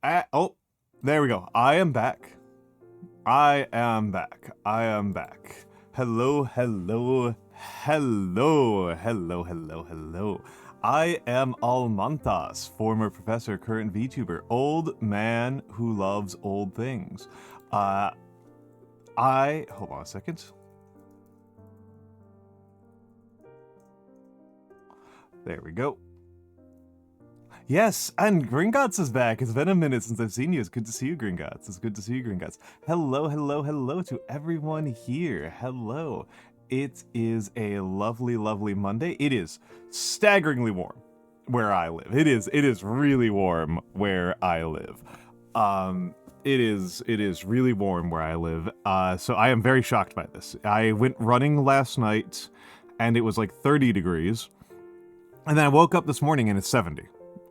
Oh, there we go. I am back. I am back. I am back. Hello, hello, hello, hello, hello, hello. I am Almantas, former professor, current VTuber, old man who loves old things. Hold on a second. There we go. Yes, and Gringotts is back. It's been a minute since I've seen you. It's good to see you, Gringotts. It's good to see you, Gringotts. Hello, hello, hello to everyone here. Hello. It is a lovely, lovely Monday. It is staggeringly warm where I live. It is really warm where I live. It is really warm where I live. So I am very shocked by this. I went running last night and it was like 30 degrees. And then I woke up this morning and it's 70.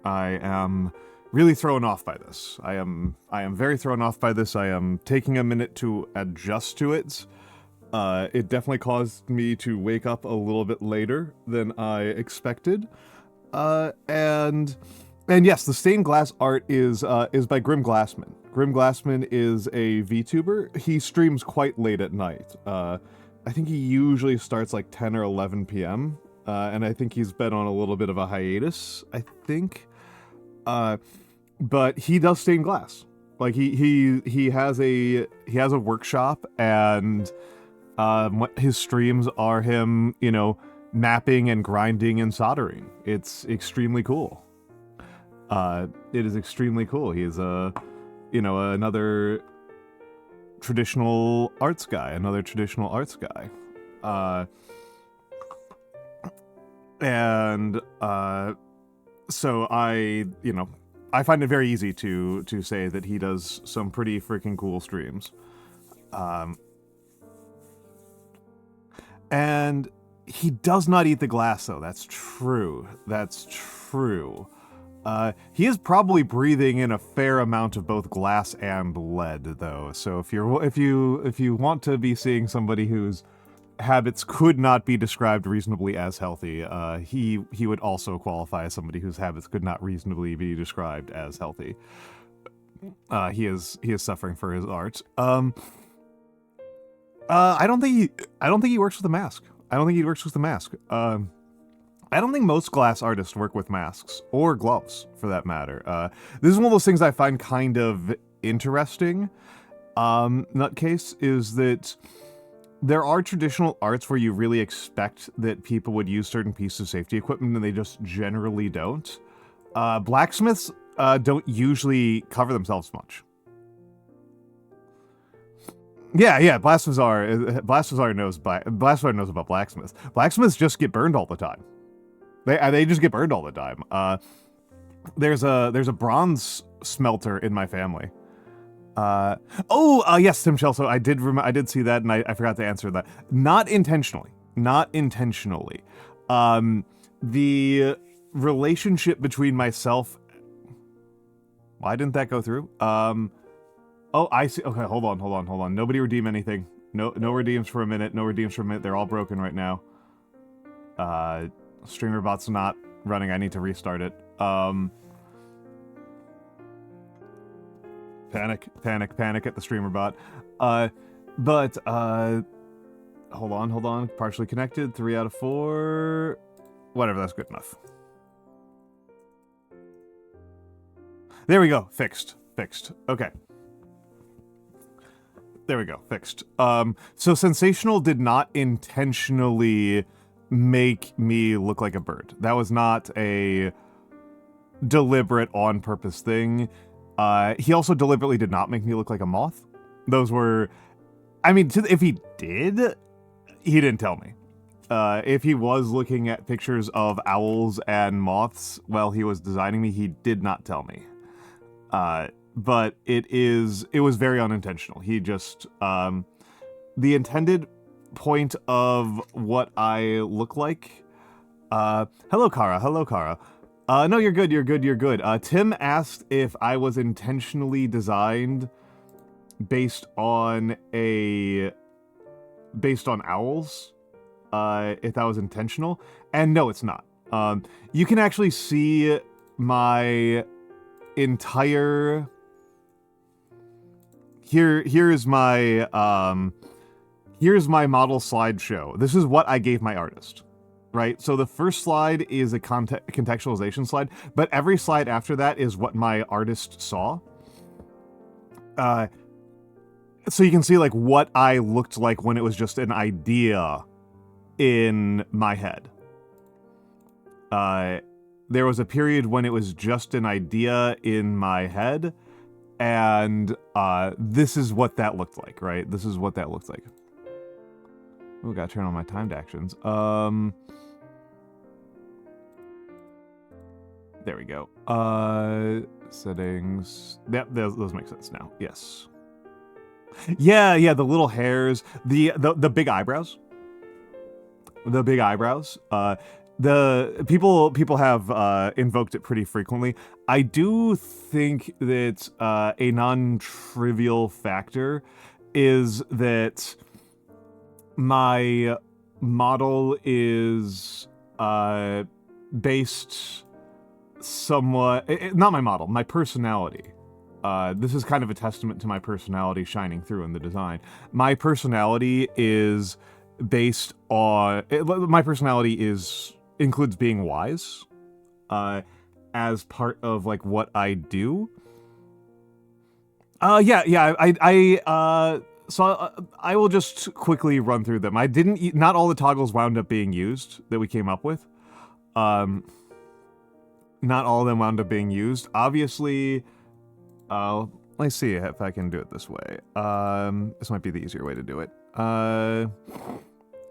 I am really thrown off by this. I am very thrown off by this. I am taking a minute to adjust to it. It definitely caused me to wake up a little bit later than I expected. And yes, the stained glass art is by Grim Glassman. Grim Glassman is a VTuber. He streams quite late at night. I think he usually starts like 10 or 11 p.m. And I think he's been on a little bit of a hiatus, I think. But he does stained glass. Like he has a workshop, and his streams are him, mapping and grinding and soldering. It's extremely cool. It is extremely cool. He is another traditional arts guy, So I find it very easy to say that he does some pretty freaking cool streams. And he does not eat the glass, though. That's true. He is probably breathing in a fair amount of both glass and lead, though. So if you want to be seeing somebody whose habits could not be described reasonably as healthy, he would also qualify as somebody whose habits could not reasonably be described as healthy. He is suffering for his art. I don't think he works with a mask. I don't think most glass artists work with masks or gloves, for that matter. This is one of those things I find kind of interesting. Nutcase is that there are traditional arts where you really expect that people would use certain pieces of safety equipment, and they just generally don't. Blacksmiths don't usually cover themselves much. Yeah, Blasphazar knows about blacksmiths. Blacksmiths just get burned all the time. They just get burned all the time. There's a bronze smelter in my family. Yes, Tim Shelso, I did see that, and I forgot to answer that. Not intentionally. The relationship between myself... Why didn't that go through? Oh, I see. Okay, hold on. Nobody redeem anything. No redeems for a minute. They're all broken right now. Streamerbot's not running. I need to restart it. Panic at the Streamerbot. Hold on. Partially connected. 3 out of 4. Whatever, that's good enough. There we go. Fixed. Okay. There we go. Fixed. So Sensational did not intentionally make me look like a bird. That was not a deliberate, on-purpose thing. He also deliberately did not make me look like a moth. Those were... if he did, he didn't tell me. If he was looking at pictures of owls and moths while he was designing me, he did not tell me. But it was very unintentional. He just... the intended point of what I look like... Hello, Kara. No, you're good. Tim asked if I was intentionally designed based on owls, if that was intentional, and no, it's not. You can actually see my entire here's my model slideshow. This is what I gave my artist, right? So the first slide is a contextualization slide, but every slide after that is what my artist saw. So you can see like what I looked like when it was just an idea in my head. There was a period when it was just an idea in my head, and this is what that looked like, right? This is what that looked like. Oh, gotta turn on my timed actions. There we go. Settings. Yep, those make sense now. Yes. Yeah, the little hairs, the big eyebrows. The big eyebrows. The people have invoked it pretty frequently. I do think that a non-trivial factor is that my model is based somewhat, not my model, my personality. This is kind of a testament to my personality shining through in the design. My personality is based on, my personality includes being wise as part of like what I do. So I will just quickly run through them. Not all the toggles wound up being used that we came up with. Not all of them wound up being used. Obviously, let's see if I can do it this way. This might be the easier way to do it.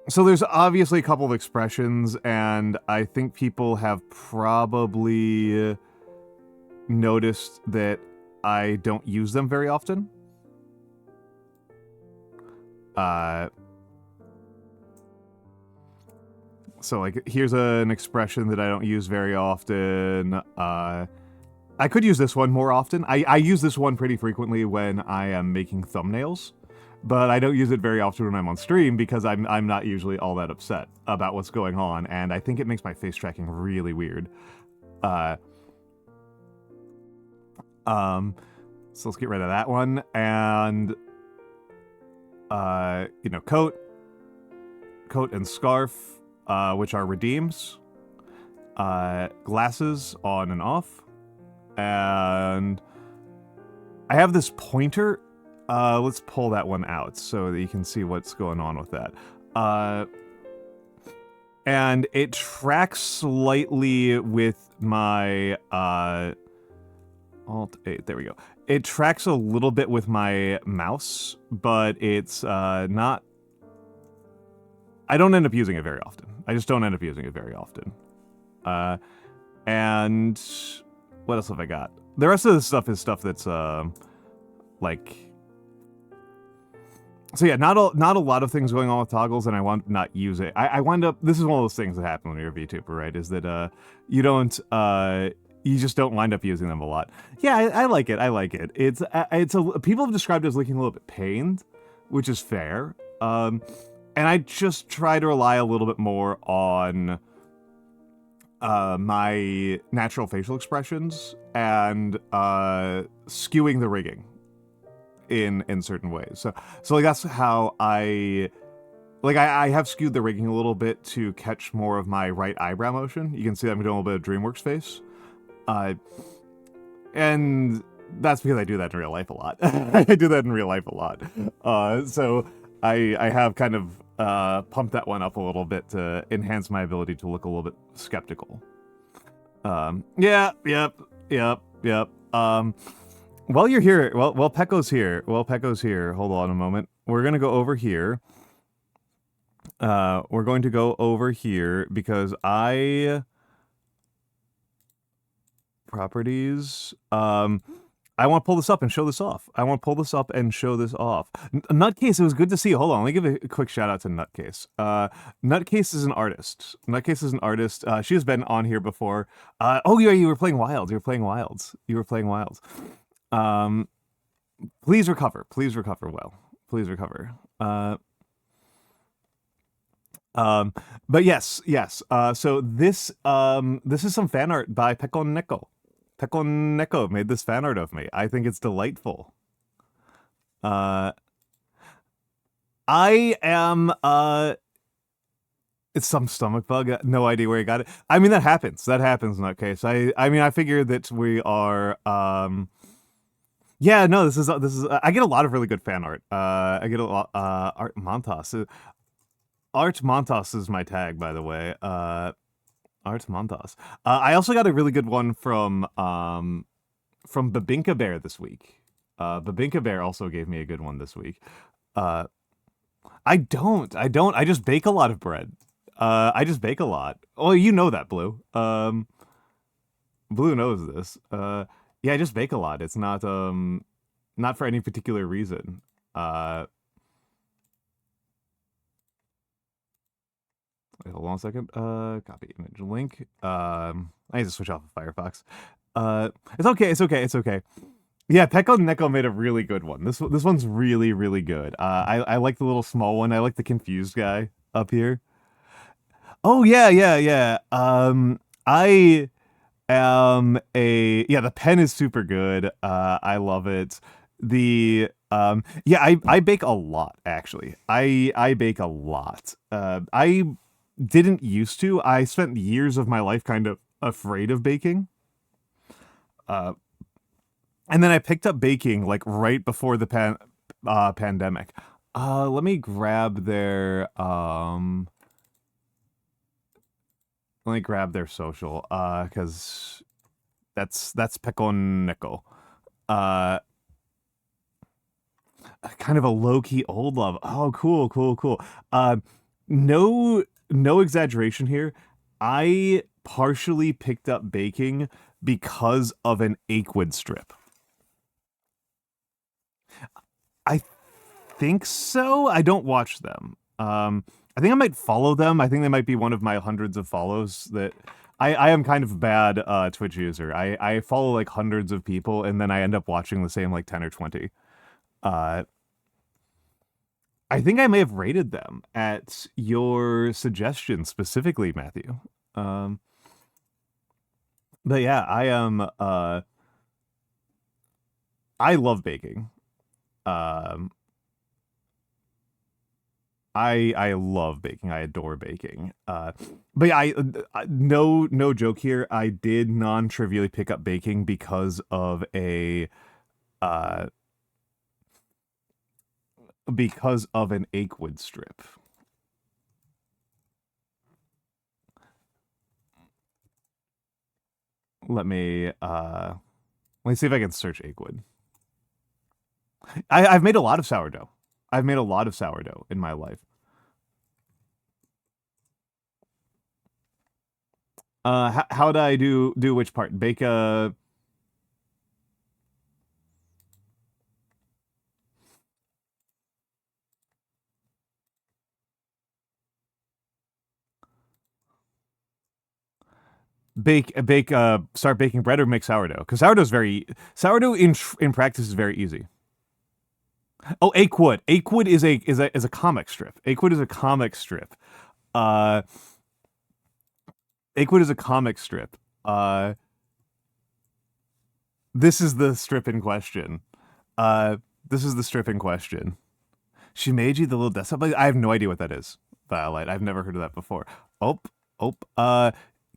So there's obviously a couple of expressions, and I think people have probably noticed that I don't use them very often. So like, here's an expression that I don't use very often. I could use this one more often. I use this one pretty frequently when I am making thumbnails, but I don't use it very often when I'm on stream because I'm not usually all that upset about what's going on, and I think it makes my face tracking really weird. So let's get rid of that one, and coat and scarf, which are redeems, glasses on and off, and I have this pointer. Let's pull that one out so that you can see what's going on with that. And it tracks slightly with my Alt-8, there we go. It tracks a little bit with my mouse, but it's not... I don't end up using it very often. I just don't end up using it very often. And what else have I got? The rest of this stuff is stuff that's like... So yeah, not a lot of things going on with toggles, and I want not use it. I wind up... This is one of those things that happen when you're a VTuber, right? Is that you don't... you just don't wind up using them a lot. Yeah, I like it. I like it. People have described it as looking a little bit pained, which is fair. And I just try to rely a little bit more on my natural facial expressions and skewing the rigging in certain ways. So like that's how I have skewed the rigging a little bit to catch more of my right eyebrow motion. You can see I'm doing a little bit of DreamWorks face. And that's because I do that in real life a lot. I do that in real life a lot. So I have kind of pumped that one up a little bit to enhance my ability to look a little bit skeptical. Yep. While you're here, well, Pecco's here. Hold on a moment. We're gonna go over here. We're going to go over here because properties. I want to pull this up and show this off. Nutcase, it was good to see you. Hold on, let me give a quick shout out to Nutcase. Nutcase is an artist. She has been on here before. Oh yeah, you were playing Wilds. Please recover well. Please recover. But yes. So this is some fan art by Pekon Neko. Pekon Neko made this fan art of me. I think it's delightful. I am it's some stomach bug. No idea where he got it. I mean, that happens. That happens in that case. I mean, I figure that we are yeah, no, this is I get a lot of really good fan art. I get a lot Art Montas. Art Montas is my tag, by the way. Art Montas. I also got a really good one from Babinka Bear this week. Babinka Bear also gave me a good one this week. I just bake a lot of bread. I just bake a lot. Oh, you know that, Blue. Blue knows this. Yeah, I just bake a lot. It's not for any particular reason. Wait, hold on a second. Copy image link. I need to switch off of Firefox. It's okay. Yeah, Peko Neko made a really good one. This one's really, really good. I like the little small one. I like the confused guy up here. Oh yeah. I am the pen is super good. I love it. The I bake a lot, actually. I bake a lot. I didn't used to. I spent years of my life kind of afraid of baking. And then I picked up baking like right before the pandemic. Let me grab their social, because that's Pekon Neko. Kind of a low-key old love. Oh, cool. No exaggeration here. I partially picked up baking because of an Aquid strip. I think so. I don't watch them. I think I might follow them. I think they might be one of my hundreds of follows that I am kind of bad Twitch user. I follow like hundreds of people and then I end up watching the same like 10 or 20. I think I may have rated them at your suggestion specifically, Matthew. But yeah, I am I love baking. I love baking. I adore baking. But yeah, no joke here. I did non-trivially pick up baking because of an Aquid strip. Let me see if I can search Aquid. I've made a lot of sourdough. I've made a lot of sourdough in my life. How do I do which part? Bake a... Start baking bread or make sourdough? Because sourdough in practice is very easy. Oh, Aquid. Aquid is a comic strip. Aquid is a comic strip. Aquid is a comic strip. This is the strip in question. She made you the little desktop. I have no idea what that is, Violet. I've never heard of that before.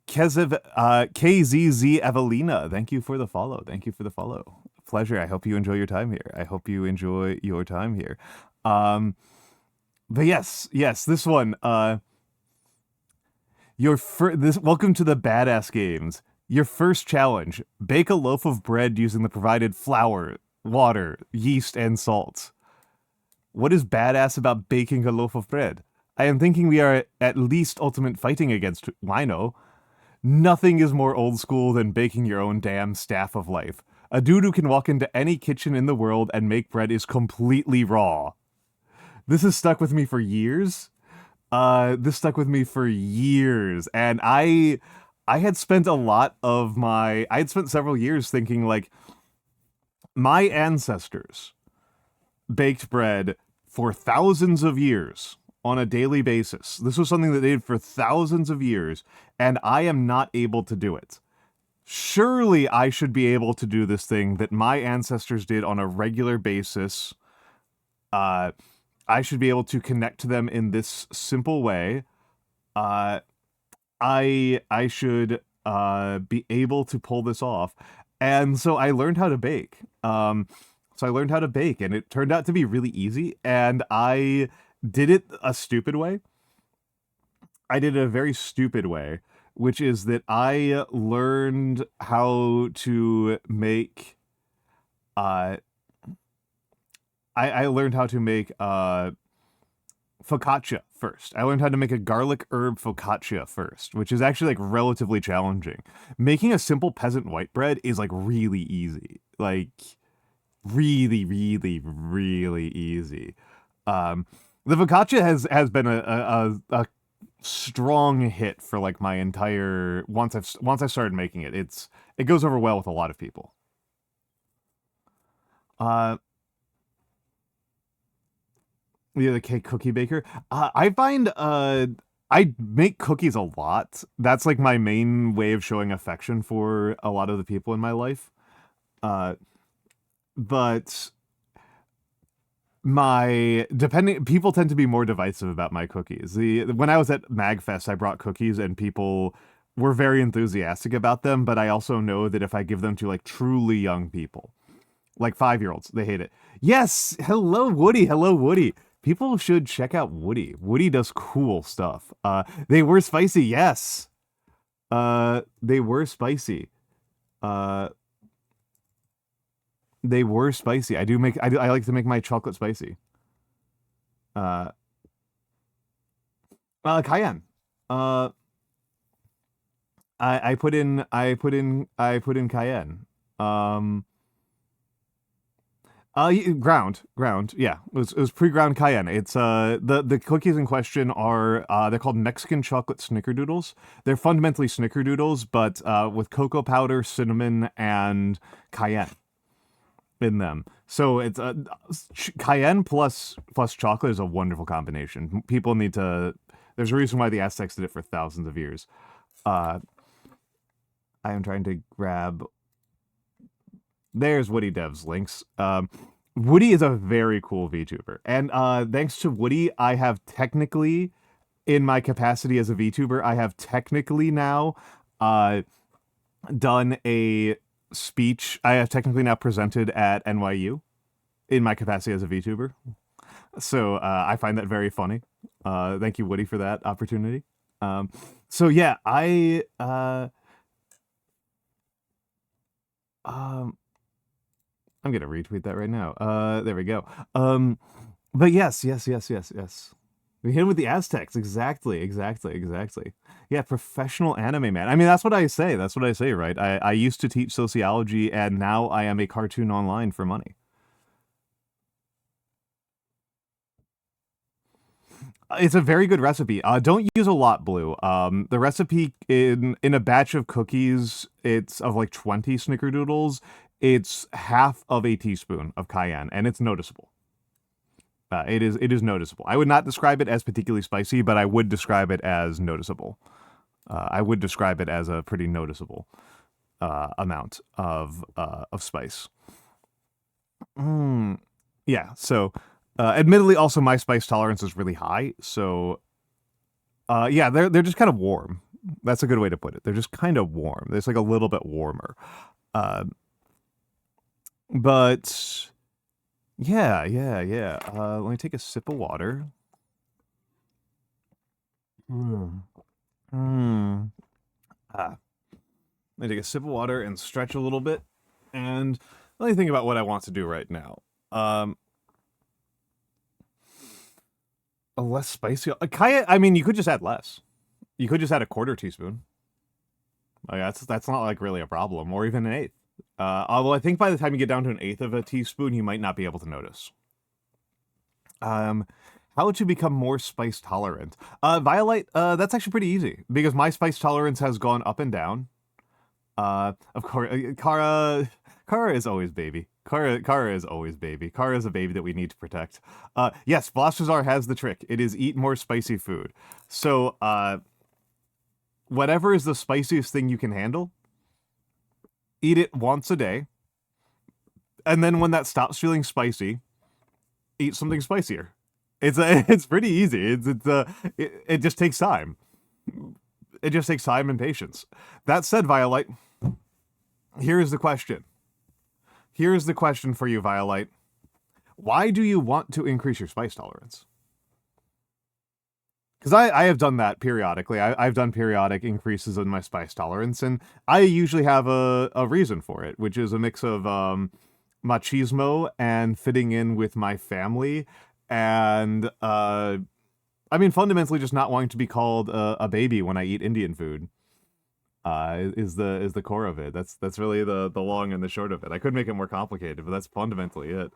KZZ Evelina, thank you for the follow. Pleasure. I hope you enjoy your time here. But yes, this one. Welcome to the Badass Games. Your first challenge: bake a loaf of bread using the provided flour, water, yeast, and salt. What is badass about baking a loaf of bread? I am thinking we are at least ultimate fighting against Wino. Nothing is more old school than baking your own damn staff of life. A dude who can walk into any kitchen in the world and make bread is completely raw. This has stuck with me for years. And I had spent several years thinking, like, my ancestors baked bread for thousands of years on a daily basis. This was something that they did for thousands of years, and I am not able to do it. Surely I should be able to do this thing that my ancestors did on a regular basis I should be able to connect to them in this simple way. I should be able to pull this off. And so I learned how to bake. So I learned how to bake, and it turned out to be really easy. And I did it a stupid way. I did it a very stupid way, which is that I learned how to make. I learned how to make focaccia first. I learned how to make a garlic herb focaccia first, which is actually like relatively challenging. Making a simple peasant white bread is like really easy. Like really, really, really easy. The focaccia has been a strong hit for like my entire once I started making it. It goes over well with a lot of people. Yeah, the cake cookie baker. I find I make cookies a lot. That's like my main way of showing affection for a lot of the people in my life. But people tend to be more divisive about my cookies. When I was at MagFest, I brought cookies and people were very enthusiastic about them, but I also know that if I give them to like truly young people, like 5-year-olds, they hate it. Yes, hello Woody, hello Woody. People should check out Woody. Woody does cool stuff. They were spicy, yes. They were spicy. They were spicy. I like to make my chocolate spicy. Cayenne. I put in cayenne. Ground. Yeah, it was pre-ground cayenne. It's the cookies in question are they're called Mexican chocolate snickerdoodles. They're fundamentally snickerdoodles, but with cocoa powder, cinnamon, and cayenne in them. So it's cayenne plus chocolate is a wonderful combination. People need to. There's a reason why the Aztecs did it for thousands of years. I am trying to grab. There's Woody Dev's links. Woody is a very cool VTuber. And thanks to Woody, I have technically, in my capacity as a VTuber, I have technically now done a speech. I have technically now presented at NYU in my capacity as a VTuber. So I find that very funny. Thank you, Woody, for that opportunity. So yeah, I'm gonna retweet that right now. There we go. But yes. We hit him with the Aztecs. Exactly. Yeah, professional anime man. I mean, that's what I say. Right? I used to teach sociology, and now I am a cartoon online for money. It's a very good recipe. Don't use a lot, Blue. The recipe in a batch of cookies, it's of like 20 snickerdoodles. It's half of a teaspoon of cayenne, and it's noticeable. It is noticeable. I would not describe it as particularly spicy, but I would describe it as noticeable. I would describe it as a pretty noticeable amount of spice. Yeah. So, admittedly, also my spice tolerance is really high. So, yeah, they're just kind of warm. That's a good way to put it. They're just kind of warm. It's like a little bit warmer. But yeah. Let me take a sip of water. Let me take a sip of water and stretch a little bit. And let me think about what I want to do right now. A less spicy. I mean, you could just add less. You could just add a 1/4 teaspoon. Like, that's not like really a problem, or even an 1/8. Although I think by the time you get down to an 1/8 of a teaspoon, you might not be able to notice. How to become more spice tolerant? Violet, that's actually pretty easy, because my spice tolerance has gone up and down. Of course, Kara is always baby. Kara is always baby. Kara is a baby that we need to protect. Yes, Belshazzar has the trick. It is eat more spicy food. So, whatever is the spiciest thing you can handle, eat it once a day. And then when that stops feeling spicy, eat something spicier. It's pretty easy. It just takes time. It just takes time and patience. That said, Violite, here's the question. Here's the question for you, Violite. Why do you want to increase your spice tolerance? Because I have done that periodically. I've done periodic increases in my spice tolerance, and I usually have a reason for it, which is a mix of machismo and fitting in with my family, and I mean, fundamentally just not wanting to be called a baby when I eat Indian food. Is the core of it. That's really the long and the short of it. I could make it more complicated, but that's fundamentally it.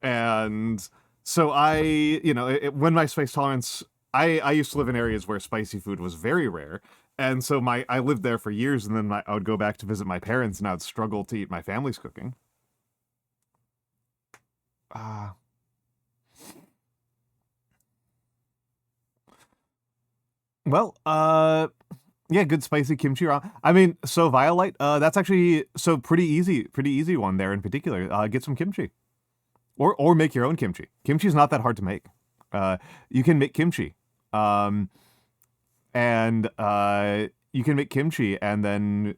And so when my spice tolerance, I used to live in areas where spicy food was very rare, and so I lived there for years, and then I would go back to visit my parents, and I would struggle to eat my family's cooking. Well, yeah, good spicy kimchi ramen. I mean, so Violite, that's actually pretty easy one there in particular. Get some kimchi, or make your own kimchi. Kimchi is not that hard to make. You can make kimchi, and you can make kimchi and then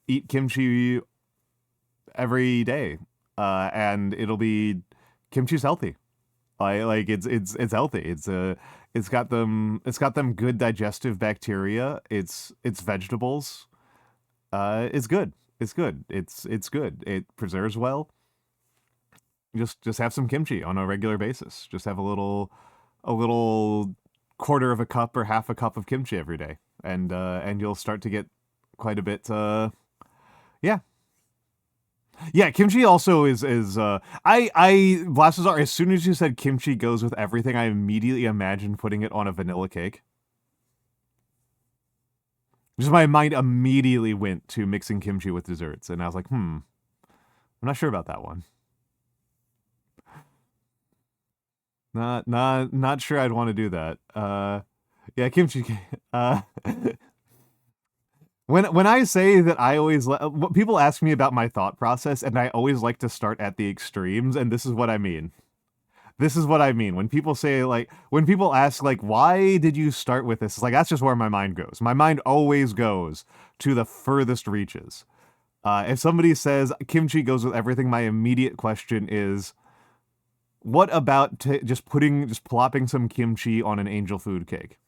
eat kimchi every day, and it'll be kimchi's healthy. Like it's healthy. It's got them good digestive bacteria. It's vegetables. It's good. It's good. It's good. It preserves well. Just have some kimchi on a regular basis. Just have a little quarter of a cup or half a cup of kimchi every day, and you'll start to get quite a bit. Yeah. Yeah, kimchi also is Blasazar, as soon as you said kimchi goes with everything, I immediately imagined putting it on a vanilla cake. Just my mind immediately went to mixing kimchi with desserts, and I was like, I'm not sure about that one. Not sure I'd want to do that. Yeah, kimchi. When I say that I always people ask me about my thought process, and I always like to start at the extremes, and this is what I mean. This is what I mean when people say when people ask why did you start with this? It's that's just where my mind goes. My mind always goes to the furthest reaches. If somebody says kimchi goes with everything, my immediate question is, what about just plopping some kimchi on an angel food cake?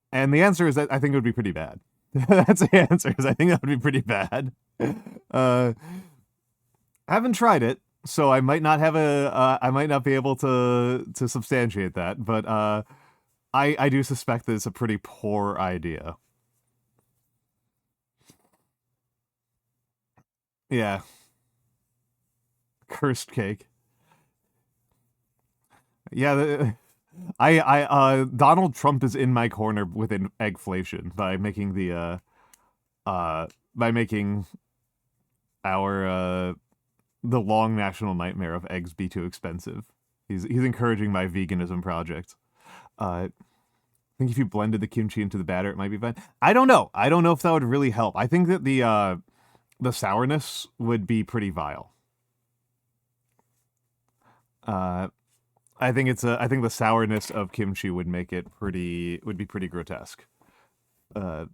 And the answer is that I think it would be pretty bad. That's the answer, is I think that would be pretty bad. I haven't tried it, so I might not have I might not be able to substantiate that, but I do suspect that it's a pretty poor idea. Yeah. Cursed cake. Yeah, Donald Trump is in my corner with an eggflation by making our the long national nightmare of eggs be too expensive. He's encouraging my veganism project. I think if you blended the kimchi into the batter, it might be fine. I don't know. I don't know if that would really help. I think that the sourness would be pretty vile. I think the sourness of kimchi would make it would be pretty grotesque. The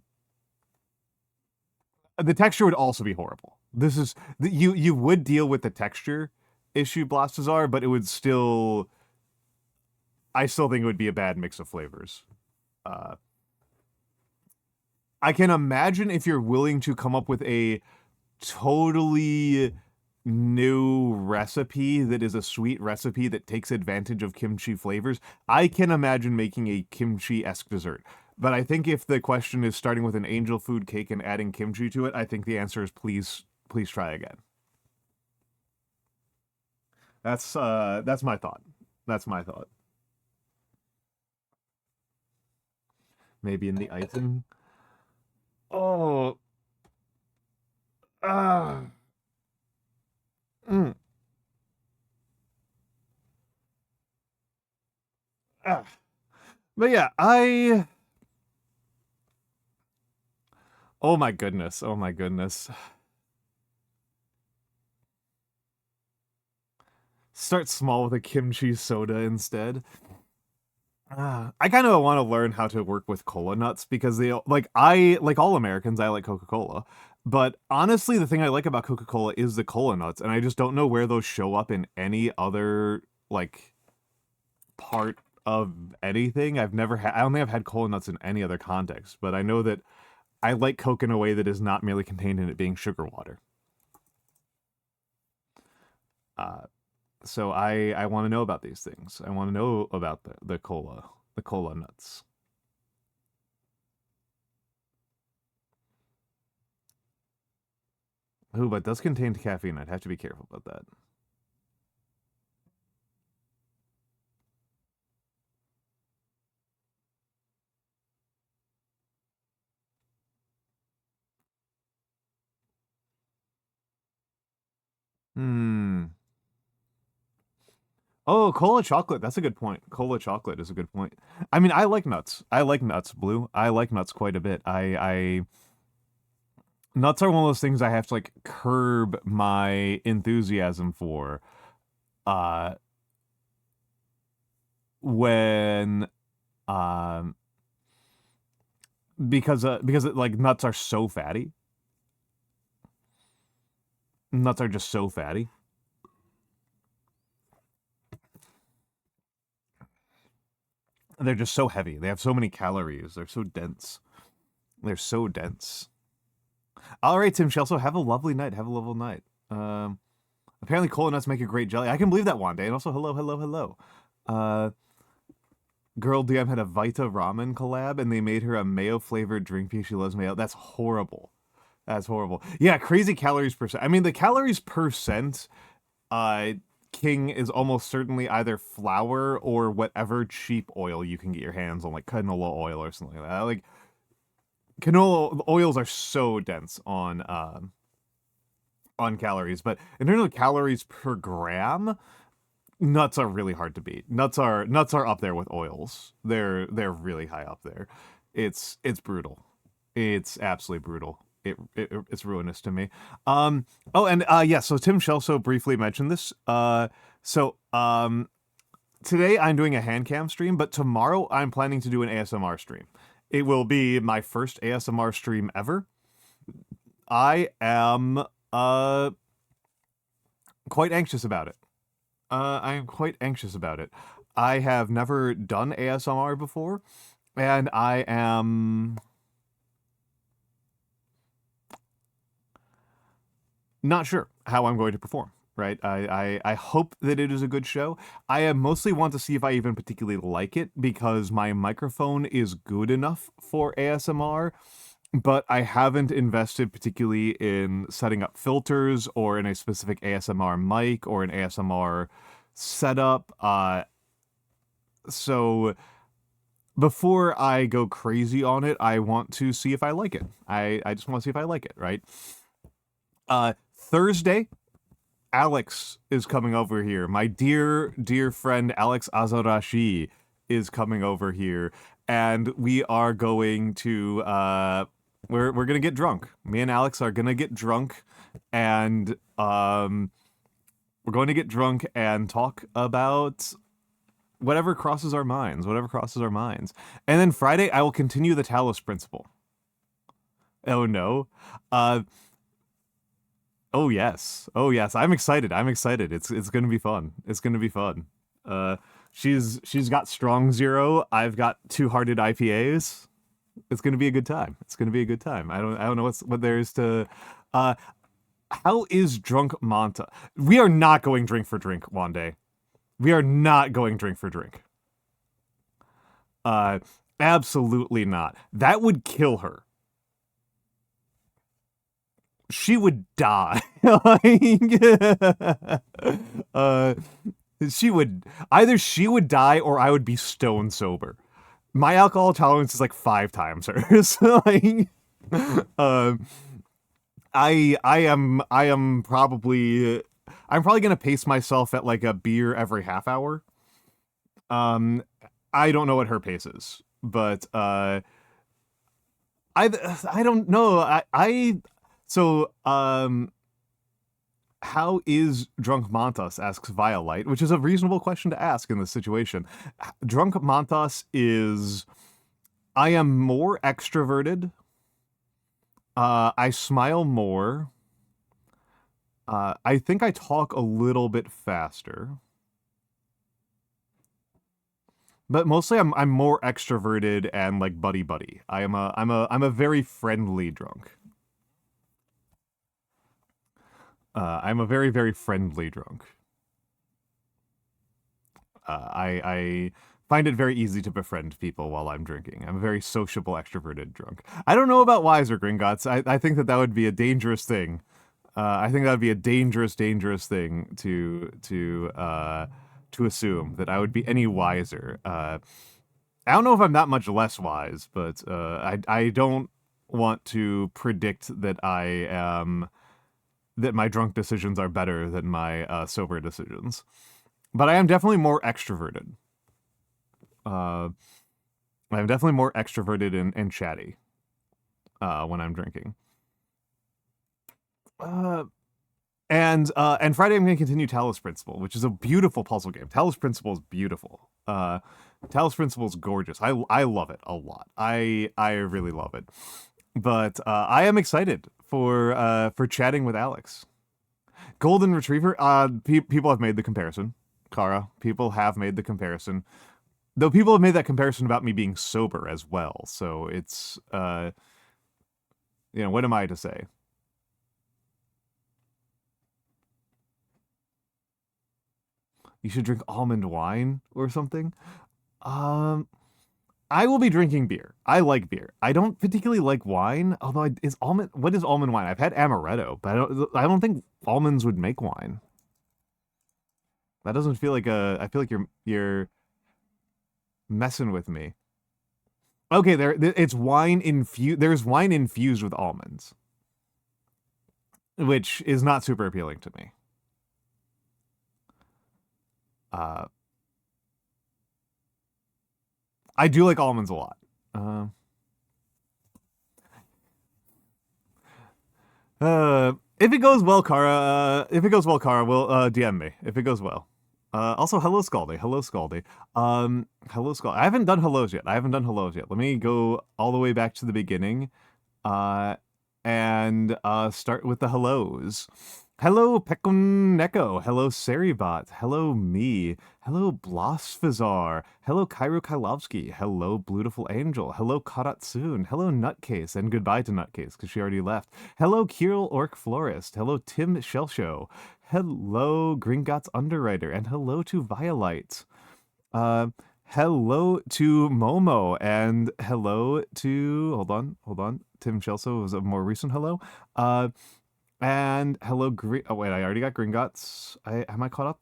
texture would also be horrible. This is you would deal with the texture issue, Blastazar, but it would still. I still think it would be a bad mix of flavors. I can imagine if you're willing to come up with a totally new recipe that is a sweet recipe that takes advantage of kimchi flavors, I can imagine making a kimchi-esque dessert. But I think if the question is starting with an angel food cake and adding kimchi to it, I think the answer is please try again. That's my thought. That's my thought. Maybe in the icing. Oh. Mm. But yeah, oh my goodness. Oh my goodness. Start small with a kimchi soda instead. I kind of want to learn how to work with cola nuts because I like all Americans, I like Coca-Cola. But honestly, the thing I like about Coca-Cola is the cola nuts, and I just don't know where those show up in any other like part of anything. I don't think I've had cola nuts in any other context, but I know that I like Coke in a way that is not merely contained in it being sugar water. So I want to know about these things. I want to know about the cola nuts. Ooh, but it does contain caffeine. I'd have to be careful about that. Hmm. Oh, cola chocolate. That's a good point. Cola chocolate is a good point. I mean, I like nuts. I like nuts, Blue. I like nuts quite a bit. Nuts are one of those things I have to like curb my enthusiasm for. Uh, when because like nuts are so fatty. Nuts are just so fatty. They're just so heavy. They have so many calories. They're so dense. They're so dense. All right, Tim Shelso, have a lovely night. Have a lovely night. Apparently cola nuts make a great jelly. I can believe that one day. And also, hello. Girl DM had a Vita ramen collab, and they made her a mayo-flavored drink because she loves mayo. That's horrible. That's horrible. Yeah, crazy calories percent. I mean, the calories percent, king is almost certainly either flour or whatever cheap oil you can get your hands on, like canola oil or something like that. Like, canola oils are so dense on calories, but in terms of calories per gram, nuts are really hard to beat. Nuts are up there with oils. They're really high up there. It's brutal. It's absolutely brutal. It's ruinous to me. Oh, and yeah, so Tim Shelso briefly mentioned this. Today I'm doing a handcam stream, but tomorrow I'm planning to do an ASMR stream. It will be my first ASMR stream ever. I am quite anxious about it. I am quite anxious about it. I have never done ASMR before, and I am not sure how I'm going to perform. Right? I hope that it is a good show. I mostly want to see if I even particularly like it because my microphone is good enough for ASMR, but I haven't invested particularly in setting up filters or in a specific ASMR mic or an ASMR setup. So before I go crazy on it, I want to see if I like it. I just want to see if I like it, right? Thursday, Alex is coming over here. My dear friend Alex Azarashi is coming over here, and we are going to we're gonna get drunk. Me and Alex are gonna get drunk, and we're going to get drunk and talk about whatever crosses our minds. And then Friday, I will continue the Talos principle. Oh no. Oh yes. I'm excited. It's gonna be fun. She's got strong zero. I've got two hearted IPAs. It's gonna be a good time. I don't know what there is to. How is drunk Manta? We are not going drink for drink one day. We are not going drink for drink. Absolutely not. That would kill her. She would die. She would die or I would be stone sober. My alcohol tolerance is like 5 times hers. I'm probably gonna pace myself at like a beer every half hour. I don't know what her pace is, but I don't know. So how is Drunk Montas, asks Violite, which is a reasonable question to ask in this situation. Drunk Montas is, I am more extroverted. I smile more. I think I talk a little bit faster. But mostly I'm more extroverted and like buddy. I'm a very friendly drunk. I'm a very friendly drunk. I find it very easy to befriend people while I'm drinking. I'm a very sociable, extroverted drunk. I don't know about Wiser Gringotts. I think that would be a dangerous thing. I think that would be a dangerous thing to assume that I would be any wiser. I don't know if I'm that much less wise, but I don't want to predict that that my drunk decisions are better than my sober decisions. But I am definitely more extroverted. I'm definitely more extroverted and chatty when I'm drinking. And Friday I'm going to continue Talos Principle, which is a beautiful puzzle game. Talos Principle is beautiful. Talos Principle is gorgeous. I love it a lot. I really love it. But I am excited for chatting with Alex. Golden Retriever. People have made the comparison. Kara, people have made the comparison. Though people have made that comparison about me being sober as well. So it's what am I to say? You should drink almond wine or something. I will be drinking beer. I like beer. I don't particularly like wine, although what is almond wine? I've had amaretto, but I don't think almonds would make wine. That doesn't feel like I feel like you're messing with me. Okay, it's wine infused. There's wine infused with almonds, which is not super appealing to me. I do like almonds a lot. If it goes well, Kara, will DM me if it goes well. Also, hello Scaldy. Hello Scaldy. Hello Scaldy. I haven't done hellos yet. Let me go all the way back to the beginning. And start with the hellos. Hello Pekun Neko. Hello Seribot. Hello me. Hello Blosfazar. Hello Cairo Kailovsky. Hello Beautiful Angel. Hello Karatsun. Hello Nutcase. And goodbye to Nutcase because she already left. Hello Kirill Orc Florist. Hello Tim Shellshow. Hello Gringotts Underwriter. And hello to Violite. Hello to Momo. And hello to... Hold on. Tim Shellshow was a more recent hello. And hello, oh wait, I already got Gringotts. Am I caught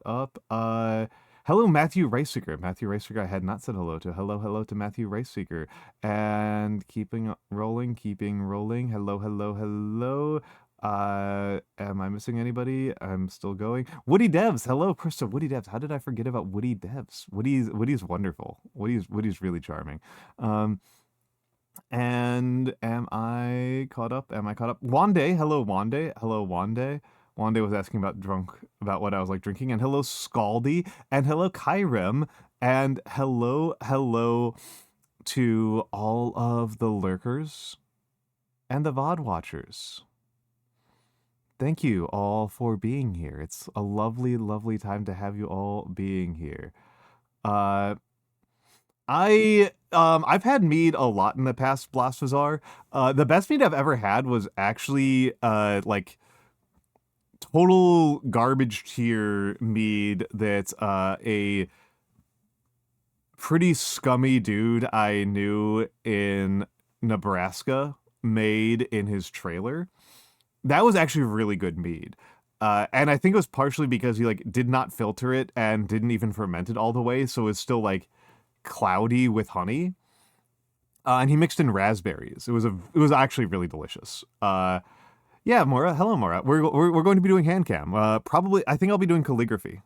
up? Hello, Matthew Riceseeker. Matthew Riceseeker, I had not said hello to. Hello to Matthew Riceseeker. And keeping rolling. Hello. Am I missing anybody? I'm still going. Woody Devs. Hello, Krista. Woody Devs. How did I forget about Woody Devs? Woody's wonderful. Woody's really charming. And am I caught up? Wande, hello Wande. Wande was asking about what I was like drinking. And hello Scaldy. And hello Kyrem. And hello to all of the lurkers and the VOD watchers. Thank you all for being here. It's a lovely time to have you all being here. I've had mead a lot in the past, Blastfazar. The best mead I've ever had was actually like total garbage tier mead that a pretty scummy dude I knew in Nebraska made in his trailer. That was actually really good mead. And I think it was partially because he like did not filter it and didn't even ferment it all the way, so it's still like cloudy with honey. And he mixed in raspberries. It was actually really delicious. Yeah, Mora. Hello, Mora. We're going to be doing handcam. Probably, I think I'll be doing calligraphy.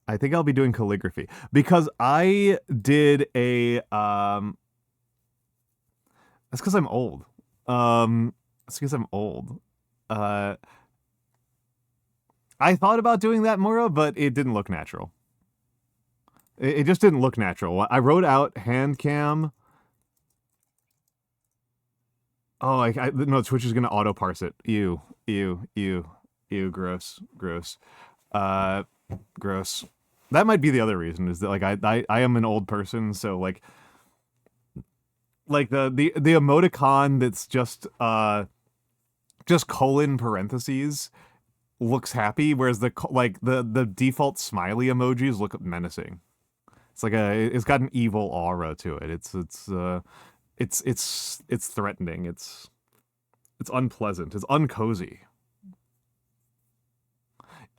I think I'll be doing calligraphy because I did a That's because I'm old. That's because I'm old. I thought about doing that, Mura, but it didn't look natural. It just didn't look natural. I wrote out handcam. Oh, no, Twitch is gonna auto parse it. Ew, gross, gross, gross. That might be the other reason, is that like I am an old person, so like the emoticon that's just colon parentheses looks happy, whereas the default smiley emojis look menacing. It's like it's got an evil aura to it. It's threatening. It's unpleasant. It's uncozy.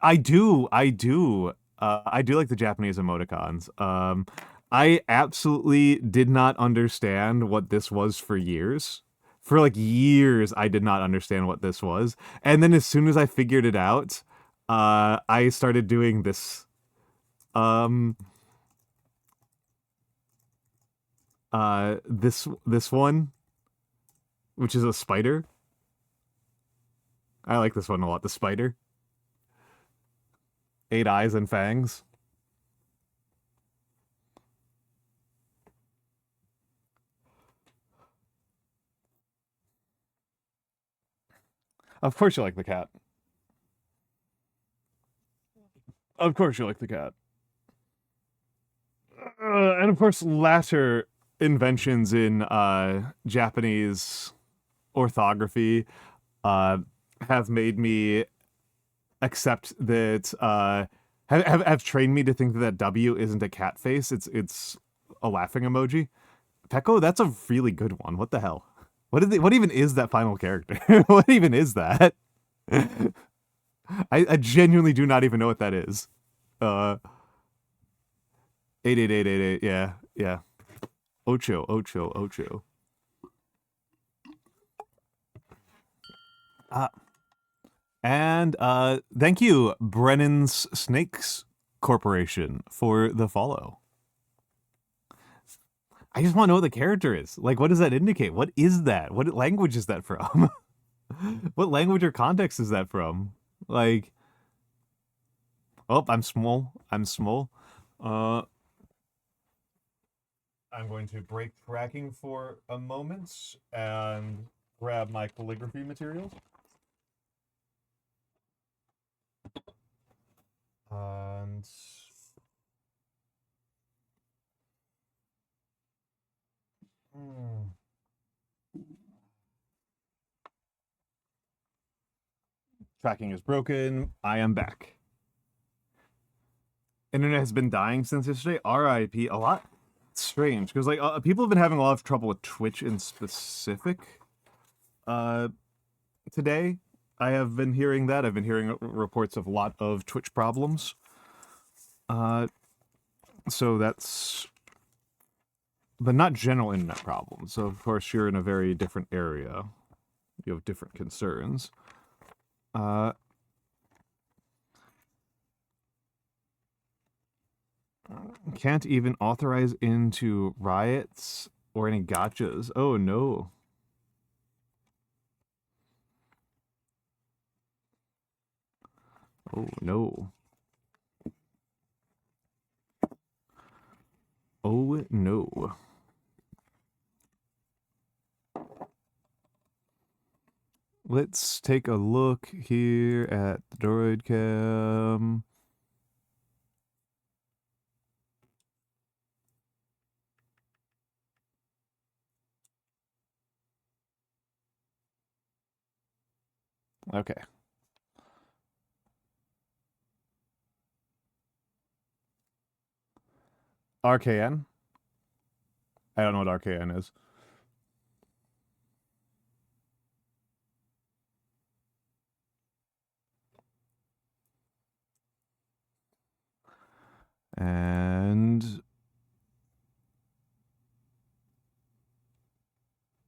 I do like the Japanese emoticons. I absolutely did not understand what this was for years. For like years, I did not understand what this was. And then as soon as I figured it out, I started doing this. This one, which is a spider. I like this one a lot. The spider. 8 eyes and fangs. Of course you like the cat. Of course you like the cat. And of course, latter inventions in Japanese orthography have made me accept that have trained me to think that W isn't a cat face. It's a laughing emoji. Peko, that's a really good one. What the hell? What even is that final character? What even is that? I genuinely do not even know what that is. 88888. Yeah. Ocho. And thank you, Brennan's Snakes Corporation, for the follow. I just want to know what the character is. Like, what does that indicate? What is that? What language is that from? What language or context is that from? Like, oh, I'm small. I'm going to break tracking for a moment and grab my calligraphy materials. And tracking is broken. I am back. Internet has been dying since yesterday. RIP. A lot. Strange, because like people have been having a lot of trouble with Twitch in specific. Today, I have been hearing that. I've been hearing reports of a lot of Twitch problems. So that's, but not general internet problems. So of course you're in a very different area. You have different concerns. Can't even authorize into riots or any gotchas. Oh no. Oh no. Oh no. Let's take a look here at the droid cam. Okay. RKN? I don't know what RKN is. And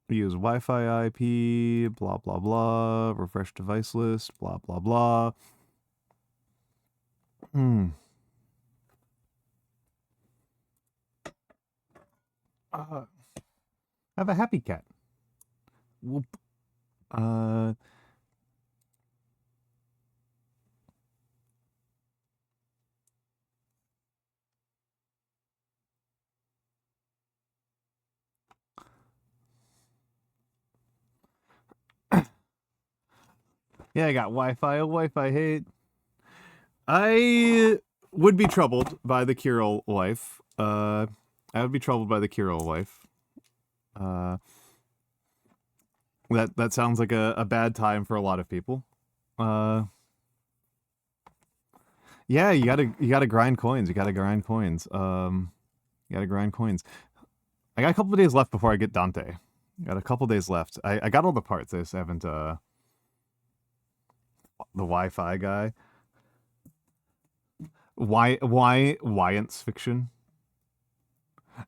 use Wi-Fi IP, blah, blah, blah, refresh device list, blah, blah, blah. Have a happy cat. whoop. Uh, yeah, I got Wi-Fi. Oh, Wi-Fi hate. I would be troubled by the Kirill life. I would be troubled by the Kirill life. That sounds like a bad time for a lot of people. Yeah, you gotta grind coins. You gotta grind coins. You gotta grind coins. I got a couple of days left before I get Dante. Got a couple days left. I got all the parts. I just haven't the Wi-Fi guy. Why fiction?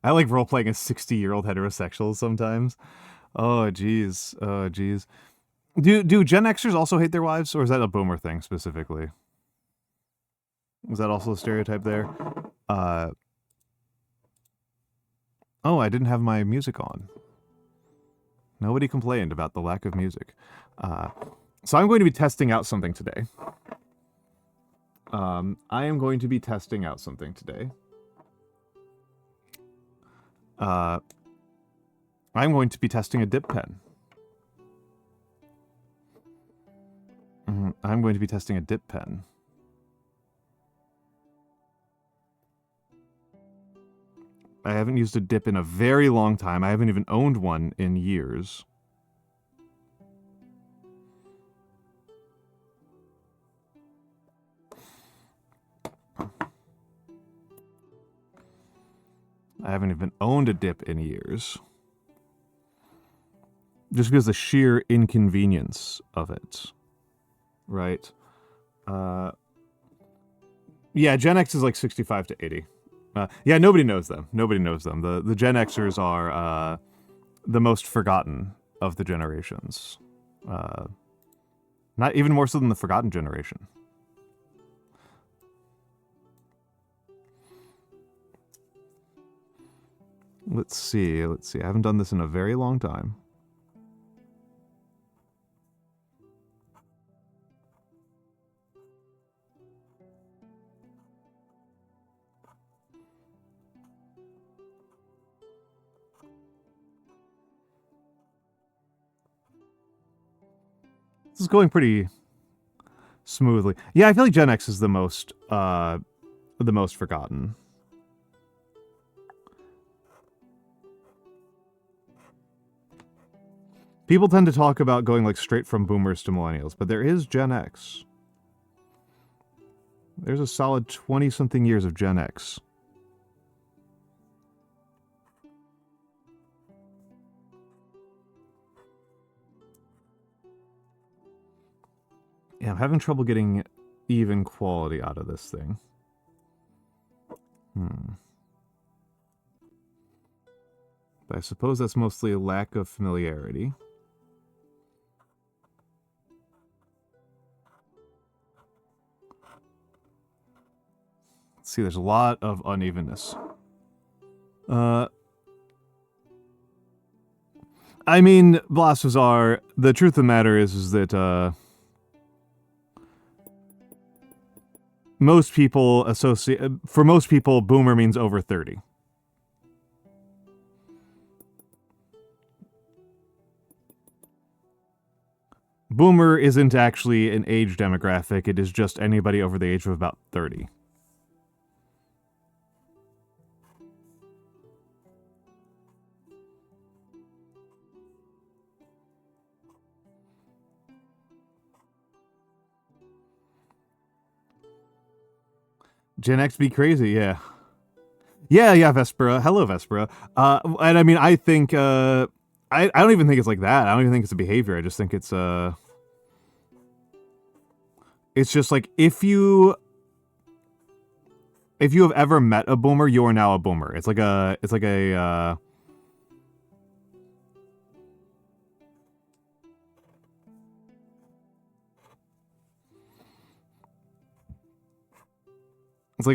I like role-playing a 60-year-old heterosexual sometimes. Oh jeez. Oh jeez. Do Gen Xers also hate their wives, or is that a boomer thing specifically? Was that also a stereotype there? Oh, I didn't have my music on. Nobody complained about the lack of music. So I'm going to be testing out something today. I am going to be testing out something today. I'm going to be testing a dip pen. I'm going to be testing a dip pen. I haven't used a dip in a very long time. I haven't even owned one in years. I haven't even owned a dip in years. Just because of the sheer inconvenience of it. Right? Yeah, Gen X is like 65 to 80. Yeah, nobody knows them. Nobody knows them. The Gen Xers are the most forgotten of the generations. Not even more so than the forgotten generation. Let's see. I haven't done this in a very long time. This is going pretty smoothly. Yeah, I feel like Gen X is the most forgotten. People tend to talk about going like straight from boomers to millennials, but there is Gen X. There's a solid 20-something years of Gen X. Yeah, I'm having trouble getting even quality out of this thing. But I suppose that's mostly a lack of familiarity. Let's see, there's a lot of unevenness. I mean, Blasphazar, the truth of the matter is that, most people for most people, boomer means over 30. Boomer isn't actually an age demographic, it is just anybody over the age of about 30. Gen X be crazy, yeah. Yeah, Vespera. Hello, Vespera. And I mean, I think, I don't even think it's like that. I don't even think it's a behavior. I just think it's just like, if you have ever met a boomer, you are now a boomer. It's like a it's like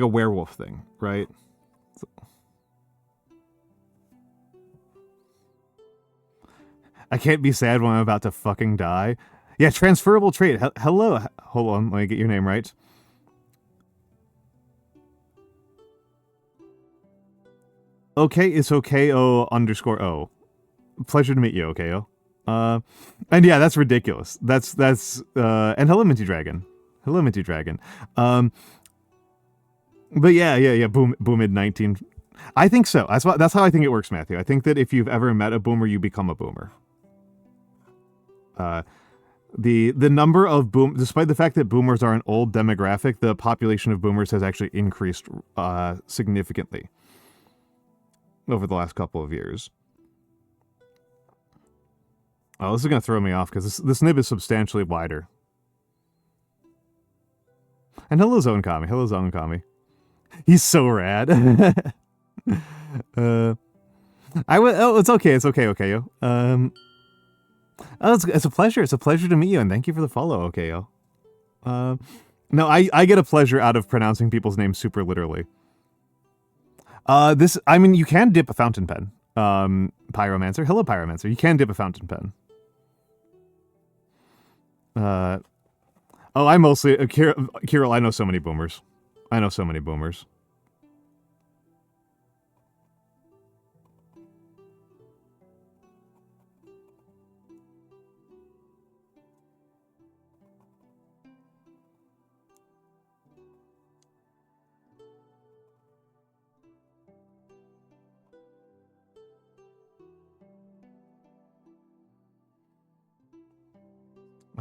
a werewolf thing, right? I can't be sad when I'm about to fucking die. Yeah, transferable trait. Hello. Hold on, let me get your name right. Okay, it's OKO underscore O. Pleasure to meet you, OKO. And yeah, that's ridiculous. That's and hello, Minty Dragon. Hello, Minty Dragon. But yeah. Boomid 19. I think so. That's how I think it works, Matthew. I think that if you've ever met a boomer, you become a boomer. The number of despite the fact that boomers are an old demographic, the population of boomers has actually increased significantly over the last couple of years. Oh, this is gonna throw me off because this nib is substantially wider. And hello, Zone Kami. Hello, Zone Kami. He's so rad. Oh, it's okay. It's okay, Okayo. Oh, it's a pleasure. It's a pleasure to meet you, and thank you for the follow, Okayo. No, I get a pleasure out of pronouncing people's names super literally. I mean, you can dip a fountain pen. Pyromancer. Hello, Pyromancer. You can dip a fountain pen. Oh, I mostly... Kirill, I know so many boomers. I know so many boomers.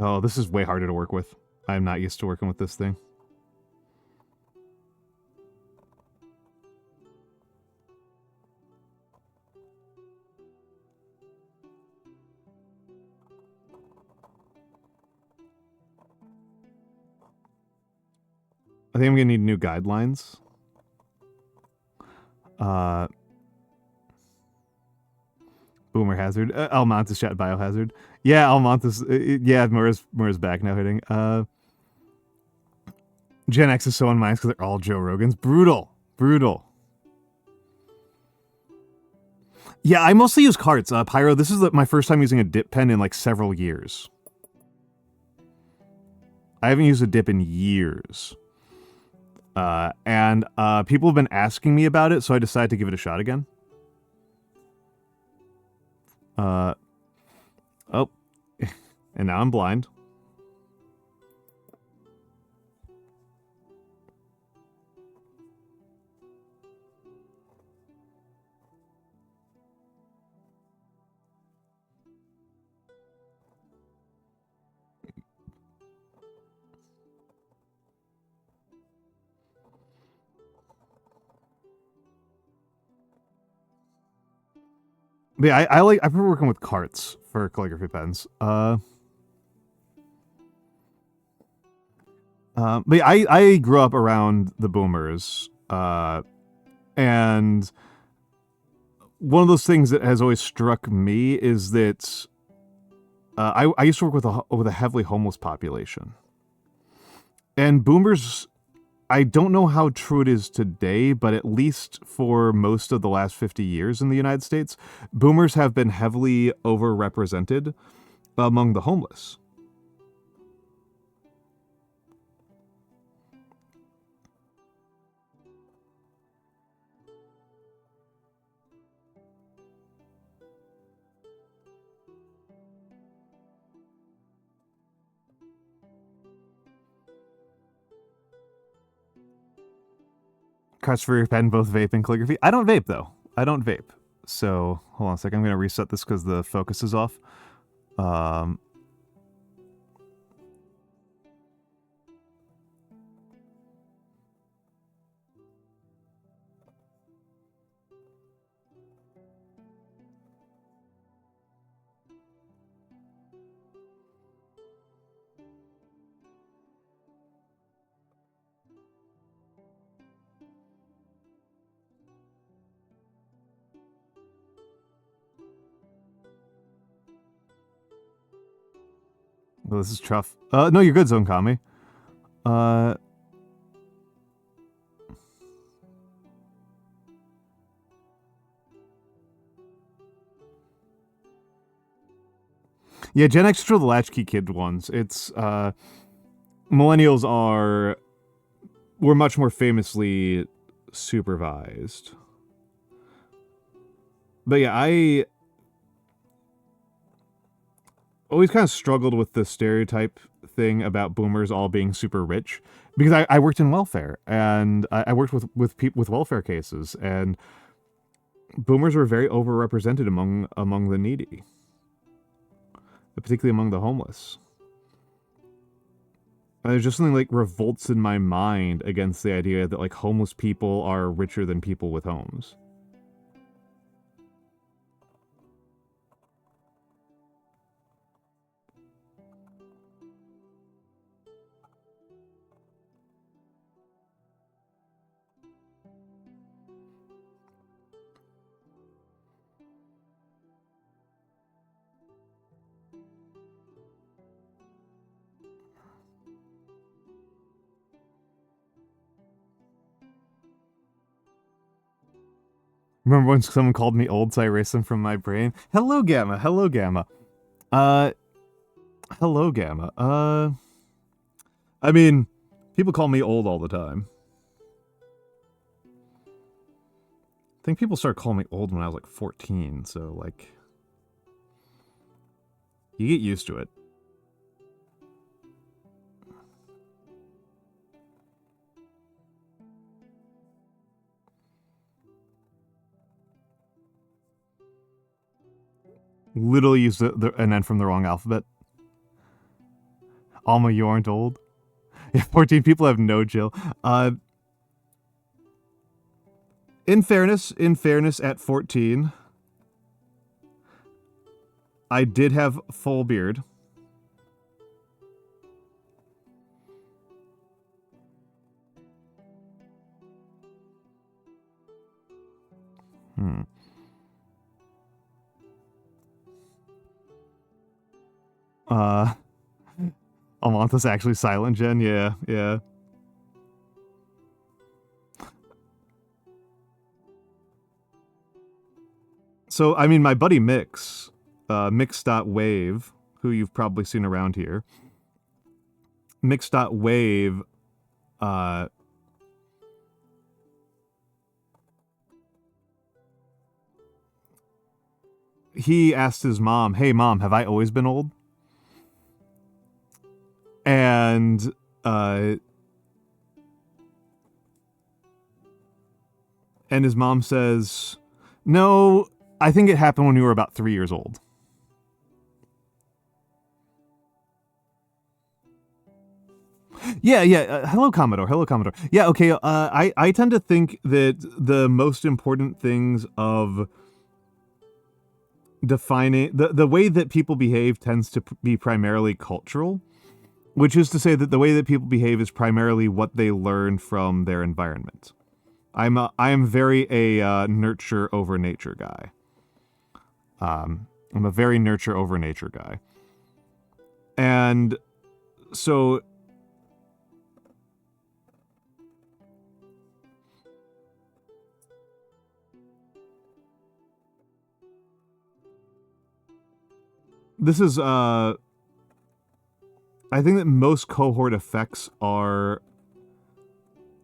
Oh, this is way harder to work with. I'm not used to working with this thing. I think I'm gonna need new guidelines. Boomer hazard. Almantas chat biohazard. Yeah, Almantas. Yeah, Mura's back now hitting. Gen X is so unminds because they're all Joe Rogans. Brutal. Brutal. Yeah, I mostly use carts. Pyro, this is my first time using a dip pen in like several years. I haven't used a dip in years. And people have been asking me about it, so I decided to give it a shot again. Oh. And now I'm blind. But yeah, I prefer working with carts for calligraphy pens. But yeah, I grew up around the boomers, and one of those things that has always struck me is that I used to work with a heavily homeless population, and boomers. I don't know how true it is today, but at least for most of the last 50 years in the United States, boomers have been heavily overrepresented among the homeless. Cuts for your pen, both vape and calligraphy. I don't vape, though. I don't vape. So, hold on a second. I'm going to reset this because the focus is off. Oh, this is tough. No, you're good, Zone Kami. Yeah, Gen X are the latchkey kid ones. It's, millennials were much more famously supervised. But yeah, I always kind of struggled with the stereotype thing about boomers all being super rich, because I worked in welfare, and I worked with people with welfare cases, and boomers were very overrepresented among the needy, particularly among the homeless. There's just something like revolts in my mind against the idea that like homeless people are richer than people with homes. Remember when someone called me old, so I erased them from my brain? Hello, Gamma. Hello, Gamma. Hello, Gamma. I mean, people call me old all the time. I think people started calling me old when I was like 14, so like, you get used to it. Literally used an N from the wrong alphabet. Alma, you aren't old. Yeah, 14 people have no chill. In fairness, at 14, I did have full beard. Almantas actually silent gen? Yeah, yeah. So, I mean, my buddy Mix, Mix.wave, who you've probably seen around here, Mix.wave, he asked his mom, "Hey, Mom, have I always been old?" And, his mom says, "No, I think it happened when you were about 3 years old." Yeah, yeah. Hello, Commodore. Hello, Commodore. Yeah, okay. I tend to think that the most important things of defining the way that people behave tends to be primarily cultural, which is to say that the way that people behave is primarily what they learn from their environment. I am very a nurture over nature guy. I'm a very nurture over nature guy, and so this is I think that most cohort effects are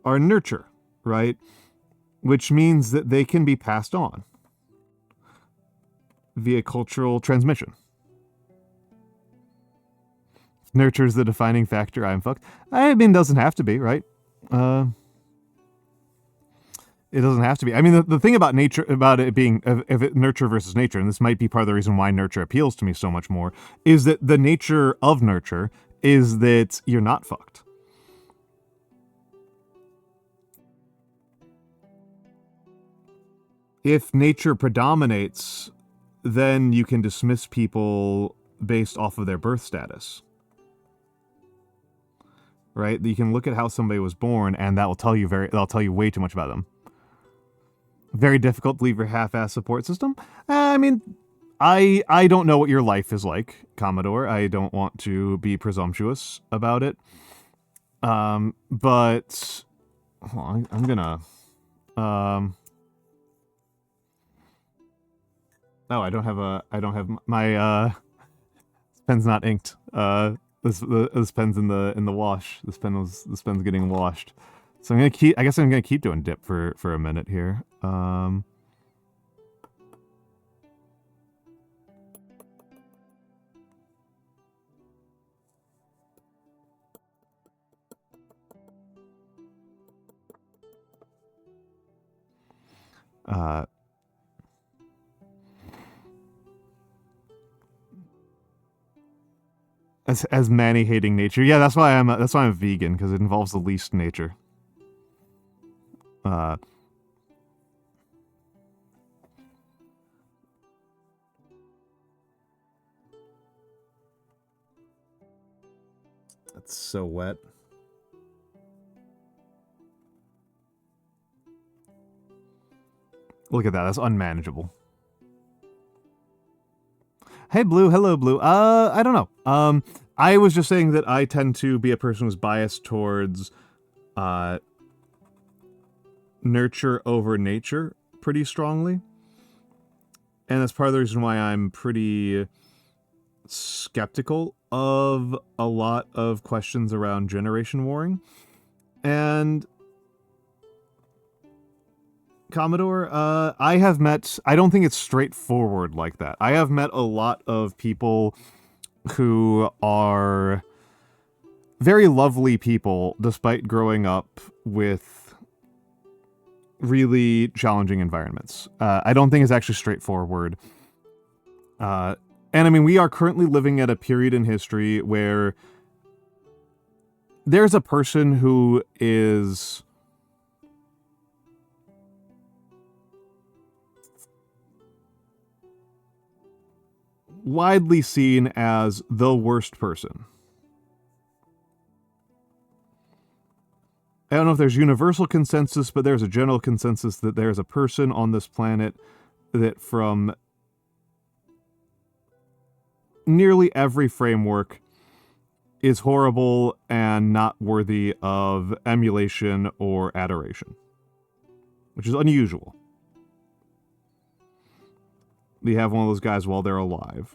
nurture, right? Which means that they can be passed on via cultural transmission. Nurture is the defining factor. I'm fucked. I mean, it doesn't have to be, right? It doesn't have to be. I mean, the thing about nature, about it being, if it nurture versus nature, and this might be part of the reason why nurture appeals to me so much more, is that the nature of nurture is that you're not fucked. If nature predominates, then you can dismiss people based off of their birth status. Right? You can look at how somebody was born, and that'll tell you way too much about them. Very difficult to leave your half-ass support system. I mean, I don't know what your life is like, Commodore. I don't want to be presumptuous about it. But well, I'm gonna. Oh, I don't have my Pen's not inked. This pen's in the wash. This pen's getting washed. So I'm gonna keep. I guess I'm gonna keep doing dip for a minute here. As Manny hating nature. Yeah, that's why I'm vegan, because it involves the least nature. That's so wet. Look at that. That's unmanageable. Hey, Blue. Hello, Blue. I don't know. I was just saying that I tend to be a person who's biased towards, nurture over nature pretty strongly. And that's part of the reason why I'm pretty skeptical of a lot of questions around generation warring. And Commodore, I have met, I don't think it's straightforward like that. I have met a lot of people who are very lovely people despite growing up with really challenging environments. I don't think it's actually straightforward. And I mean, we are currently living at a period in history where there's a person who is widely seen as the worst person. I don't know if there's universal consensus, but there's a general consensus that there's a person on this planet that from nearly every framework is horrible and not worthy of emulation or adoration, which is unusual. They have one of those guys while they're alive.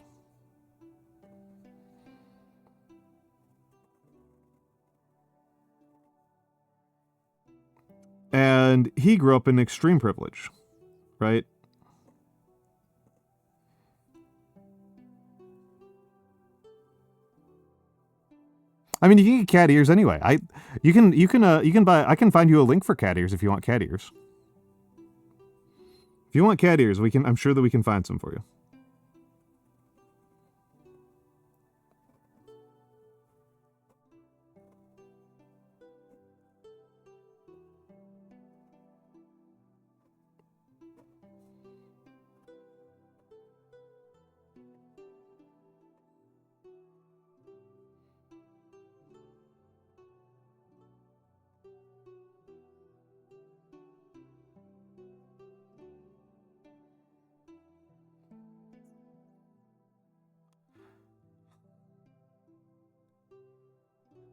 And he grew up in extreme privilege, right? I mean, you can get cat ears anyway. You can buy. I can find you a link for cat ears if you want cat ears. If you want cat ears, I'm sure that we can find some for you.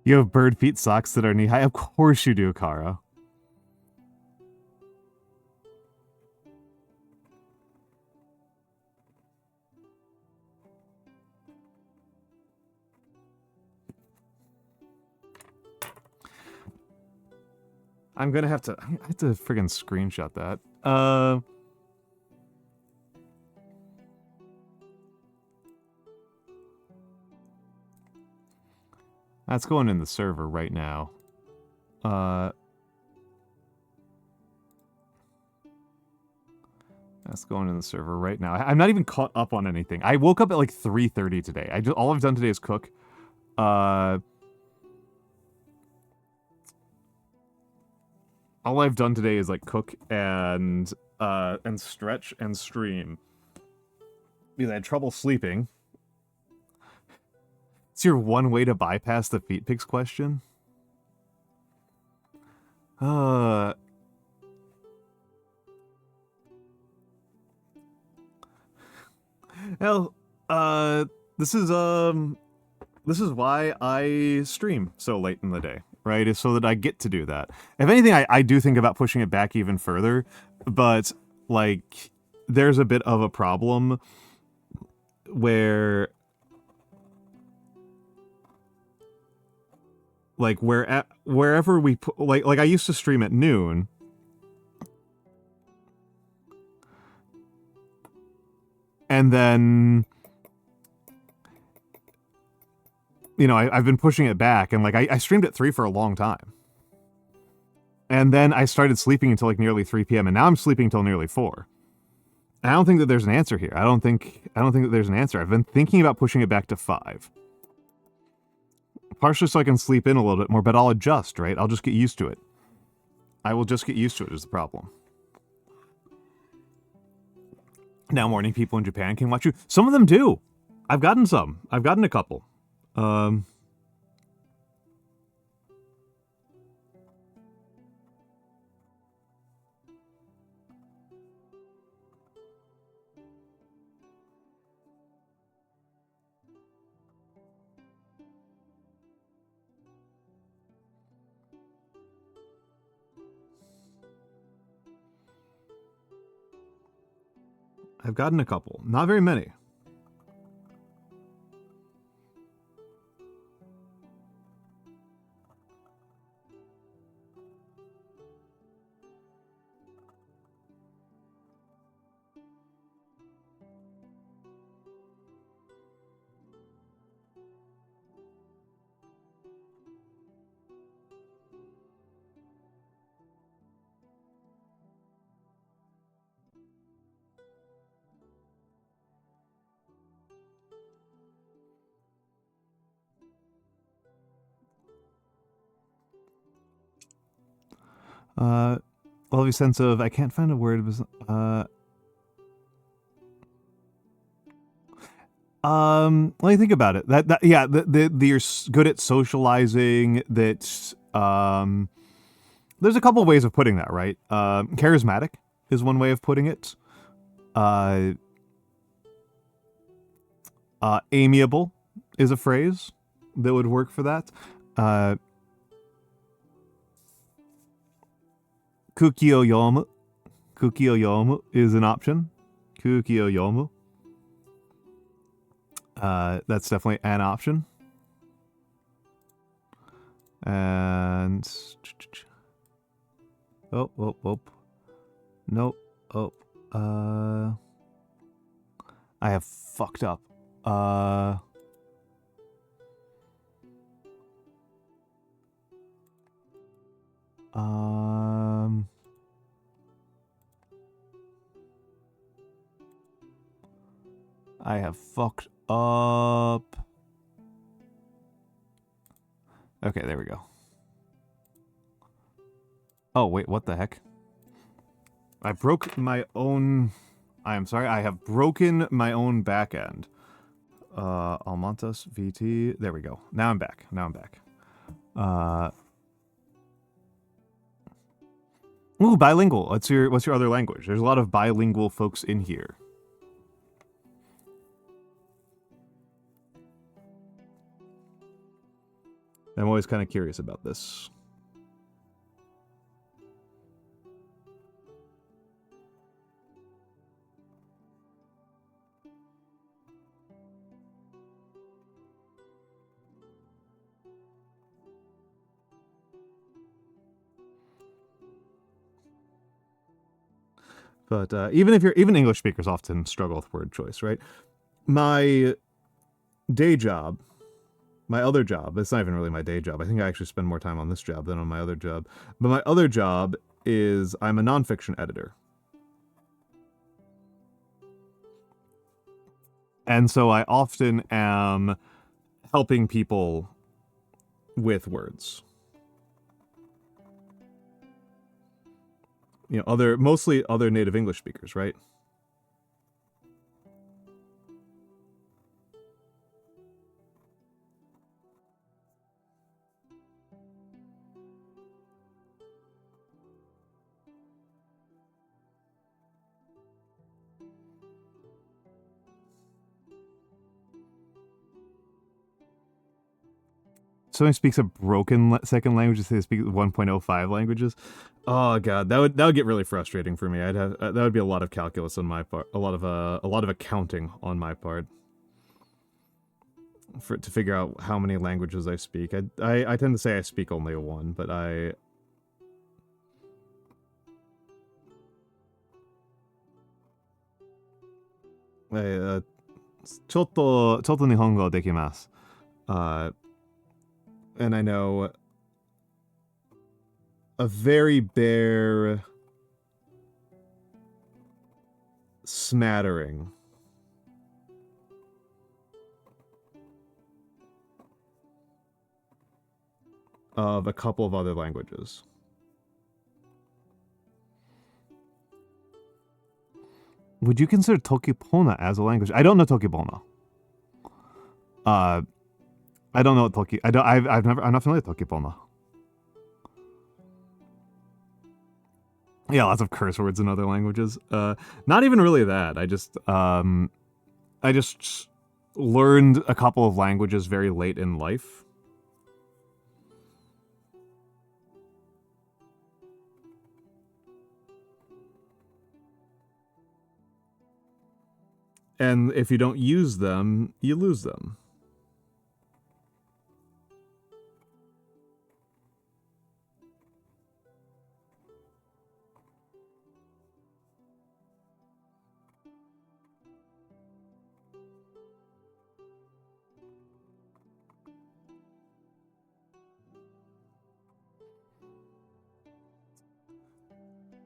You have bird feet socks that are knee high? Of course you do, Kara. I have to friggin' screenshot that. That's going in the server right now. That's going in the server right now. I'm not even caught up on anything. I woke up at like 3:30 today. All I've done today is cook. All I've done today is like cook and stretch and stream. Because I had trouble sleeping. It's your one way to bypass the feet pics question? Hell, this is why I stream so late in the day, right? Is so that I get to do that. If anything, I do think about pushing it back even further, but like there's a bit of a problem where like wherever we put, like I used to stream at noon. And then, you know, I've been pushing it back, and like I streamed at 3 for a long time. And then I started sleeping until like nearly 3 p.m. and now I'm sleeping until nearly 4. And I don't think that there's an answer here. I don't think that there's an answer. I've been thinking about pushing it back to 5. Partially so I can sleep in a little bit more, but I'll adjust, right? I'll just get used to it. I will just get used to it is the problem. Now morning people in Japan can watch you. Some of them do. I've gotten some. I've gotten a couple. I've gotten a couple. Not very many. Lovely sense of I can't find a word. Let me think about it. Yeah, you're good at socializing. That there's a couple ways of putting that, right? Charismatic is one way of putting it. Amiable is a phrase that would work for that. Kukio yomu. Kukio yomu is an option. Kukio yomu. That's definitely an option. And nope. I have fucked up. I have fucked up. Okay, there we go. Oh, wait, what the heck? I broke my own... I am sorry, I have broken my own back end. Almantas, VT, there we go. Now I'm back, Ooh, bilingual. What's your other language? There's a lot of bilingual folks in here. I'm always kind of curious about this. But even English speakers often struggle with word choice, right? My day job, my other job, it's not even really my day job. I think I actually spend more time on this job than on my other job. But my other job is I'm a nonfiction editor. And so I often am helping people with words. You know, mostly other native English speakers, right? Someone speaks a broken second language, they speak 1.05 languages. Oh god, that would get really frustrating for me. That would be a lot of calculus on my part, a lot of accounting on my part. to figure out how many languages I speak. I tend to say I speak only one, but I...ちょっと日本語できます。And I know a very bare smattering of a couple of other languages. Would you consider Tokipona as a language? I don't know Tokipona. I don't know what I'm not familiar with Tokipona. Yeah, lots of curse words in other languages. Not even really that. I just learned a couple of languages very late in life. And if you don't use them, you lose them.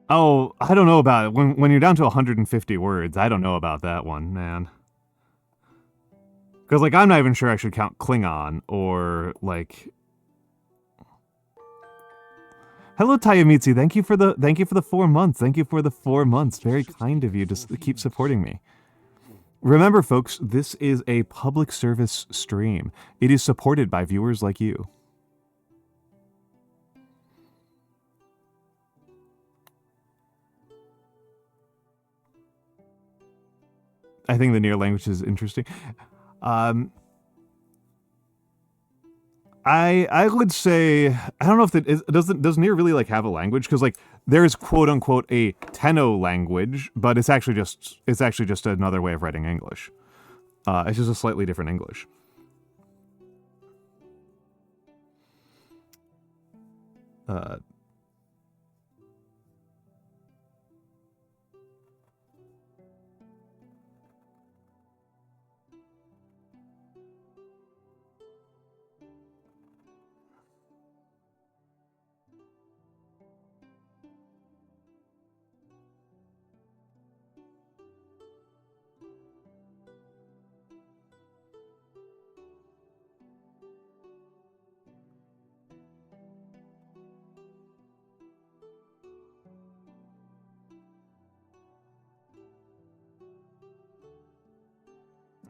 Oh, I don't know about it. When you're down to 150 words, I don't know about that one, man. Because, like, I'm not even sure I should count Klingon, or, like... Hello, Tayamitsu. Thank you for the 4 months. Thank you for the 4 months. Very kind of you to keep supporting me. Remember, folks, this is a public service stream. It is supported by viewers like you. I think the near language is interesting. I would say, I don't know if does near really like have a language, because like there's quote unquote a Tenno language, but it's actually just another way of writing English. It's just a slightly different English.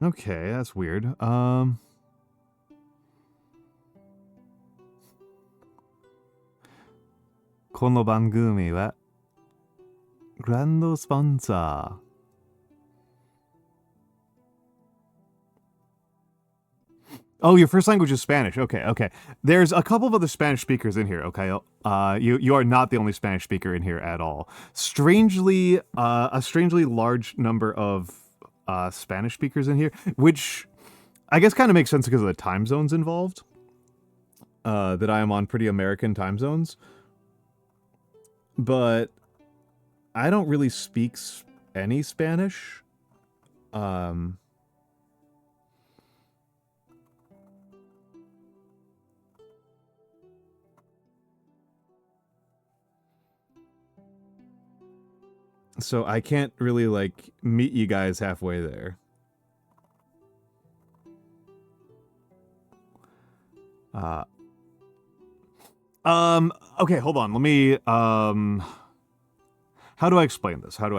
Okay, that's weird. この番組はグランドスポンサー。Oh, your first language is Spanish. Okay, okay. There's a couple of other Spanish speakers in here, okay? You are not the only Spanish speaker in here at all. Strangely, a strangely large number of Spanish speakers in here, which I guess kind of makes sense because of the time zones involved. That I am on pretty American time zones. But I don't really speak any Spanish. So I can't really, like, meet you guys halfway there. Okay, hold on. Let me, how do I explain this? So, how do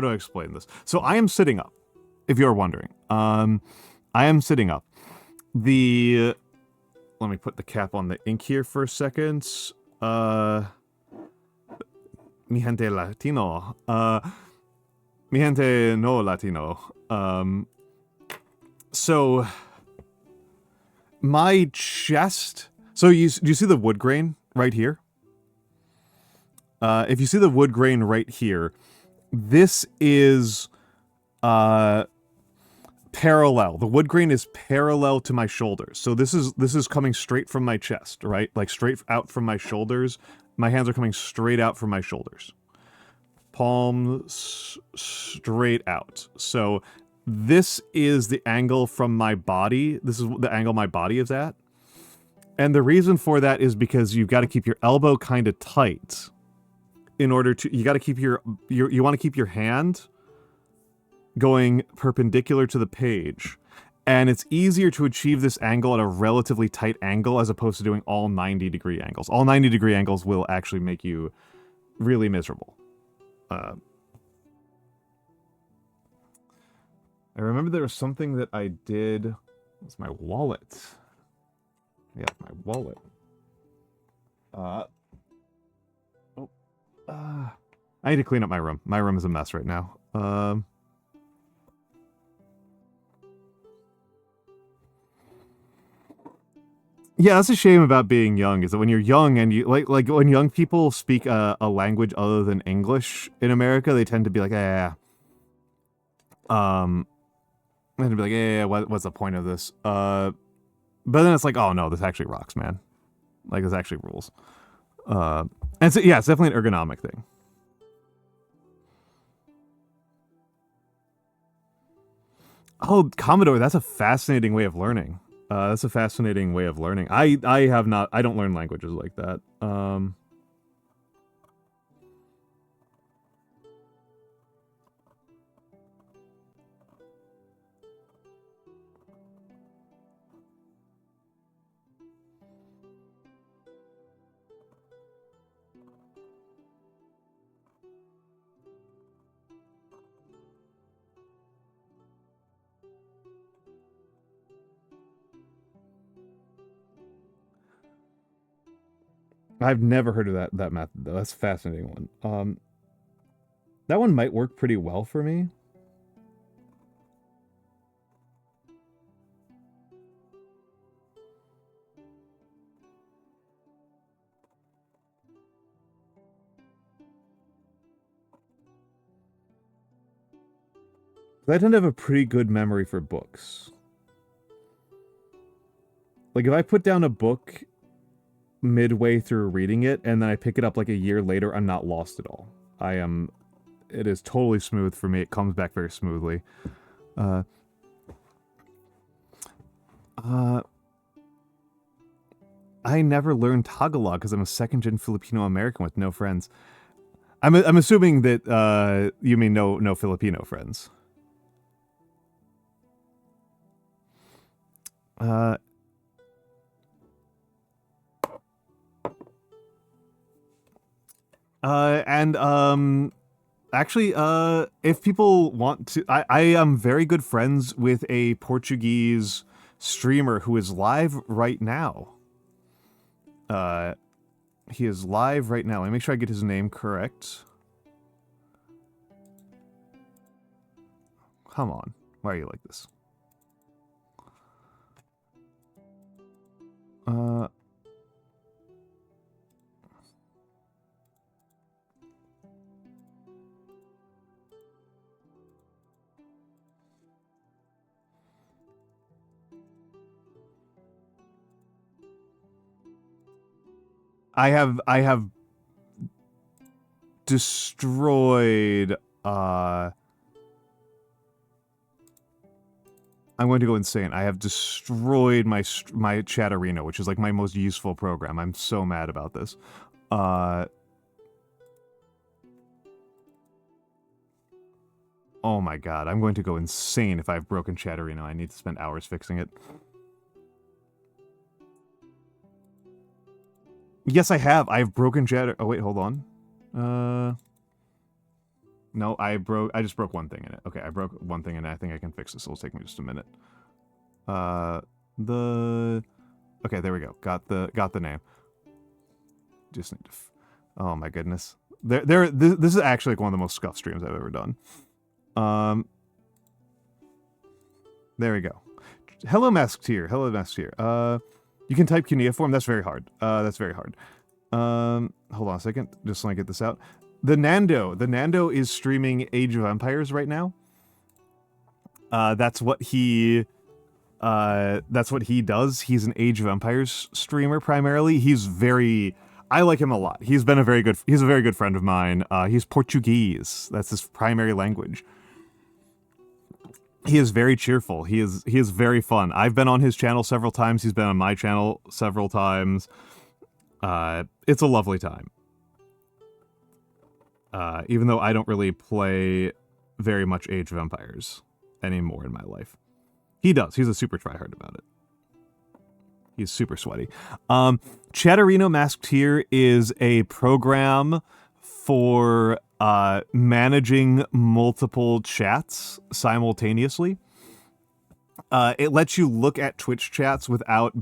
I explain this? So I am sitting up, if you're wondering. I am sitting up. Let me put the cap on the ink here for a second. Mi gente latino. Mi gente no latino. So my chest. So do you see the wood grain right here? If you see the wood grain right here, this is parallel. The wood grain is parallel to my shoulders. So this is coming straight from my chest, right? Like straight out from my shoulders. My hands are coming straight out from my shoulders. Palms straight out. So this is the angle from my body. This is the angle my body is at. And the reason for that is because you've got to keep your elbow kind of tight in order to, you got to keep you want to keep your hand going perpendicular to the page. And it's easier to achieve this angle at a relatively tight angle as opposed to doing all 90-degree angles. All 90-degree angles will actually make you really miserable. I remember there was something that I did. It's my wallet. Yeah, my wallet. I need to clean up my room. My room is a mess right now. Yeah, that's a shame about being young, is that when you're young and you like when young people speak a language other than English in America, they tend to be like, and to be like, what's the point of this? But then it's like, oh no, this actually rocks, man. Like, this actually rules. And so, yeah, it's definitely an ergonomic thing. Oh, Commodore, that's a fascinating way of learning. That's a fascinating way of learning. I don't learn languages like that. I've never heard of that method, though. That's a fascinating one. That one might work pretty well for me. I tend to have a pretty good memory for books. Like, if I put down a book midway through reading it, and then I pick it up like a year later, I'm not lost at all. It is totally smooth for me. It comes back very smoothly. I never learned Tagalog because I'm a second-gen Filipino-American with no friends. I'm assuming that you mean no Filipino friends. Actually, if people want to, I am very good friends with a Portuguese streamer who is live right now. He is live right now. Let me make sure I get his name correct. Come on. Why are you like this? I have destroyed, I'm going to go insane. I have destroyed my Chatterino, which is like my most useful program. I'm so mad about this. Oh my god, I'm going to go insane if I've broken Chatterino. I need to spend hours fixing it. Yes, I have. I've broken Chatter. Oh wait, hold on. No, I just broke one thing in it. Okay, I broke one thing and I think I can fix this. It'll take me just a minute. Okay, there we go. Got the name. Just need to. Oh my goodness. This is actually like one of the most scuffed streams I've ever done. There we go. Hello, Masketeer. Hello, Masketeer. You can type cuneiform. That's very hard. That's very hard. Hold on a second. Just let me get this out. The Nando is streaming Age of Empires right now. That's what he does. He's an Age of Empires streamer primarily. I like him a lot. He's a very good friend of mine. He's Portuguese. That's his primary language. He is very cheerful. He is very fun. I've been on his channel several times. He's been on my channel several times. It's a lovely time. Even though I don't really play very much Age of Empires anymore in my life. He does. He's a super tryhard about it. He's super sweaty. Chatterino Masked here is a program for managing multiple chats simultaneously. It lets you look at Twitch chats without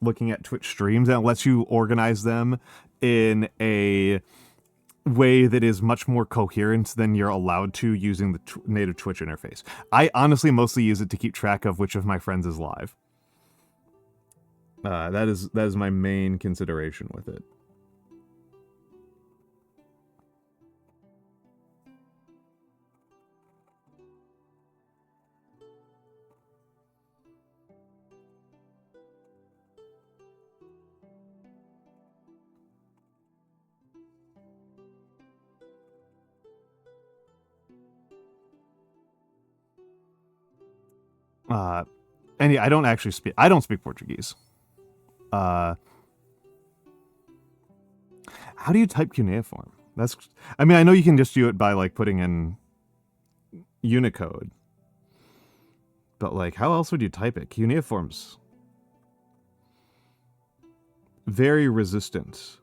looking at Twitch streams, and it lets you organize them in a way that is much more coherent than you're allowed to using the native Twitch interface. I honestly mostly use it to keep track of which of my friends is live. That is my main consideration with it. And yeah, I don't speak Portuguese. How do you type cuneiform? I mean, I know you can just do it by like putting in Unicode. But like, how else would you type it? Cuneiform's very resistant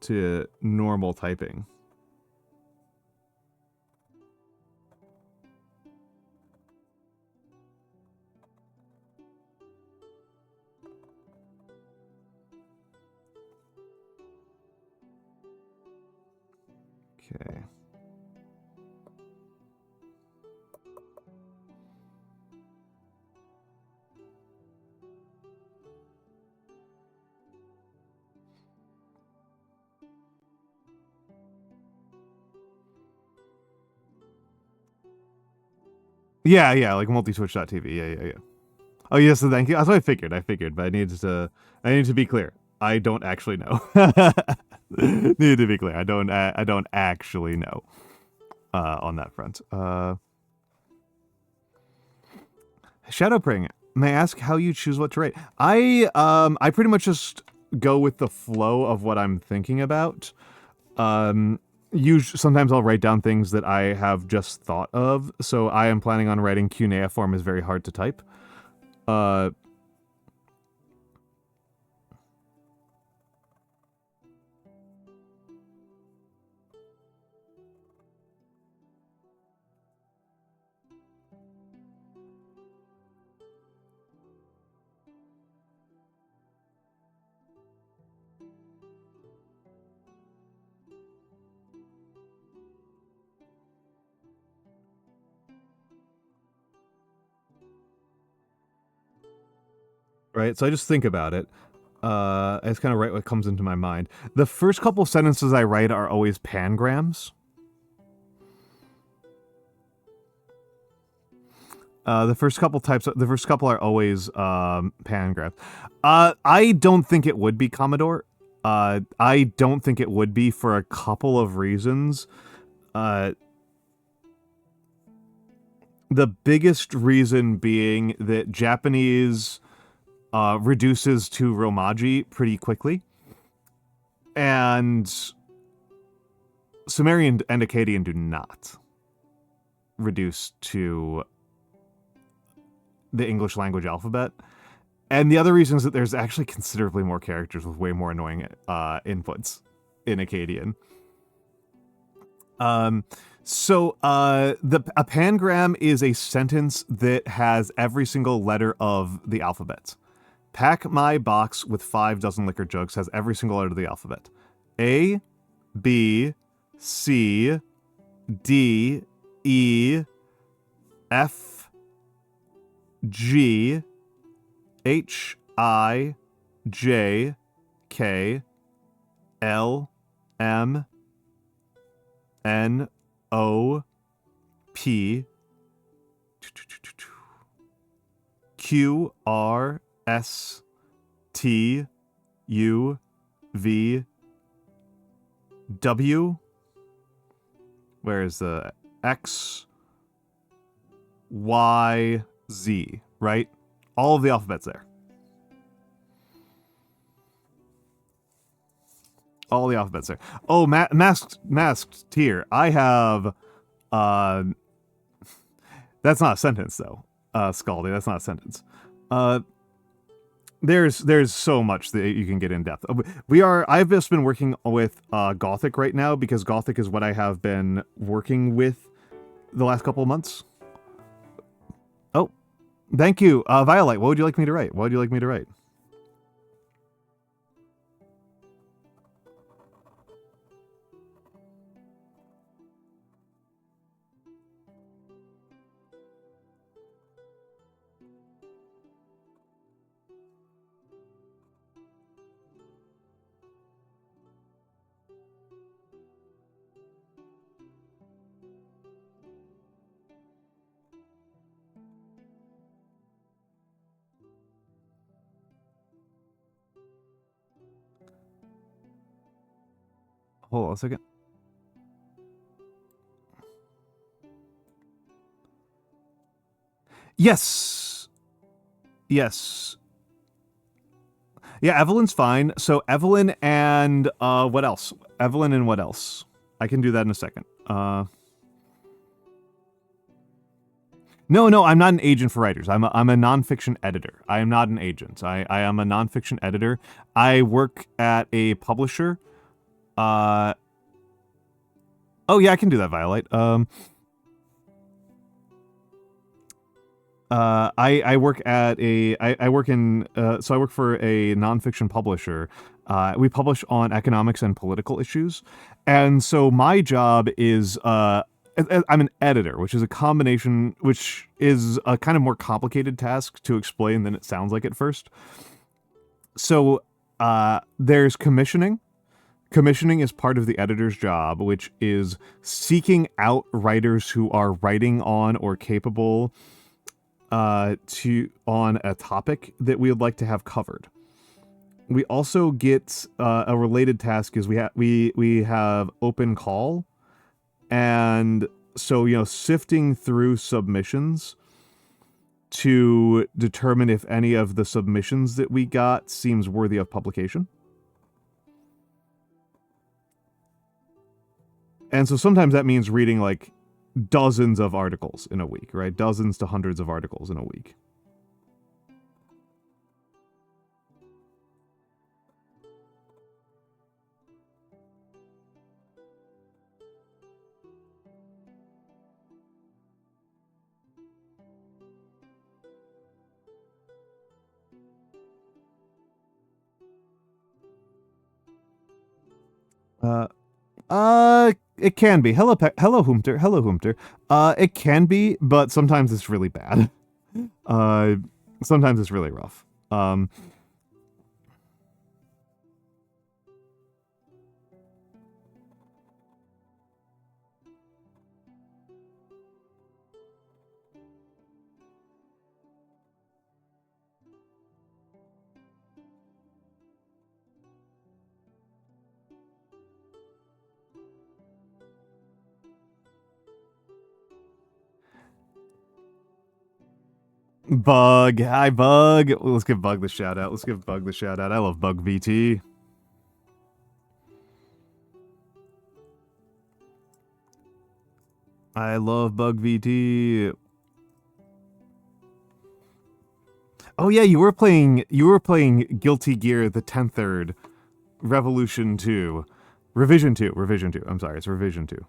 to normal typing. Okay. Yeah, like multitwitch.tv. Yeah. Oh yes, thank you. That's what I figured, but I need to be clear. I don't actually know. Need to be clear. I don't actually know on that front. Shadowpring, may I ask how you choose what to rate? I pretty much just go with the flow of what I'm thinking about. Sometimes I'll write down things that I have just thought of. So I am planning on writing cuneiform is very hard to type. Right, so I just think about it. I just kind of write what comes into my mind. The first couple sentences I write are always pangrams. The first couple are always pangrams. I don't think it would be Commodore. I don't think it would be for a couple of reasons. The biggest reason being that Japanese reduces to Romaji pretty quickly, and Sumerian and Akkadian do not reduce to the English language alphabet. And the other reason is that there's actually considerably more characters with way more annoying inputs in Akkadian. So a pangram is a sentence that has every single letter of the alphabet. Pack my box with 5 dozen liquor jugs has every single letter of the alphabet. A, B, C, D, E, F, G, H, I, J, K, L, M, N, O, P, Q R S T U V W. Where is the X Y Z, right? All of the alphabets there. All the alphabets there. Oh, masked tier. I have that's not a sentence though. Scaldy, that's not a sentence. There's so much that you can get in depth. I've just been working with Gothic right now because Gothic is what I have been working with the last couple of months. Oh, thank you, Violet. What would you like me to write? What would you like me to write? Hold on a second. Yes. Yes. Yeah, Evelyn's fine. So Evelyn and what else? Evelyn and what else? I can do that in a second. No, I'm not an agent for writers. I'm a nonfiction editor. I am not an agent. I am a nonfiction editor. I work at a publisher. Oh yeah, I can do that, Violet. I work at a I work in so I work for a nonfiction publisher. We publish on economics and political issues, and so my job is I'm an editor, which is a combination, which is a kind of more complicated task to explain than it sounds like at first. So there's commissioning. Commissioning is part of the editor's job, which is seeking out writers who are writing on or capable on a topic that we would like to have covered. We also get a related task is we have open call, and so sifting through submissions to determine if any of the submissions that we got seems worthy of publication. And so sometimes that means reading like dozens of articles in a week, right? Dozens to hundreds of articles in a week. It can be. Hello, Humter. Hello, Humter. It can be, but sometimes it's really bad. Sometimes it's really rough. Bug. Hi, Bug. Let's give Bug the shout out. Let's give Bug the shout out. I love Bug VT. I love Bug VT. Oh yeah, you were playing Guilty Gear the 10th Revolution 2. Revision 2. I'm sorry, it's Revision 2.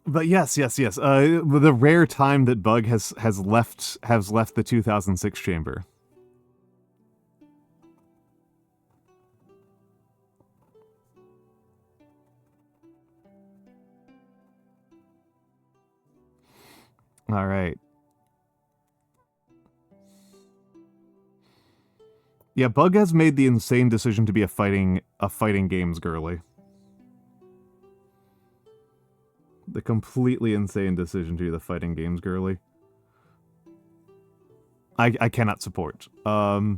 But yes. The rare time that Bug has left the 2006 chamber. All right. Yeah, Bug has made the insane decision to be a fighting games girly. The completely insane decision to be the fighting games girly. I cannot support. Yeah,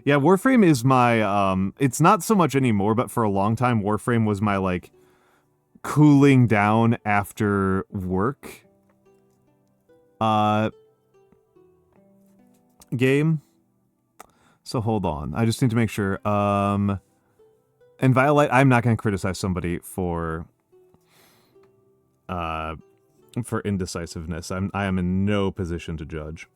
Warframe is my, it's not so much anymore, but for a long time, Warframe was my, like, cooling down after work, game. So hold on, I just need to make sure, and Violet, I'm not going to criticize somebody for indecisiveness. I am in no position to judge.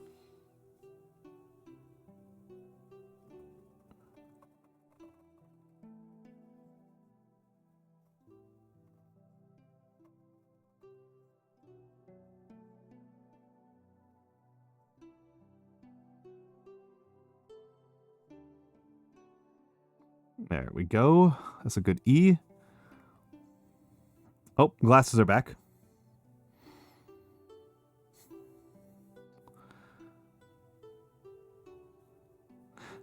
There we go. That's a good E. Oh, glasses are back.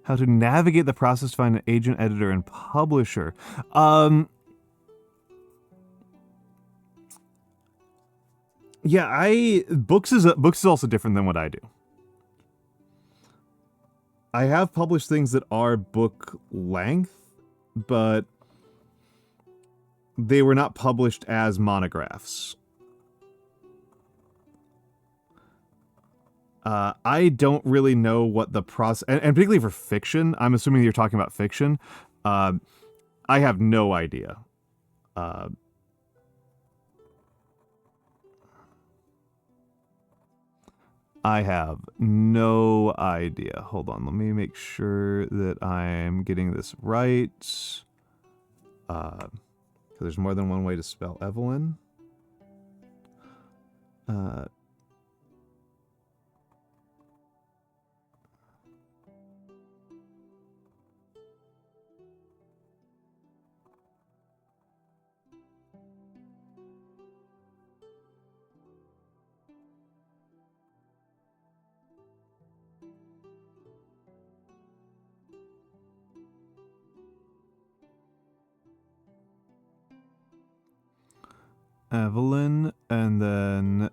How to navigate the process to find an agent, editor, and publisher. Yeah, books is also different than what I do. I have published things that are book length, but they were not published as monographs. I don't really know what the process, and particularly for fiction, I'm assuming you're talking about fiction. I have no idea. I have no idea. Hold on, let me make sure that I'm getting this right. There's more than one way to spell Evelyn. Evelyn, and then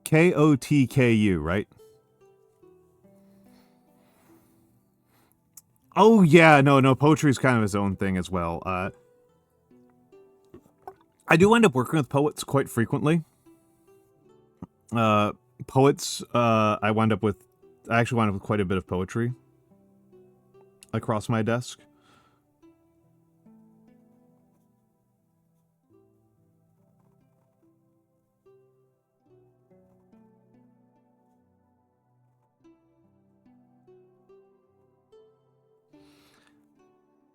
Kotku, right? Oh yeah, no, poetry is kind of his own thing as well. I do end up working with poets quite frequently. Poets, I actually wind up with quite a bit of poetry across my desk.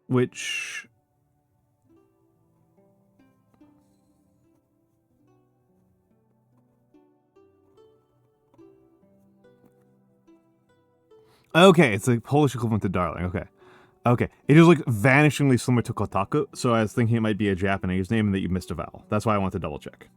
Which... Okay, it's like Polish equivalent to darling, okay. Okay, it is like vanishingly similar to Kotaku, so I was thinking it might be a Japanese name and that you missed a vowel. That's why I want to double check.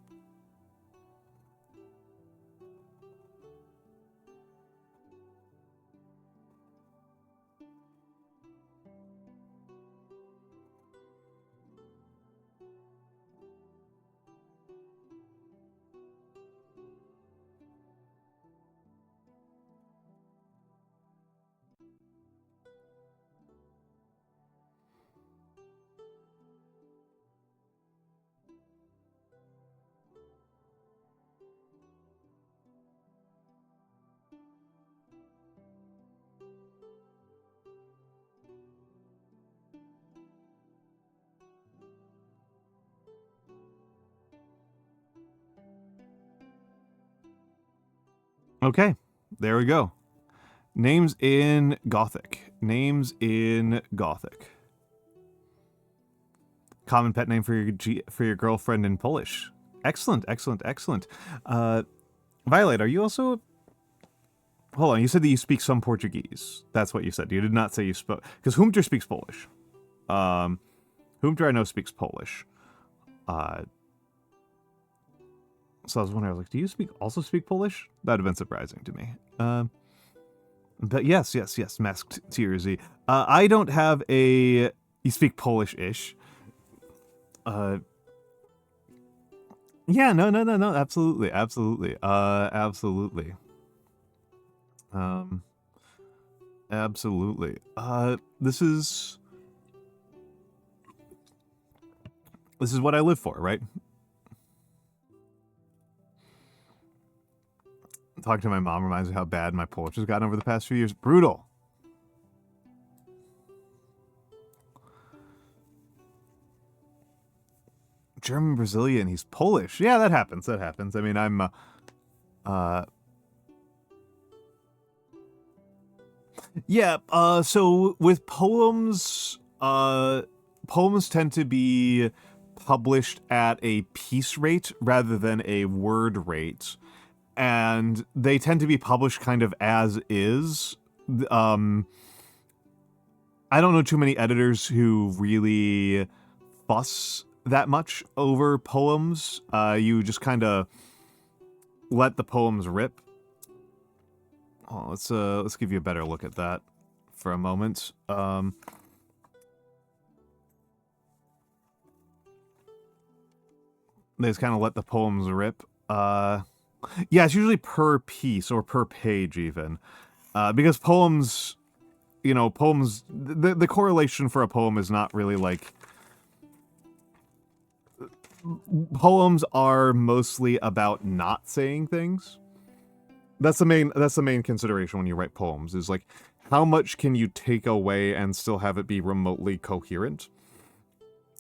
Okay, there we go. Names in Gothic. Names in Gothic. Common pet name for your girlfriend in Polish. Excellent, excellent, excellent. Violet, are you also... Hold on, you said that you speak some Portuguese. That's what you said. You did not say you spoke... Because Humter speaks Polish. Humter I know speaks Polish. So I was wondering, I was like, do you also speak Polish? That would have been surprising to me. But yes, Masked TRZ. I don't have a... You speak Polish-ish. Yeah, no, absolutely. Absolutely. This is what I live for, right? Talking to my mom reminds me how bad my Polish has gotten over the past few years. Brutal. German Brazilian, he's Polish. Yeah, that happens. I mean, I'm yeah, so with poems, poems tend to be published at a piece rate rather than a word rate. And they tend to be published kind of as is. I don't know too many editors who really fuss that much over poems. You just kind of let the poems rip. Oh, let's give you a better look at that for a moment. They just kind of let the poems rip. Yeah, it's usually per piece or per page even. Because poems, you know, the correlation for a poem is not really like... Poems are mostly about not saying things. That's the main consideration when you write poems, is like, how much can you take away and still have it be remotely coherent?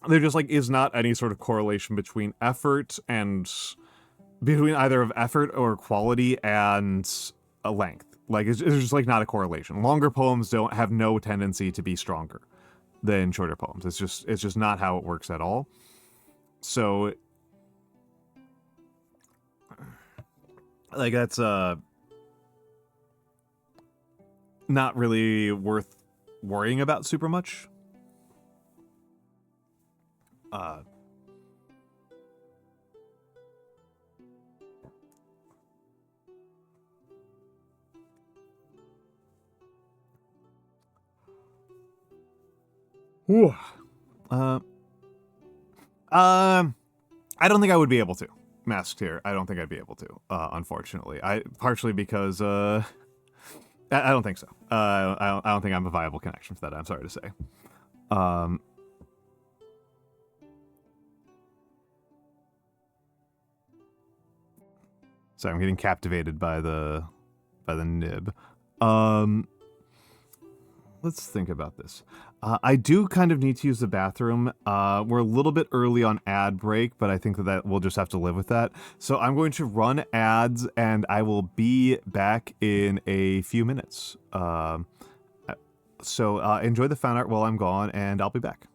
There just like is not any sort of correlation between effort and between either of effort or quality and a length. Like it's just like not a correlation. Longer poems have no tendency to be stronger than shorter poems. It's just not how it works at all. So like that's not really worth worrying about super much. I don't think I would be able to. Masked here. I don't think I'd be able to, unfortunately. Partially because, I don't think so. I don't think I'm a viable connection for that, I'm sorry to say. Sorry, I'm getting captivated by the nib. Let's think about this. I do kind of need to use the bathroom. We're a little bit early on ad break, but I think that we'll just have to live with that. So I'm going to run ads, and I will be back in a few minutes. So enjoy the fan art while I'm gone, and I'll be back.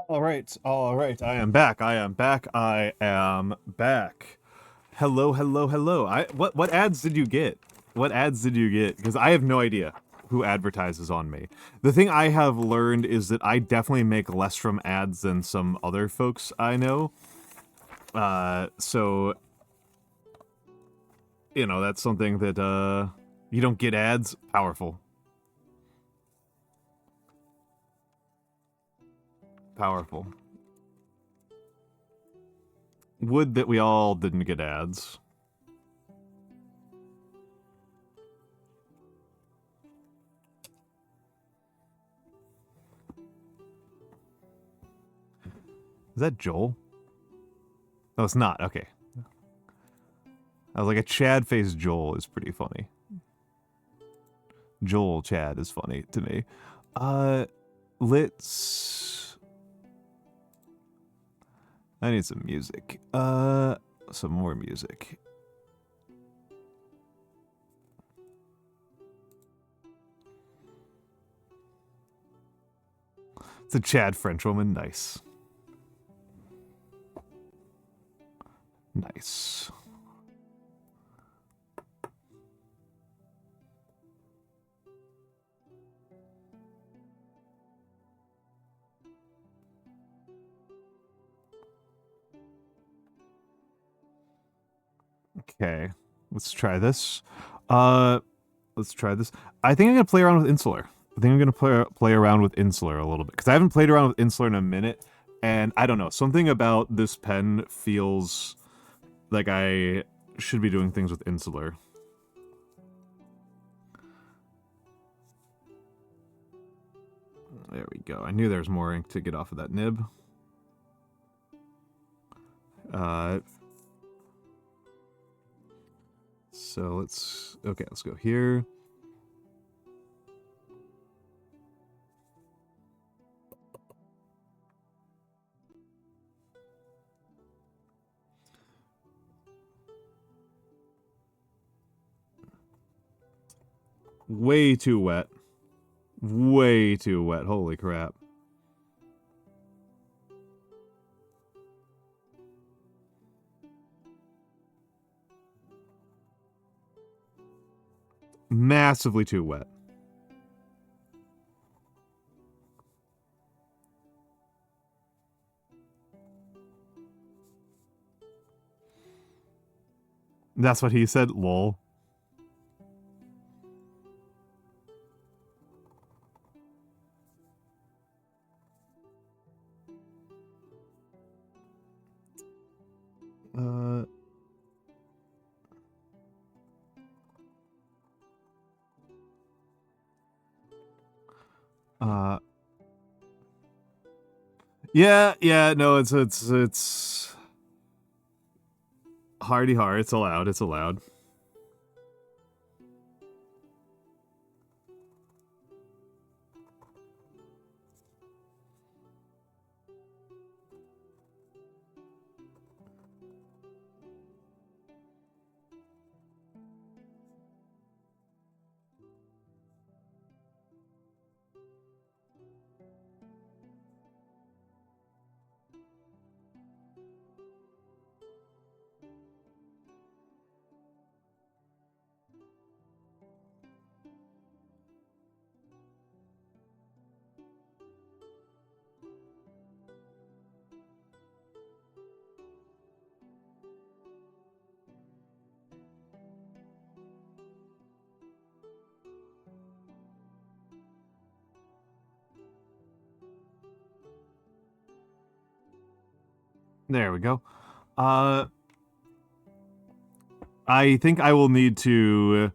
All right. I am back. Hello, hello, hello. What ads did you get? What ads did you get? Because I have no idea who advertises on me. The thing I have learned is that I definitely make less from ads than some other folks I know. So you know, that's something that you don't get ads. Powerful. Powerful. Would that we all didn't get ads. Is that Joel? No, it's not. Okay. I was like, a Chad-faced Joel is pretty funny. Joel Chad is funny to me. Let's... I need some music. Some more music. It's a Chad French woman. Nice. Nice. Okay, let's try this. Let's try this. I think I'm gonna play around with insular. I think I'm gonna play around with insular a little bit, because I haven't played around with insular in a minute, and I don't know, something about this pen feels like I should be doing things with insular. There we go. I knew there was more ink to get off of that nib. So let's go here. Way too wet. Way too wet. Holy crap. Massively too wet. That's what he said, lol. Yeah, no, it's hardy hard, it's allowed. There we go. I think I will need to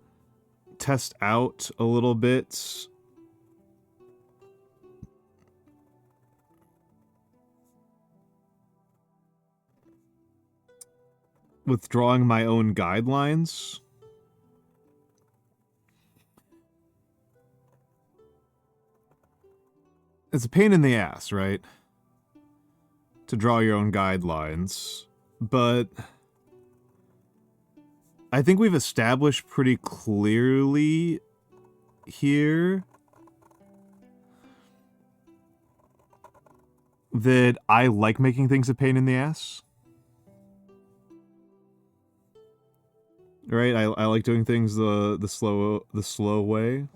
test out a little bit with drawing my own guidelines. It's a pain in the ass, right? To draw your own guidelines, but I think we've established pretty clearly here that I like making things a pain in the ass. Right? I like doing things the slow way.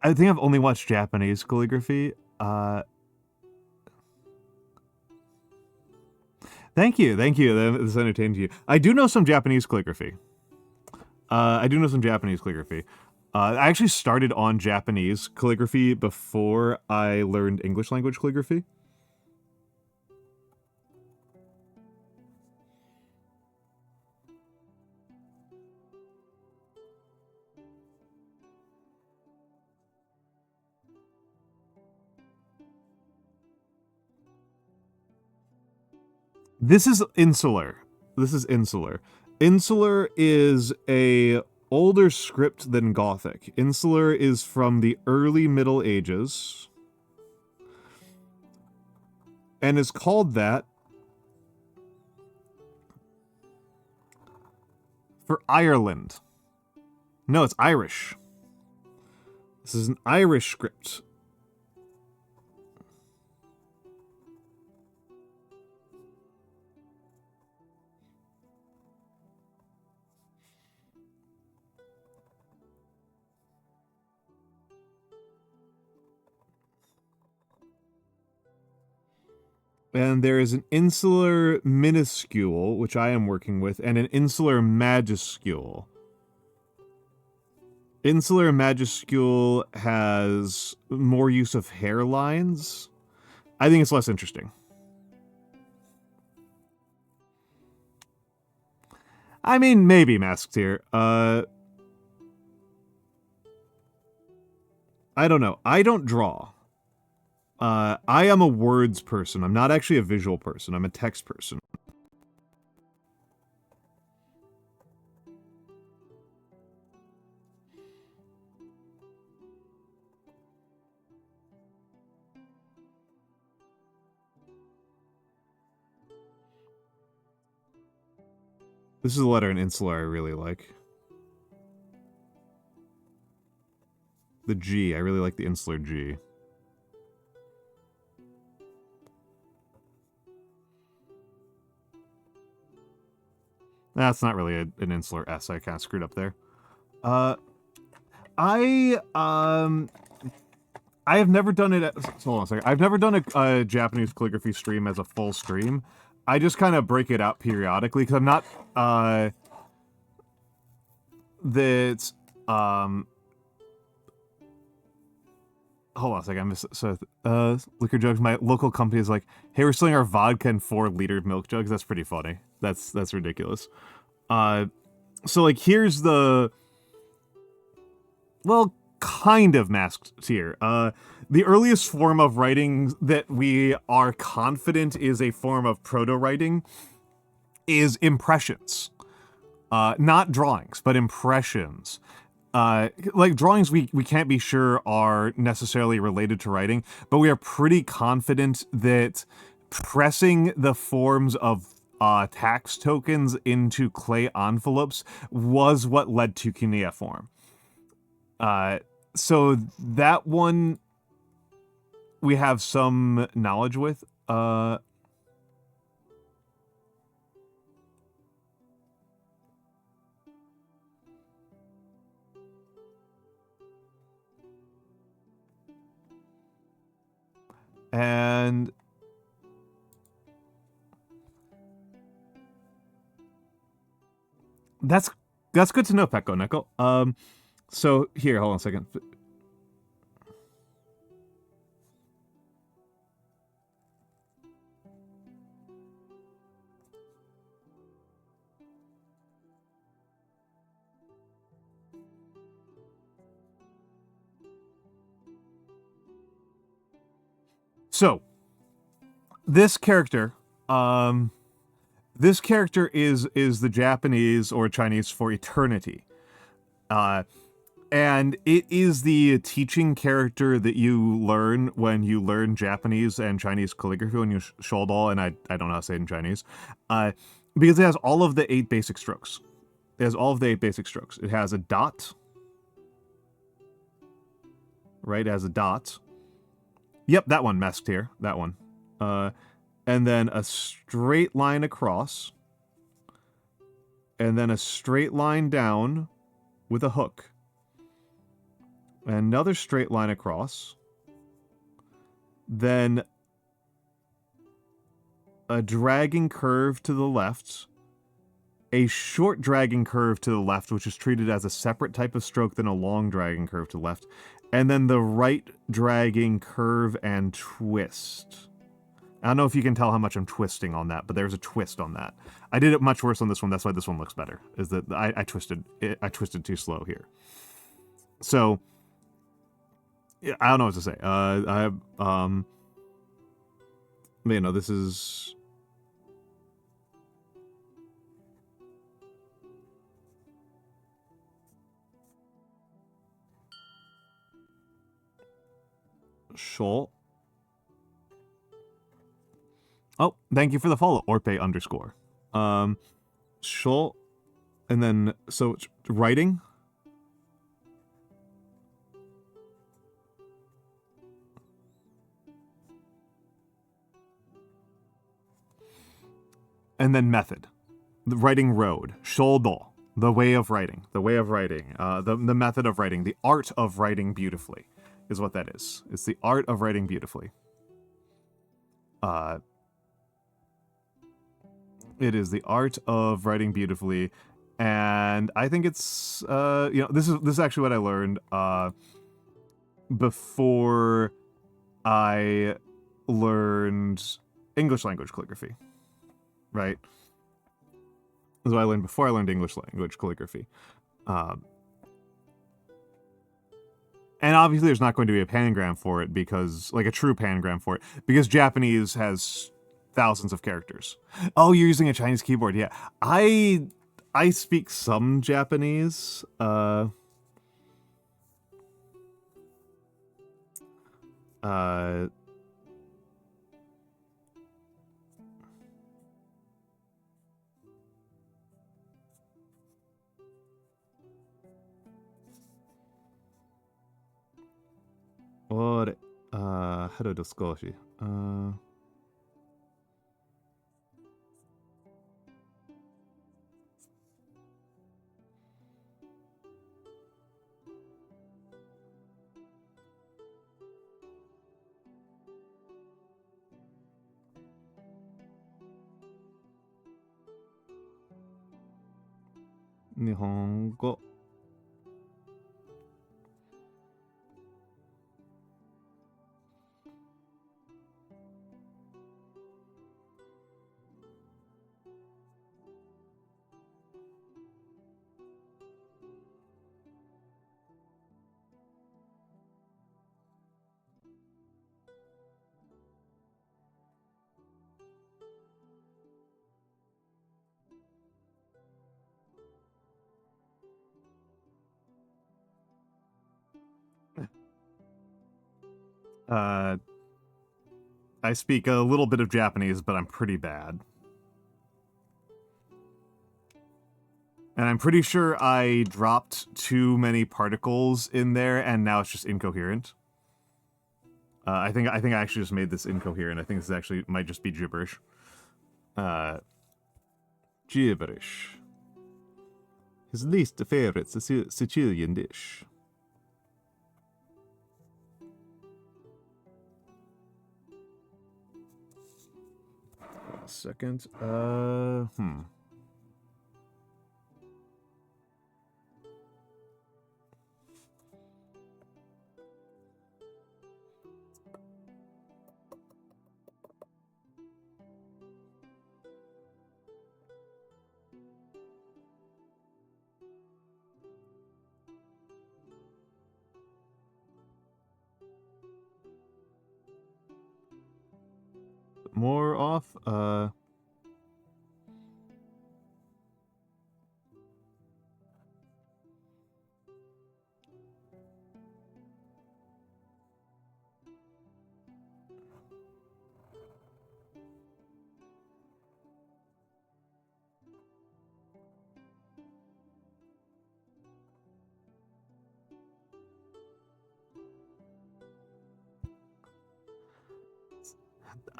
I think I've only watched Japanese calligraphy. Thank you. This entertained you. I do know some Japanese calligraphy. I actually started on Japanese calligraphy before I learned English language calligraphy. This is insular. Insular is a older script than Gothic. Insular is from the early Middle Ages and is called that for Ireland. No, it's Irish. This is an Irish script. And there is an insular minuscule, which I am working with, and an insular majuscule. Insular majuscule has more use of hairlines. I think it's less interesting. I mean, maybe Masked here. I don't know. I don't draw. I am a words person. I'm not actually a visual person. I'm a text person. This is a letter in Insular I really like. The G. I really like the Insular G. That's not really an Insular S. I kind of screwed up there. I have never done it. Hold on a second. I've never done a Japanese calligraphy stream as a full stream. I just kind of break it out periodically because I'm not hold on a second. Liquor Jugs, my local company is like, hey, we're selling our vodka in 4-liter milk jugs. That's pretty funny. That's ridiculous. So like here's the, well, kind of masked here. The earliest form of writing that we are confident is a form of proto-writing is impressions. Not drawings, but impressions. Like drawings we can't be sure are necessarily related to writing, but we are pretty confident that pressing the forms of tax tokens into clay envelopes was what led to cuneiform. So that one we have some knowledge with. And that's good to know, Pecco Nickel. So here, hold on a second. So this character, this character is the Japanese or Chinese for eternity. And it is the teaching character that you learn when you learn Japanese and Chinese calligraphy when you sholdal, and I don't know how to say it in Chinese, because it has all of the 8 basic strokes. It has all of the 8 basic strokes. It has a dot, right? It has a dot. Yep, that one masked here. That one. And then a straight line across, and then a straight line down with a hook. Another straight line across, then a dragging curve to the left, a short dragging curve to the left, which is treated as a separate type of stroke than a long dragging curve to the left, and then the right dragging curve and twist. I don't know if you can tell how much I'm twisting on that, but there's a twist on that. I did it much worse on this one. That's why this one looks better. Is that I twisted too slow here. So yeah, I don't know what to say. You know, this is Shol. Oh, thank you for the follow, Orpe underscore. Shol, and then so it's writing. And then method. The writing road. Sholdo. The way of writing. The way of writing. The method of writing. The art of writing beautifully is what that is. It's the art of writing beautifully. It is the art of writing beautifully. And I think it's, you know, this is actually what I learned before I learned English language calligraphy. Right? That's what I learned before I learned English language calligraphy. And obviously there's not going to be a pangram for it because, like a true pangram for it, because Japanese has thousands of characters. Oh, you're using a Chinese keyboard. Yeah. I speak some Japanese. Ore, hello discorsi. 日本語 I speak a little bit of Japanese, but I'm pretty bad. And I'm pretty sure I dropped too many particles in there, and now it's just incoherent. I think I actually just made this incoherent. I think this actually might just be gibberish. Gibberish. His least favorite Sicilian dish. A second. More off.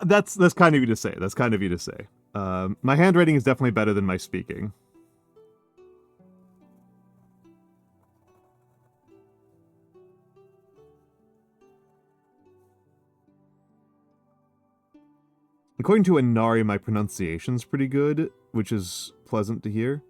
That's kind of you to say. That's kind of you to say. My handwriting is definitely better than my speaking. According to Inari, my pronunciation's pretty good, which is pleasant to hear.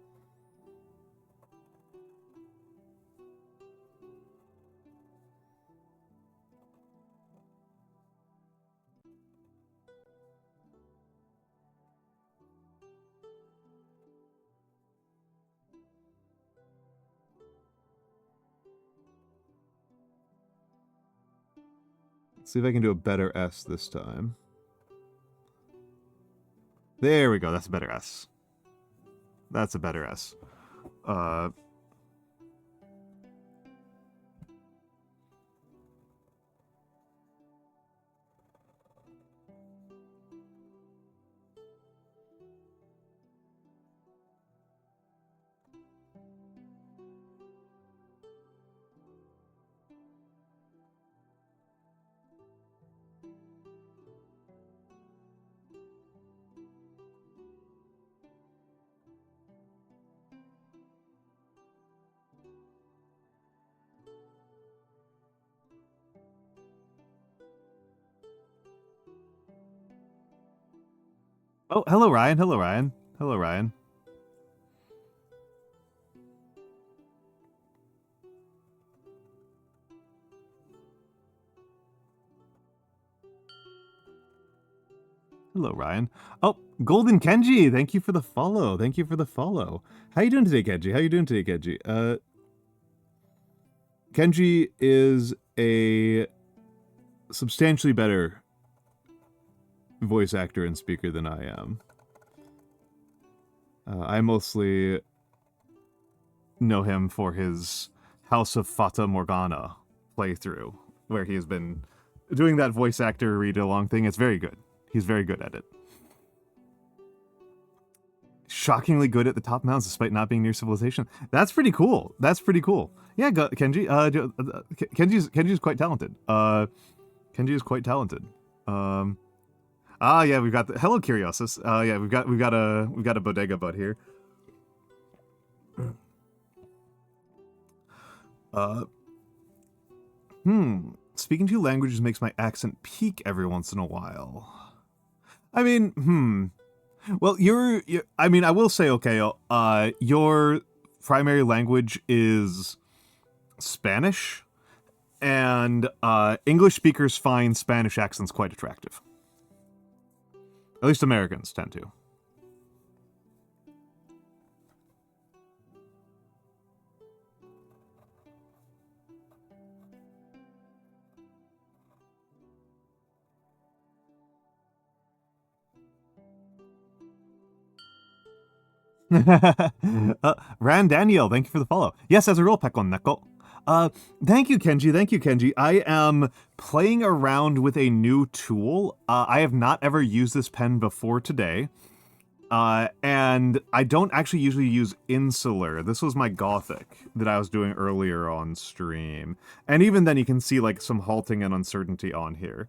Let's see if I can do a better S this time. There we go, that's a better S. That's a better S. Oh, hello, Ryan. Hello, Ryan. Hello, Ryan. Hello, Ryan. Oh, Golden Kenji, thank you for the follow. Thank you for the follow. How you doing today, Kenji? How you doing today, Kenji? Kenji is a substantially better voice actor and speaker than I am. I mostly know him for his House of Fata Morgana playthrough, where he has been doing that voice actor read-along thing. It's very good. He's very good at it. Shockingly good at the top mountains despite not being near civilization. That's pretty cool. That's pretty cool. Yeah, Kenji. Kenji's quite talented. Kenji is quite talented. Yeah, we've got the hello Curiosus. Yeah, we've got a bodega bud here. Speaking two languages makes my accent peak every once in a while. I mean, well, I mean, I will say, okay, your primary language is Spanish, and English speakers find Spanish accents quite attractive. At least Americans tend to. Ran Daniel, thank you for the follow. Yes, as a real Pekon Neko. Thank you, Kenji. Thank you, Kenji. I am playing around with a new tool. I have not ever used this pen before today. And I don't actually usually use insular. This was my Gothic that I was doing earlier on stream. And even then you can see like some halting and uncertainty on here.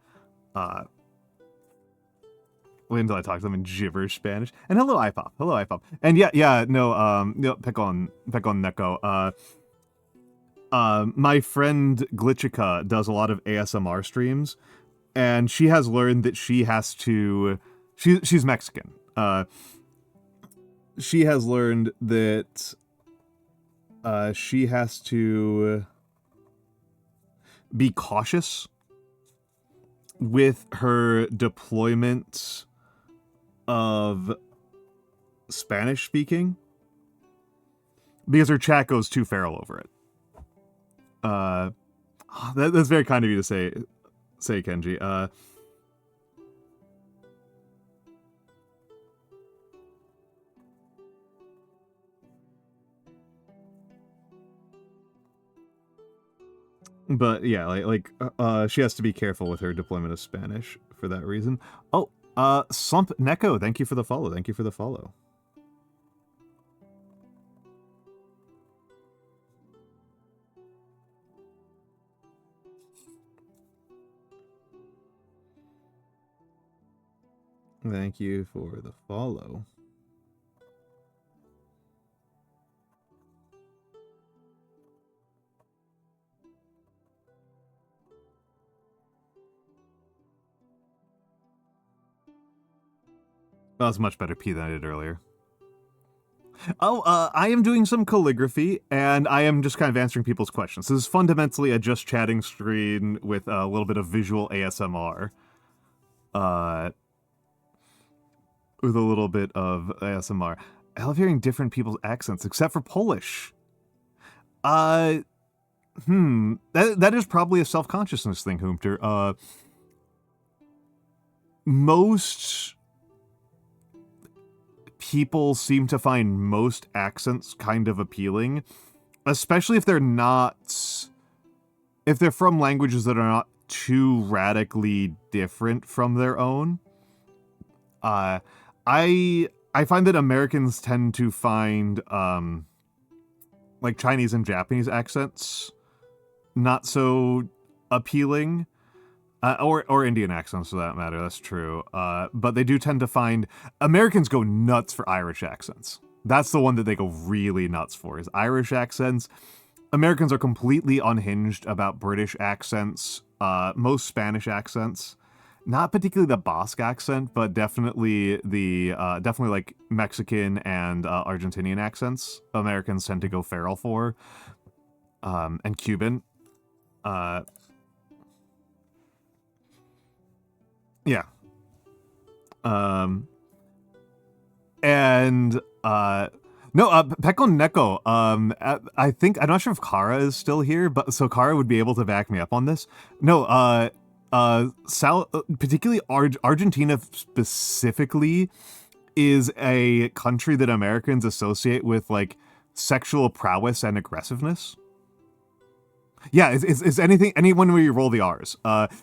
Wait until I talk to them in gibberish Spanish. And hello, iPop. Hello, iPop. And no, Pekon Neko. My friend Glitchica does a lot of ASMR streams, and she has learned that she has to... She's Mexican. She has learned that she has to be cautious with her deployment of Spanish speaking because her chat goes too feral over it. That's very kind of you to say, Kenji. But yeah, she has to be careful with her deployment of Spanish for that reason. Oh, Slump Neko, thank you for the follow. Thank you for the follow. Thank you for the follow. That was much better P than I did earlier. Oh, I am doing some calligraphy, and I am just kind of answering people's questions. This is fundamentally a just chatting screen with a little bit of visual ASMR. With a little bit of ASMR. I love hearing different people's accents, except for Polish. That is probably a self-consciousness thing, Hoomter. Most people seem to find most accents kind of appealing, especially if they're from languages that are not too radically different from their own. I find that Americans tend to find like Chinese and Japanese accents not so appealing. Or Indian accents, for that matter, that's true. But they do tend to find... Americans go nuts for Irish accents. That's the one that they go really nuts for, is Irish accents. Americans are completely unhinged about British accents, most Spanish accents. Not particularly the Basque accent, but definitely definitely like Mexican and Argentinian accents. Americans tend to go feral for. And Cuban. Yeah. Peko Neko, I think, I'm not sure if Kara is still here, but so Kara would be able to back me up on this. No, particularly Argentina specifically is a country that Americans associate with, like, sexual prowess and aggressiveness. Yeah, is anyone where you roll the R's.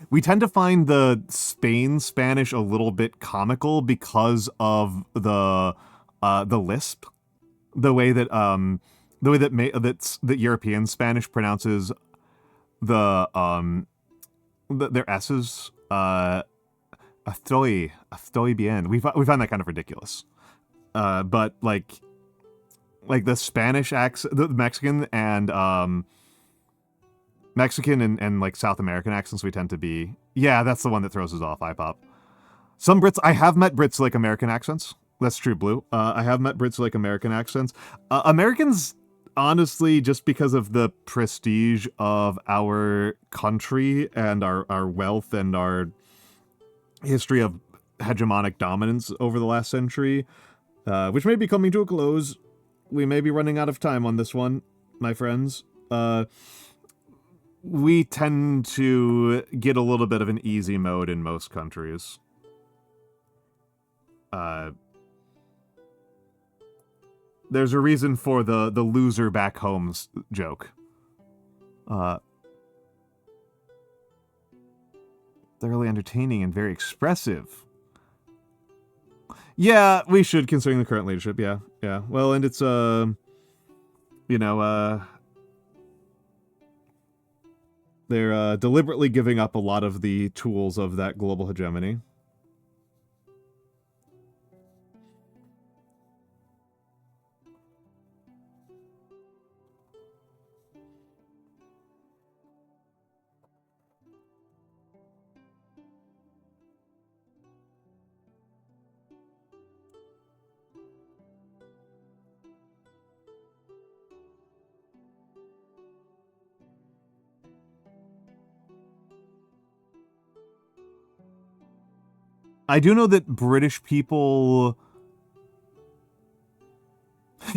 We tend to find the Spain Spanish a little bit comical because of the lisp, the way that that European Spanish pronounces their s's. Estoy bien. We find that kind of ridiculous. But like the Spanish accent, the Mexican and like South American accents, we tend to be... Yeah, that's the one that throws us off, iPop. Some Brits... I have met Brits like American accents. That's true, Blue. I have met Brits like American accents. Americans, honestly, just because of the prestige of our country and our wealth and our history of hegemonic dominance over the last century, which may be coming to a close. We may be running out of time on this one, my friends. We tend to get a little bit of an easy mode in most countries. There's a reason for the loser back home's joke. Thoroughly entertaining and very expressive. Yeah, we should, considering the current leadership, yeah. Well, and it's, they're deliberately giving up a lot of the tools of that global hegemony. I do know that British people...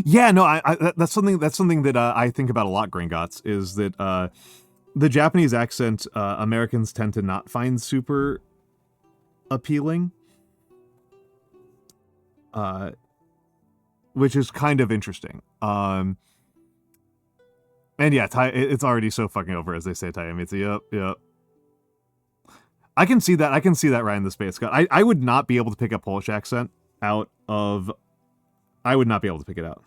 Yeah, no, that's something that I think about a lot, Gringotts, is that the Japanese accent Americans tend to not find super appealing. Which is kind of interesting. And yeah, it's already so fucking over, as they say, Tayamitsu. Yep. I can see that. I can see that right in the space. I would not be able to pick a Polish accent out of... I would not be able to pick it out.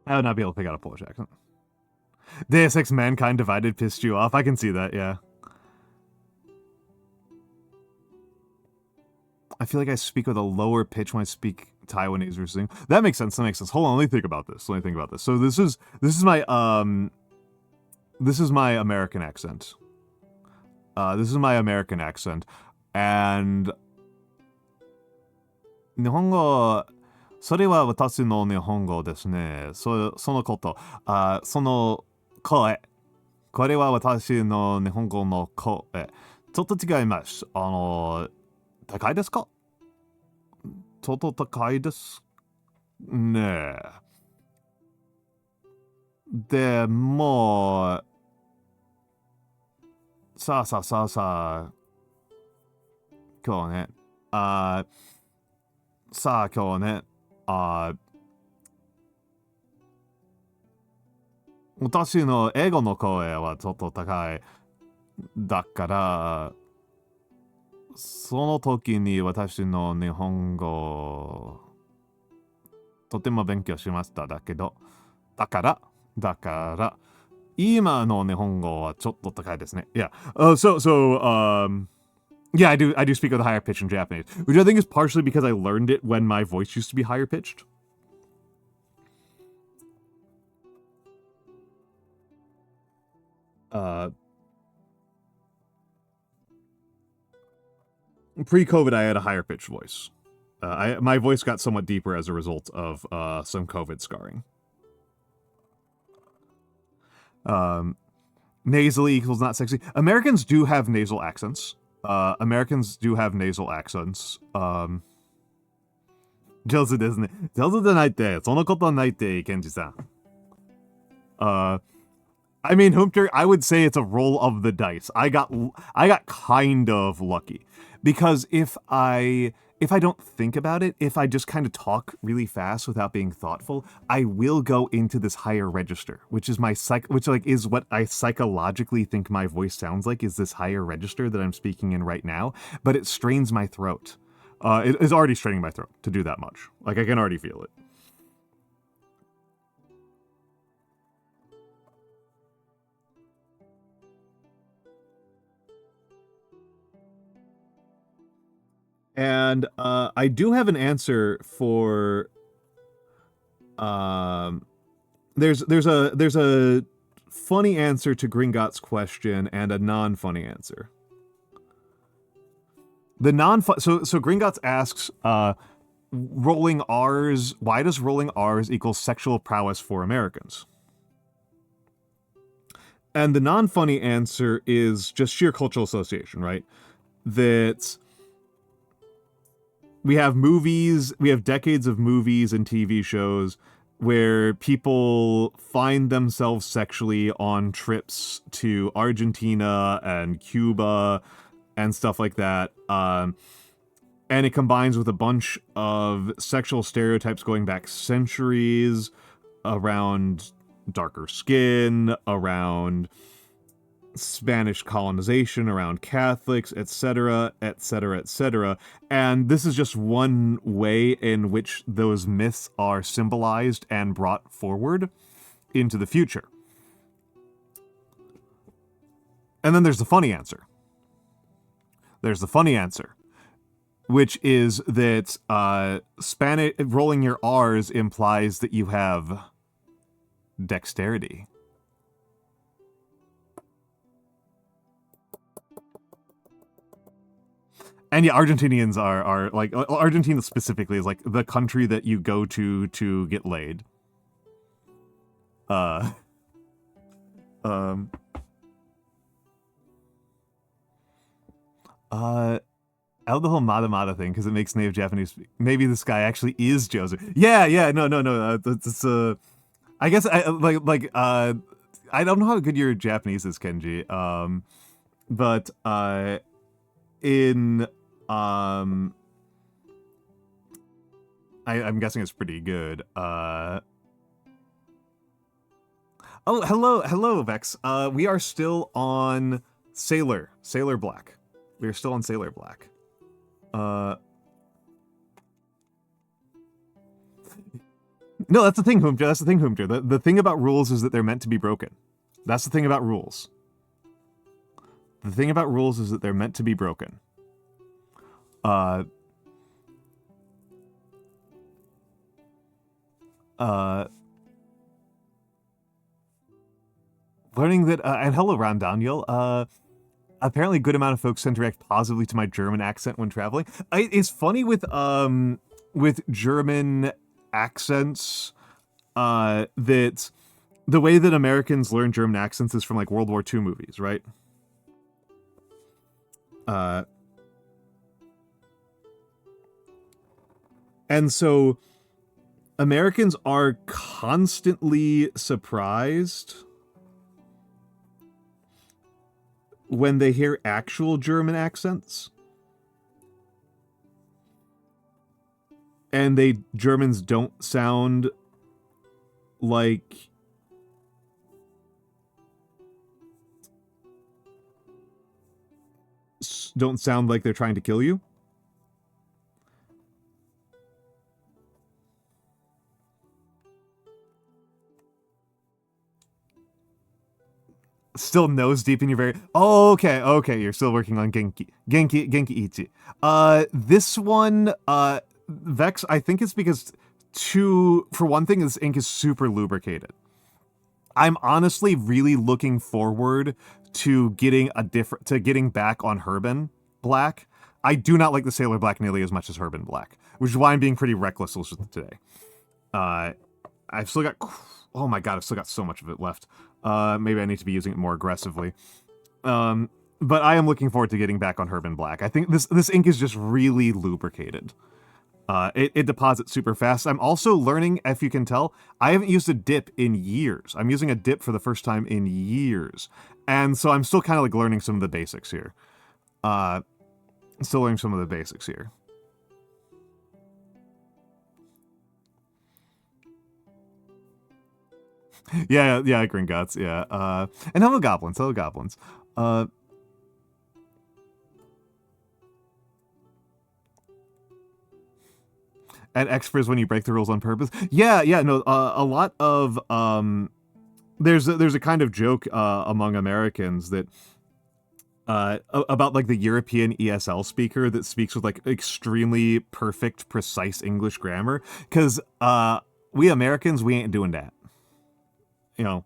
I would not be able to pick out a Polish accent. Deus Ex Mankind Divided pissed you off. I can see that, yeah. I feel like I speak with a lower pitch when I speak Taiwanese or something. That makes sense. That makes sense. Hold on, let me think about this. So this is my American accent. This is my American accent, and 日本語それは私の日本語ですね。そのこと、その声、これは私の日本語の声。ちょっと違います。高いですか？ちょっと高いですね。でも、さあ、今日ね、私の英語の声はちょっと高い。だから、その時に私の日本語、とても勉強しました。だから、今の日本語はちょっと高いですね。Yeah. Yeah, I do speak with a higher pitch in Japanese, which I think is partially because I learned it when my voice used to be higher pitched. Pre-COVID, I had a higher pitched voice. My voice got somewhat deeper as a result of some COVID scarring. Nasally equals not sexy. Americans do have nasal accents. Sure desu ne. Sure de naite. Sono koto naite, Kenji-san. I mean, Humter, I would say it's a roll of the dice. I got kind of lucky. Because if I don't think about it, if I just kind of talk really fast without being thoughtful, I will go into this higher register, which is is what I psychologically think my voice sounds like, is this higher register that I'm speaking in right now, but it strains my throat. It is already straining my throat to do that much. Like, I can already feel it. And I do have an answer for. There's a funny answer to Gringot's question and a non-funny answer. The so Gringotts asks, rolling R's. Why does rolling R's equal sexual prowess for Americans? And the non-funny answer is just sheer cultural association, right? That we have movies, we have decades of movies and TV shows where people find themselves sexually on trips to Argentina and Cuba and stuff like that. And it combines with a bunch of sexual stereotypes going back centuries around darker skin, around Spanish colonization, around Catholics, etc., etc., etc. And this is just one way in which those myths are symbolized and brought forward into the future. And then there's the funny answer. Which is that Spanish rolling your R's implies that you have dexterity. And yeah, Argentinians are like, Argentina specifically is like the country that you go to get laid. I'll the whole Mada thing, because it makes native Japanese. Maybe this guy actually is Joseph. Yeah, no. It's I guess I don't know how good your Japanese is, Kenji. But I'm guessing it's pretty good. Oh, hello, Vex. We are still on Sailor Black. We are still on Sailor Black. No, that's the thing, Hoomter. That's the thing, Hoomter. The thing about rules is that they're meant to be broken. That's the thing about rules. The thing about rules is that they're meant to be broken. Learning that, and hello, Ron Daniel. Apparently a good amount of folks tend to react positively to my German accent when traveling. It's funny with German accents, that the way that Americans learn German accents is from like World War II movies, right? And so Americans are constantly surprised when they hear actual German accents. And Germans don't sound like they're trying to kill you. Still nose deep in your very... Oh, okay, you're still working on Genki Ichi. This one, Vex, I think it's because, for one thing, this ink is super lubricated. I'm honestly really looking forward to getting back on Herbin Black. I do not like the Sailor Black nearly as much as Herbin Black, which is why I'm being pretty reckless with it today. I've still got... Oh my god, I've still got so much of it left. Maybe I need to be using it more aggressively. But I am looking forward to getting back on Herbin Black. I think this ink is just really lubricated. It deposits super fast. I'm also learning, if you can tell, I haven't used a dip in years. I'm using a dip for the first time in years. And so I'm still kind of like learning some of the basics here. Yeah, Gringotts, yeah. And hello goblins. And extras when you break the rules on purpose. Yeah, no, a lot of, there's a kind of joke, among Americans that, about like the European ESL speaker that speaks with like extremely perfect, precise English grammar. Cause, we Americans, we ain't doing that. You know,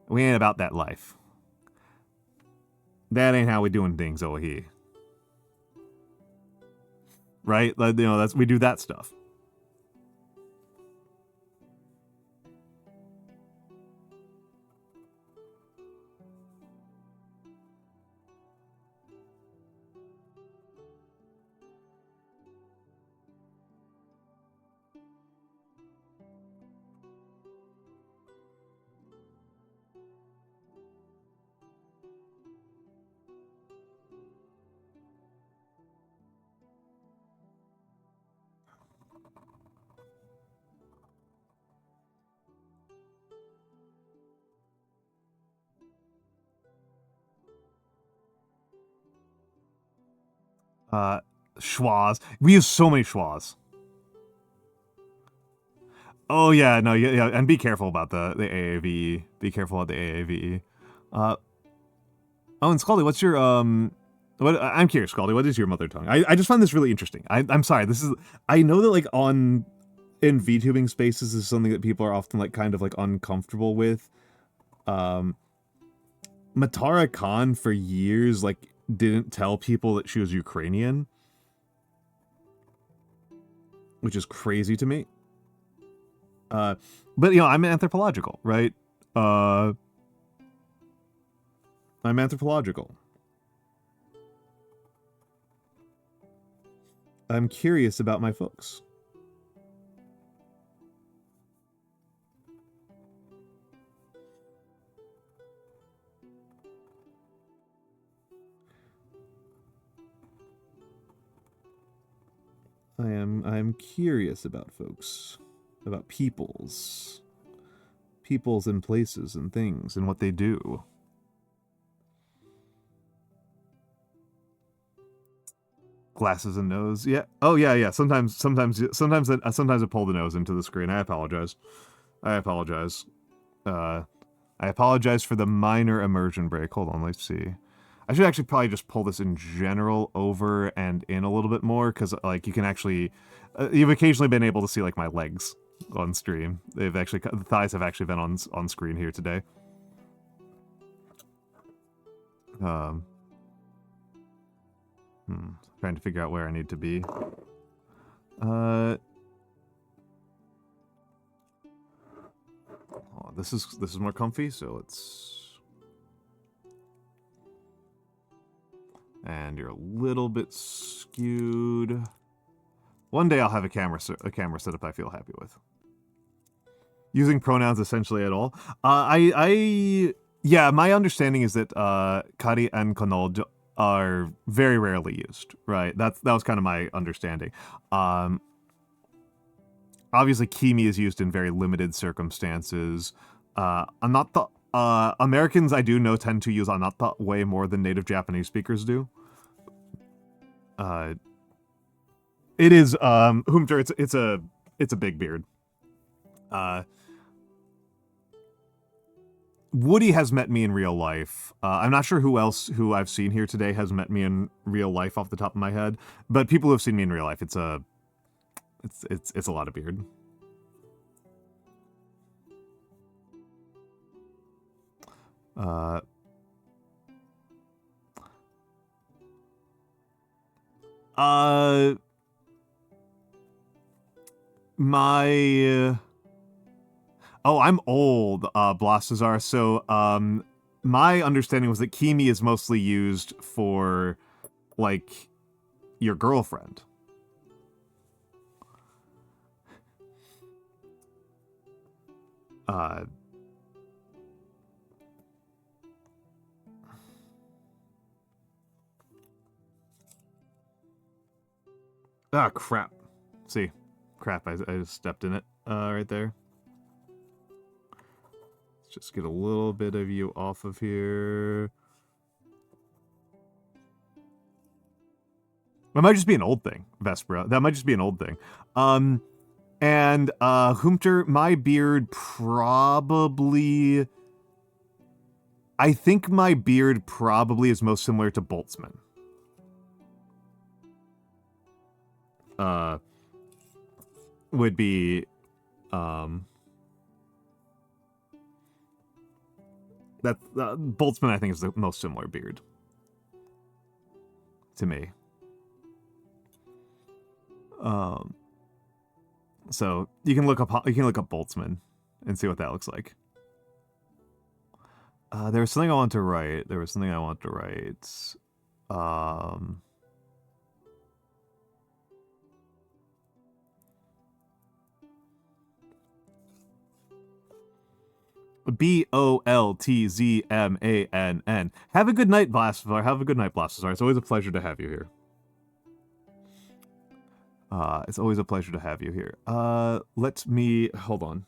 we ain't about that life. That ain't how we doing things over here. Right? You know, we do that stuff. Schwas. We use so many schwas. Oh yeah, no, yeah, and be careful about the AAVE. Be careful about the AAVE. Oh, and Scaldy, what's your I'm curious, Scaldy, what is your mother tongue? I just find this really interesting. I'm sorry, I know that like in VTubing spaces is something that people are often like kind of like uncomfortable with. Matara Khan for years like didn't tell people that she was Ukrainian, which is crazy to me. But you know, I'm anthropological, right? I'm anthropological. I'm curious about my folks. I'm curious about folks, about peoples and places and things and what they do. Glasses and nose. Yeah. Oh yeah, yeah. Sometimes I pull the nose into the screen. I apologize. I apologize. I apologize for the minor immersion break. Hold on, let's see. I should actually probably just pull this in general over and in a little bit more, because like you can actually, you've occasionally been able to see like my legs on stream. They've actually, the thighs have actually been on screen here today. Trying to figure out where I need to be. Oh, this is more comfy, so let's. And you're a little bit skewed. One day I'll have a camera setup I feel happy with. Using pronouns essentially at all. Yeah, my understanding is that Kari and Konoj are very rarely used, right? That was kind of my understanding. Obviously, Kimi is used in very limited circumstances. Anatta, Americans I do know tend to use anatta way more than native Japanese speakers do. It is Humter. It's a big beard. Woody has met me in real life. I'm not sure who I've seen here today has met me in real life off the top of my head, but people who have seen me in real life, it's a lot of beard. Oh, I'm old, Blastazar, so, my understanding was that Kimi is mostly used for, like, your girlfriend. Ah, crap. See. Crap, I just stepped in it, right there. Let's just get a little bit of you off of here. That might just be an old thing, Vespera. That might just be an old thing. And, Humter, my beard probably... I think my beard probably is most similar to Boltzmann. Would be, Boltzmann, I think, is the most similar beard to me. So you can look up Boltzmann and see what that looks like. There was something I wanted to write. Boltzmann. Have a good night, Blastazar. Have a good night, Blastazar. It's always a pleasure to have you here. It's always a pleasure to have you here. Let me... Hold on.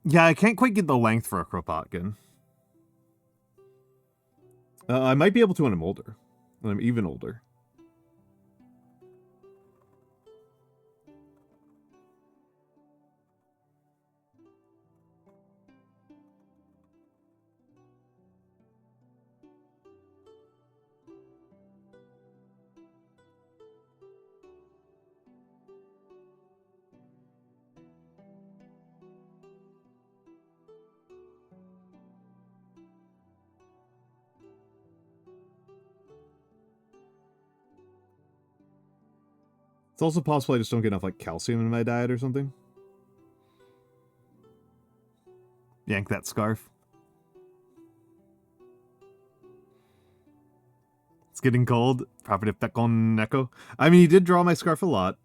Yeah, I can't quite get the length for a Kropotkin. I might be able to when I'm older. When I'm even older. It's also possible I just don't get enough, like, calcium in my diet or something. Yank that scarf. It's getting cold. Property of Pekon Neko. I mean, he did draw my scarf a lot.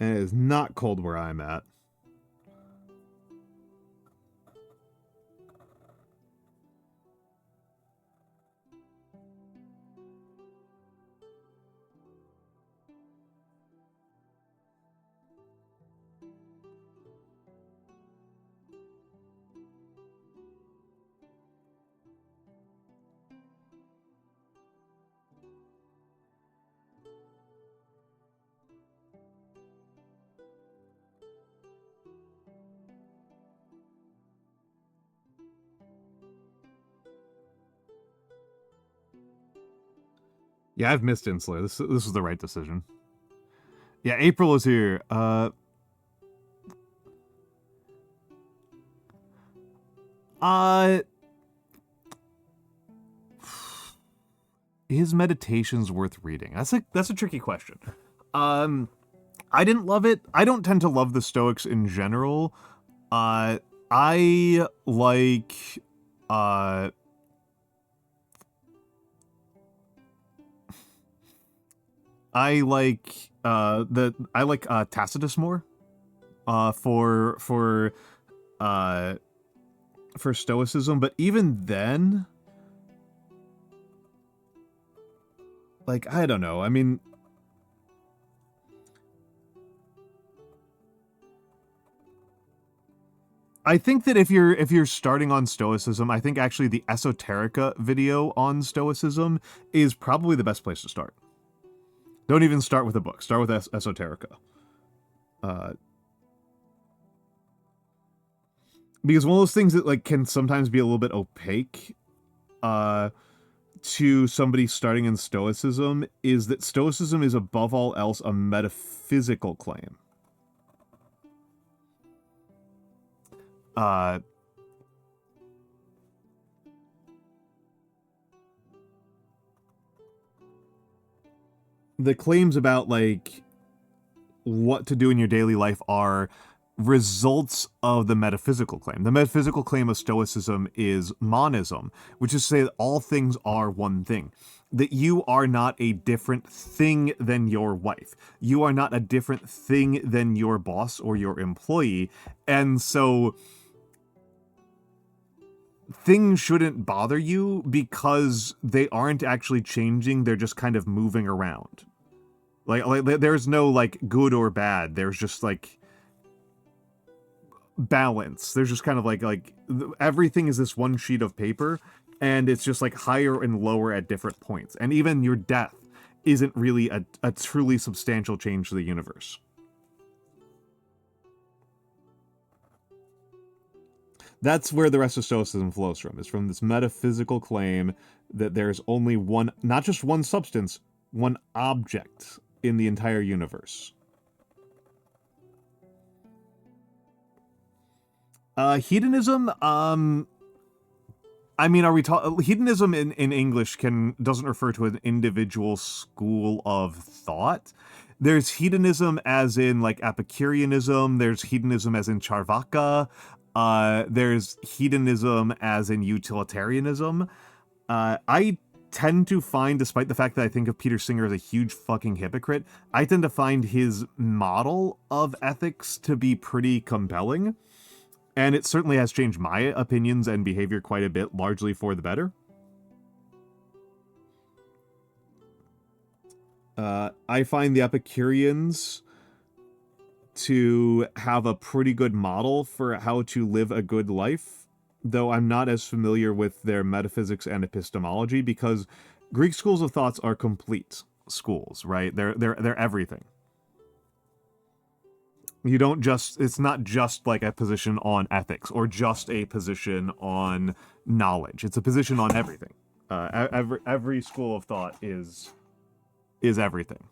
And it is not cold where I'm at. Yeah, I've missed Insular. This was the right decision. Yeah, April is here. His meditation's worth reading? That's a tricky question. I didn't love it. I don't tend to love the Stoics in general. I like Tacitus more for Stoicism, but even then, like, I don't know. I mean, I think that if you're starting on Stoicism, I think actually the Esoterica video on Stoicism is probably the best place to start. Don't even start with a book. Start with Esoterica. Because one of those things that, like, can sometimes be a little bit opaque to somebody starting in Stoicism is that Stoicism is above all else a metaphysical claim. The claims about, like, what to do in your daily life are results of the metaphysical claim. The metaphysical claim of Stoicism is monism, which is to say that all things are one thing. That you are not a different thing than your wife. You are not a different thing than your boss or your employee. And so things shouldn't bother you because they aren't actually changing, they're just kind of moving around. Like there's no, like, good or bad, there's just, like, balance. There's just kind of like everything is this one sheet of paper, and it's just, like, higher and lower at different points. And even your death isn't really a truly substantial change to the universe. That's where the rest of Stoicism flows from, is from this metaphysical claim that there's only one, not just one substance, one object in the entire universe. Hedonism, I mean, are we talking... Hedonism in English doesn't refer to an individual school of thought. There's hedonism as in, like, Epicureanism, there's hedonism as in Charvaka, there's hedonism as in utilitarianism. I tend to find, despite the fact that I think of Peter Singer as a huge fucking hypocrite, I tend to find his model of ethics to be pretty compelling. And it certainly has changed my opinions and behavior quite a bit, largely for the better. I find the Epicureans to have a pretty good model for how to live a good life, though I'm not as familiar with their metaphysics and epistemology, because Greek schools of thoughts are complete schools, right? They're everything. You don't just, it's not just like a position on ethics or just a position on knowledge. It's a position on everything. Every school of thought is everything.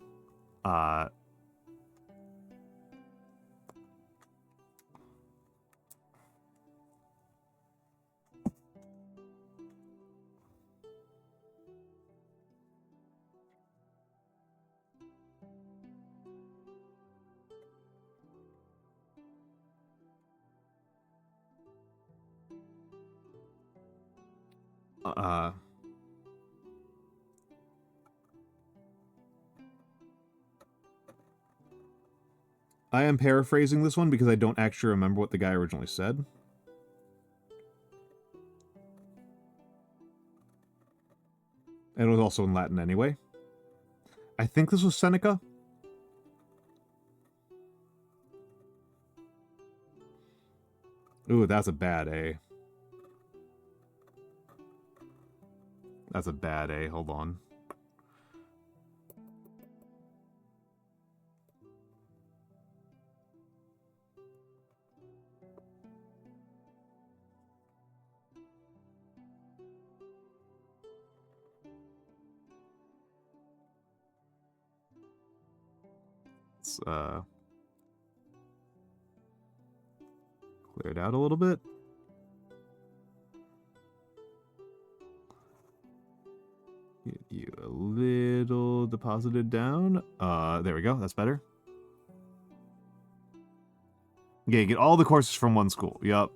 I am paraphrasing this one because I don't actually remember what the guy originally said. And it was also in Latin anyway. I think this was Seneca. Ooh, that's a bad A. That's a bad A. Hold on. Let's clear it out a little bit. Get you a little deposited down. There we go. That's better. Yeah, you get all the courses from one school. Yup.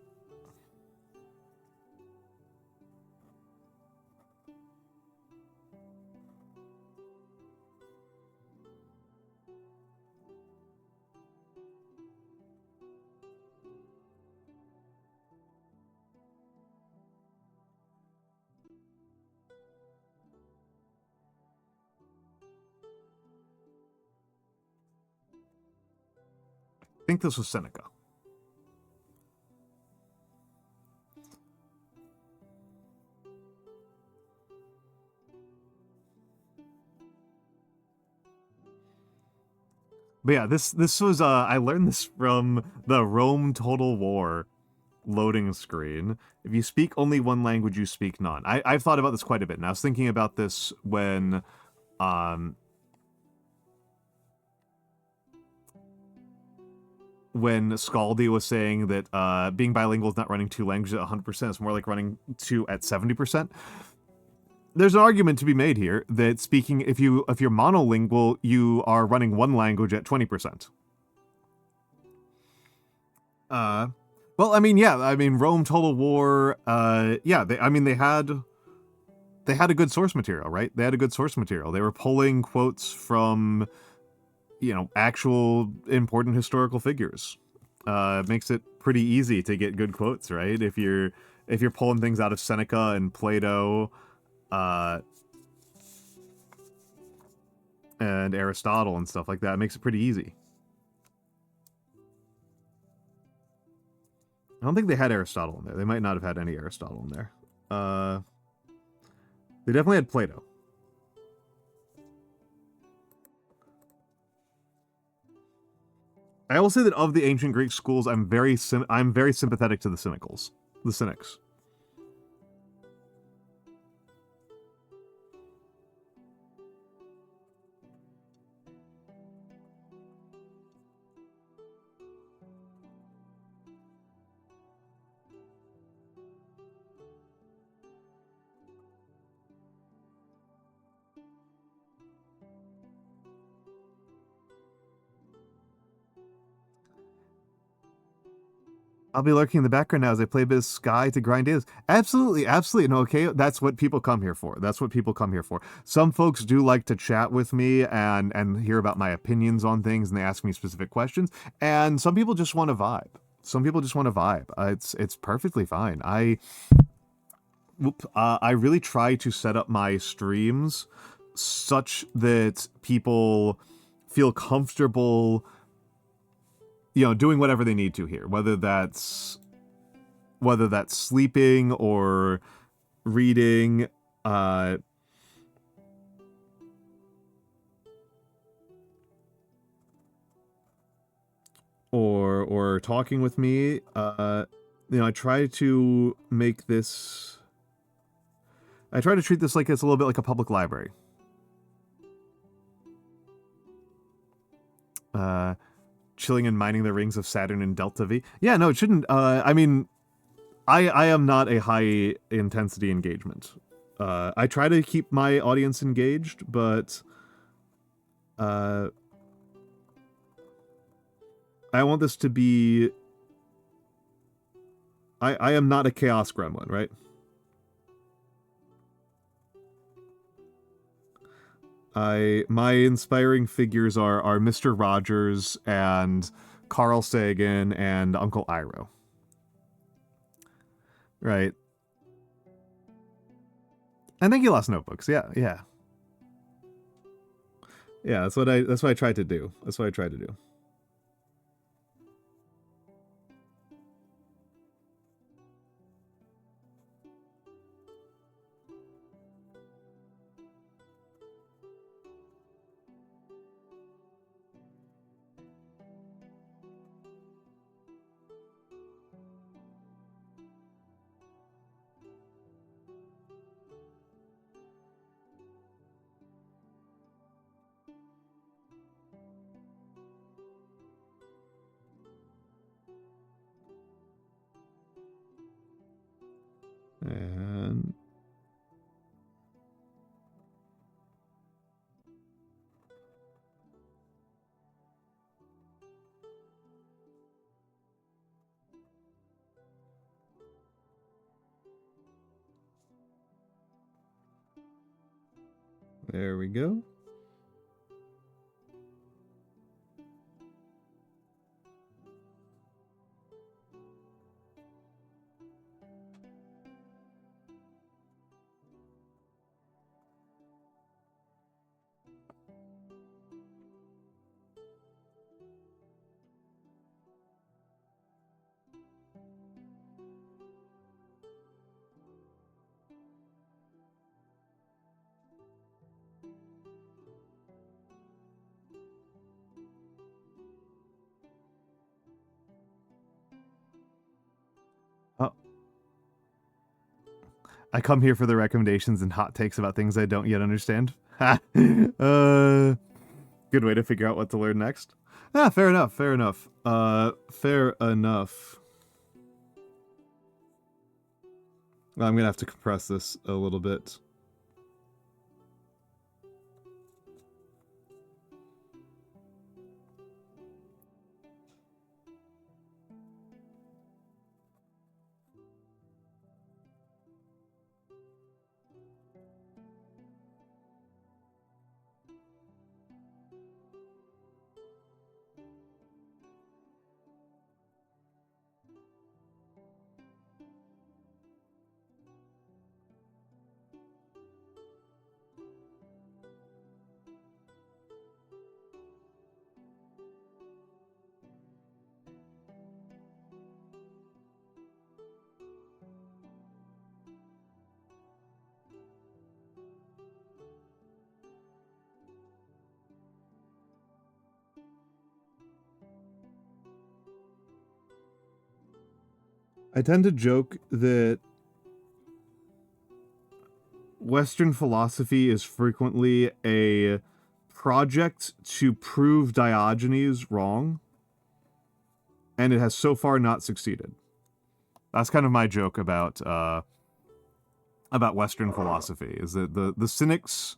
I think this was Seneca. But yeah, this was I learned this from the Rome Total War loading screen. If you speak only one language, you speak none. I've thought about this quite a bit, and I was thinking about this when Scaldi was saying that being bilingual is not running 2 languages at 100%, it's more like running 2 at 70%. There's an argument to be made here that speaking, if you're monolingual, you are running 1 language at 20%. Well, I mean, yeah, I mean, Rome Total War, yeah, they had a good source material, right? They had a good source material. They were pulling quotes from, you know, actual important historical figures. Makes it pretty easy to get good quotes, right? If you're pulling things out of Seneca and Plato, and Aristotle and stuff like that, it makes it pretty easy. I don't think they had Aristotle in there. They might not have had any Aristotle in there. They definitely had Plato. I will say that of the ancient Greek schools, I'm very sympathetic to the Cynics. I'll be lurking in the background now as I play a bit of Sky to grind days. Absolutely, absolutely. No, okay, that's what people come here for. That's what people come here for. Some folks do like to chat with me and hear about my opinions on things, and they ask me specific questions. And some people just want to vibe. Some people just want to vibe. It's perfectly fine. I really try to set up my streams such that people feel comfortable, you know, doing whatever they need to here, whether that's sleeping or reading. or talking with me, you know, I try to make this... I try to treat this like it's a little bit like a public library. Chilling and mining the rings of Saturn in Delta V. Yeah, no, it shouldn't. I mean, I am not a high intensity engagement. I try to keep my audience engaged, but I want this to be... I am not a chaos gremlin, right? My inspiring figures are Mr. Rogers and Carl Sagan and Uncle Iroh. Right. And thank you, Lost Notebooks. Yeah, yeah. Yeah, that's what I tried to do. That's what I tried to do. And there we go. Oh. I come here for the recommendations and hot takes about things I don't yet understand. Good way to figure out what to learn next. Ah, fair enough, fair enough. Fair enough. I'm gonna have to compress this a little bit. I tend to joke that Western philosophy is frequently a project to prove Diogenes wrong, and it has so far not succeeded. That's kind of my joke about Western philosophy, is that the cynics,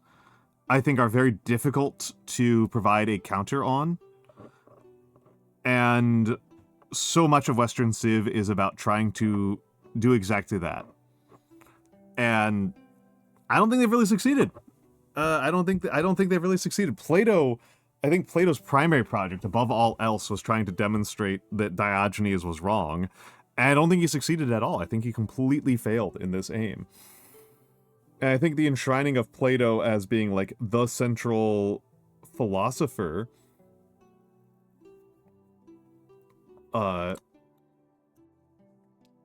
I think, are very difficult to provide a counter on, and so much of Western Civ is about trying to do exactly that. And I don't think they've really succeeded. I don't think they've really succeeded. Plato, I think Plato's primary project, above all else, was trying to demonstrate that Diogenes was wrong. And I don't think he succeeded at all. I think he completely failed in this aim. And I think the enshrining of Plato as being like the central philosopher,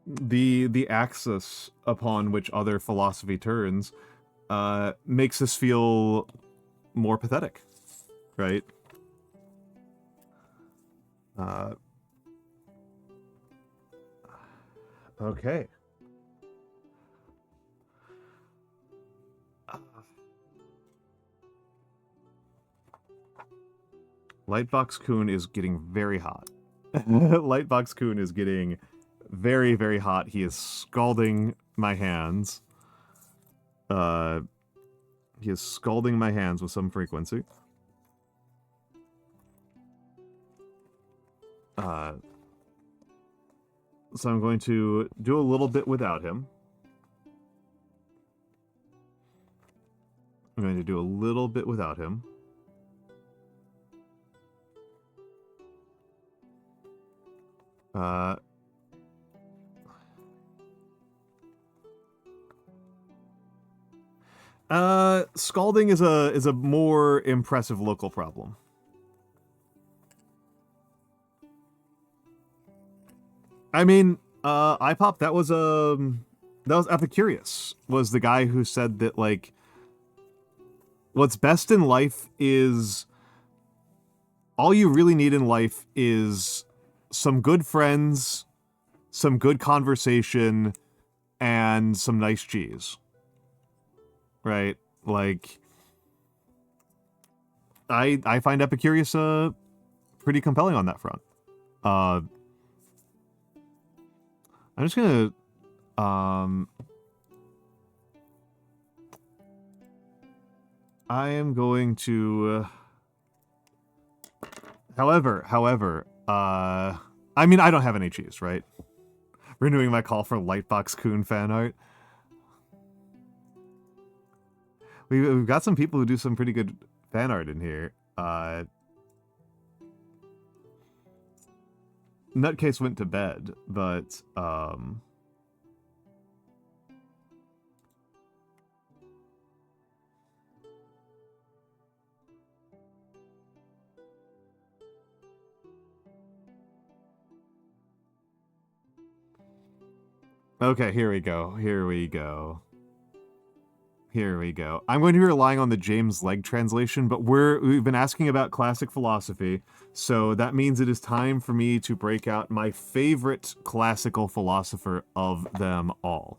the axis upon which other philosophy turns, makes us feel more pathetic, right? Okay. Lightbox Kun is getting very hot. Lightbox Kun is getting very, very hot. He is scalding my hands. He is scalding my hands with some frequency. So I'm going to do a little bit without him. I'm going to do a little bit without him. Scalding is a more impressive local problem. I mean, iPop, that was Epicurus, was the guy who said that, like, what's best in life is, all you really need in life is some good friends, some good conversation, and some nice cheese. Right? Like, I find Epicurus pretty compelling on that front. I'm just gonna I am going to however, I mean, I don't have any cheese, right? Renewing my call for Lightbox Kun fan art. We've got some people who do some pretty good fan art in here. Nutcase went to bed, but okay, here we go. I'm going to be relying on the James Legge translation, but we've been asking about classic philosophy, so that means it is time for me to break out my favorite classical philosopher of them all.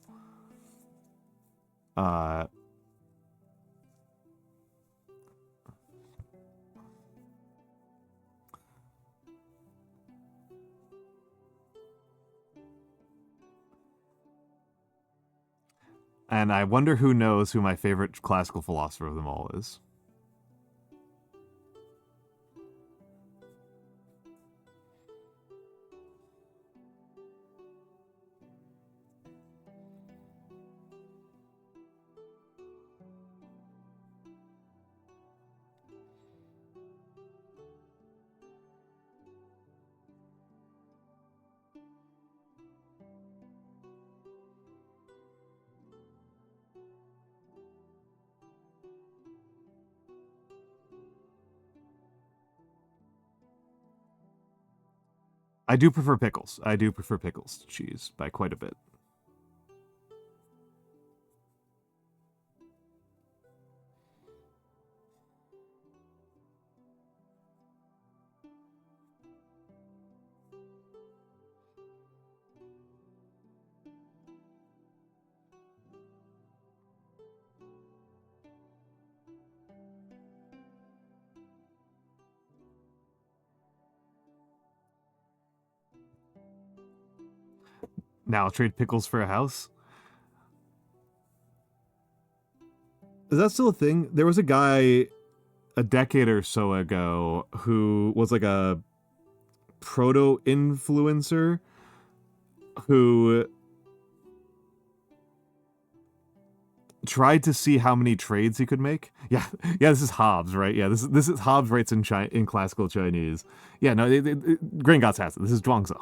And I wonder who knows who my favorite classical philosopher of them all is. I do prefer pickles. I do prefer pickles to cheese by quite a bit. Now I'll trade pickles for a house. Is that still a thing? There was a guy a decade or so ago who was like a proto-influencer who tried to see how many trades he could make. Yeah, this is Hobbes, right? Yeah, this is Hobbes writes in classical Chinese. Yeah, no, Gringotts has it. This is Zhuangzi.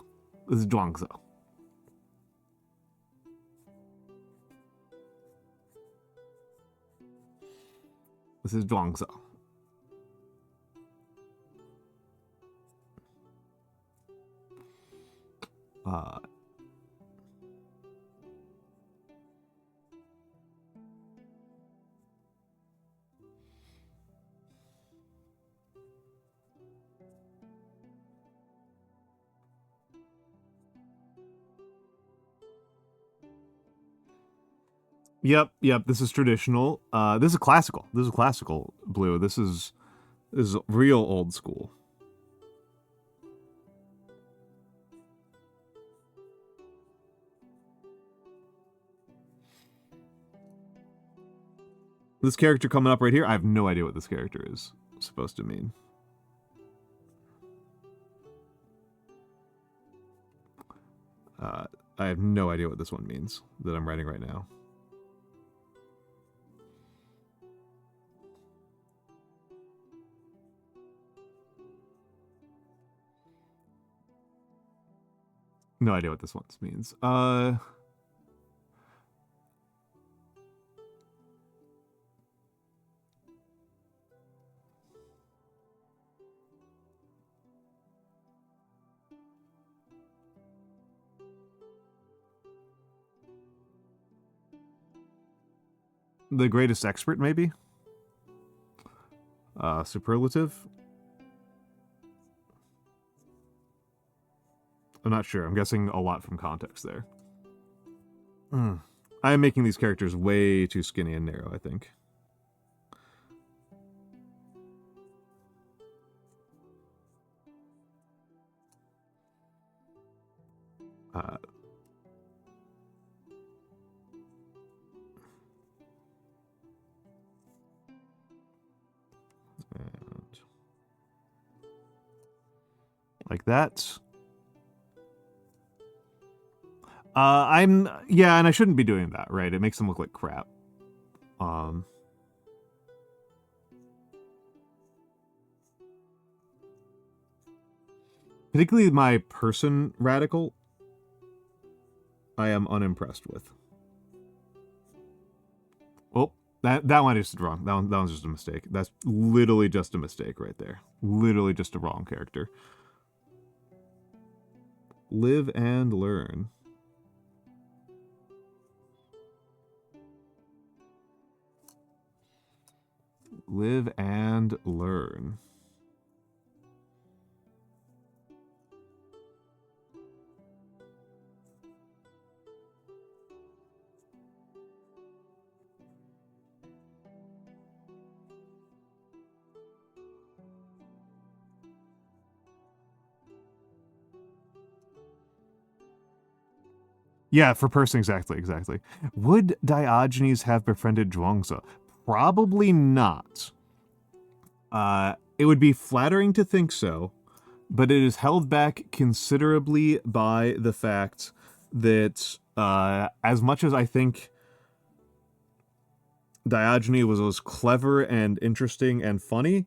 This is Zhuangzi. This is Zhuangzi. Yep, this is traditional. This is classical. This is classical blue. This is real old school. This character coming up right here, I have no idea what this character is supposed to mean. I have no idea what this one means that I'm writing right now. No idea what this one means. The greatest expert, maybe? Superlative? I'm not sure. I'm guessing a lot from context there. I am making these characters way too skinny and narrow, I think. And like that. Yeah, and I shouldn't be doing that, right? It makes them look like crap. Particularly my person radical, I am unimpressed with. Oh, that one is just wrong. That one's just a mistake. That's literally just a mistake right there. Literally just a wrong character. Live and learn. Live and learn. Yeah, for person, exactly. Would Diogenes have befriended Zhuangzi? Probably not. It would be flattering to think so, but it is held back considerably by the fact that as much as I think Diogenes was clever and interesting and funny,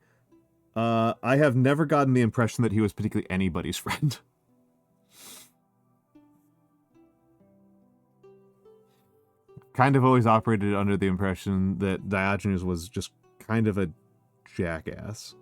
I have never gotten the impression that he was particularly anybody's friend. Kind of always operated under the impression that Diogenes was just kind of a jackass.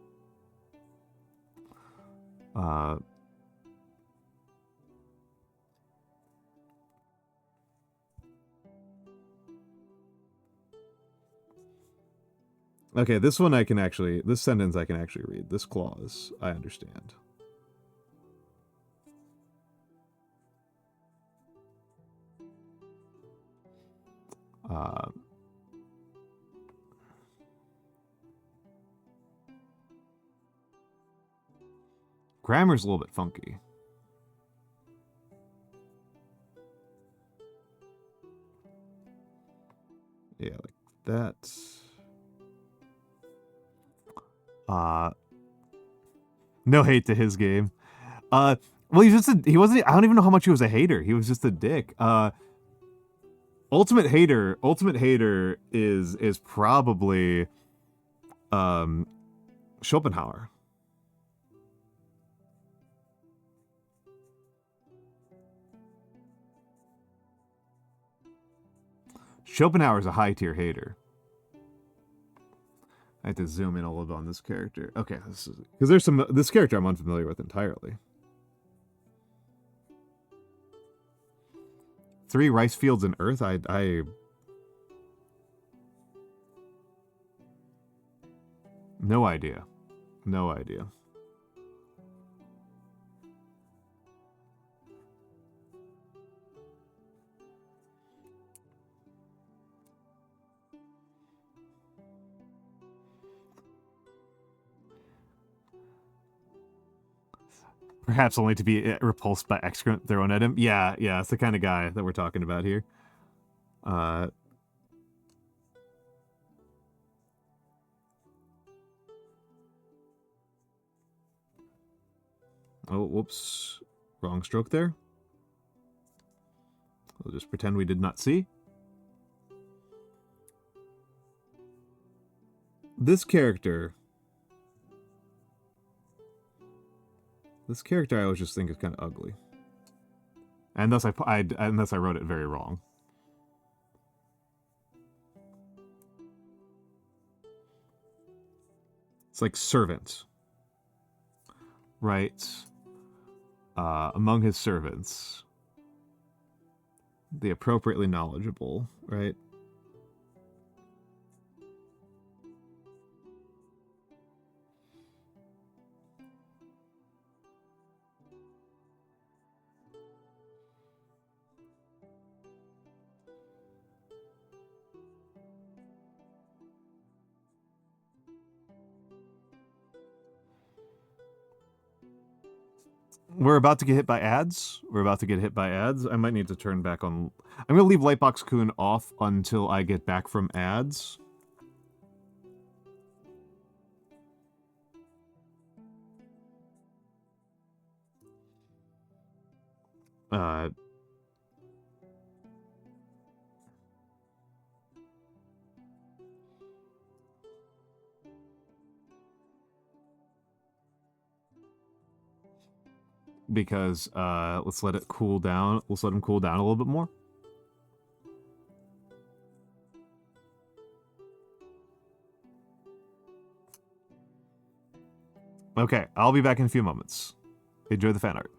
Okay, this sentence I can actually read. This clause, I understand. Grammar's a little bit funky. Yeah, like that. No hate to his game. Well, he wasn't, I don't even know how much he was a hater. He was just a dick. Ultimate hater is probably Schopenhauer. Schopenhauer's a high-tier hater. I have to zoom in a little bit on this character. Okay, because this character I'm unfamiliar with entirely. 3 rice fields in Earth? No idea. No idea. Perhaps only to be repulsed by excrement thrown at him. Yeah, it's the kind of guy that we're talking about here. Oh, whoops. Wrong stroke there. We'll just pretend we did not see. This character I always just think is kind of ugly. And thus I wrote it very wrong. It's like servant. Right. Among his servants. The appropriately knowledgeable, right? We're about to get hit by ads. I might need to turn back on... I'm going to leave Lightbox Kun off until I get back from ads. Because let's let it cool down. Let's let him cool down a little bit more. Okay, I'll be back in a few moments. Enjoy the fan art.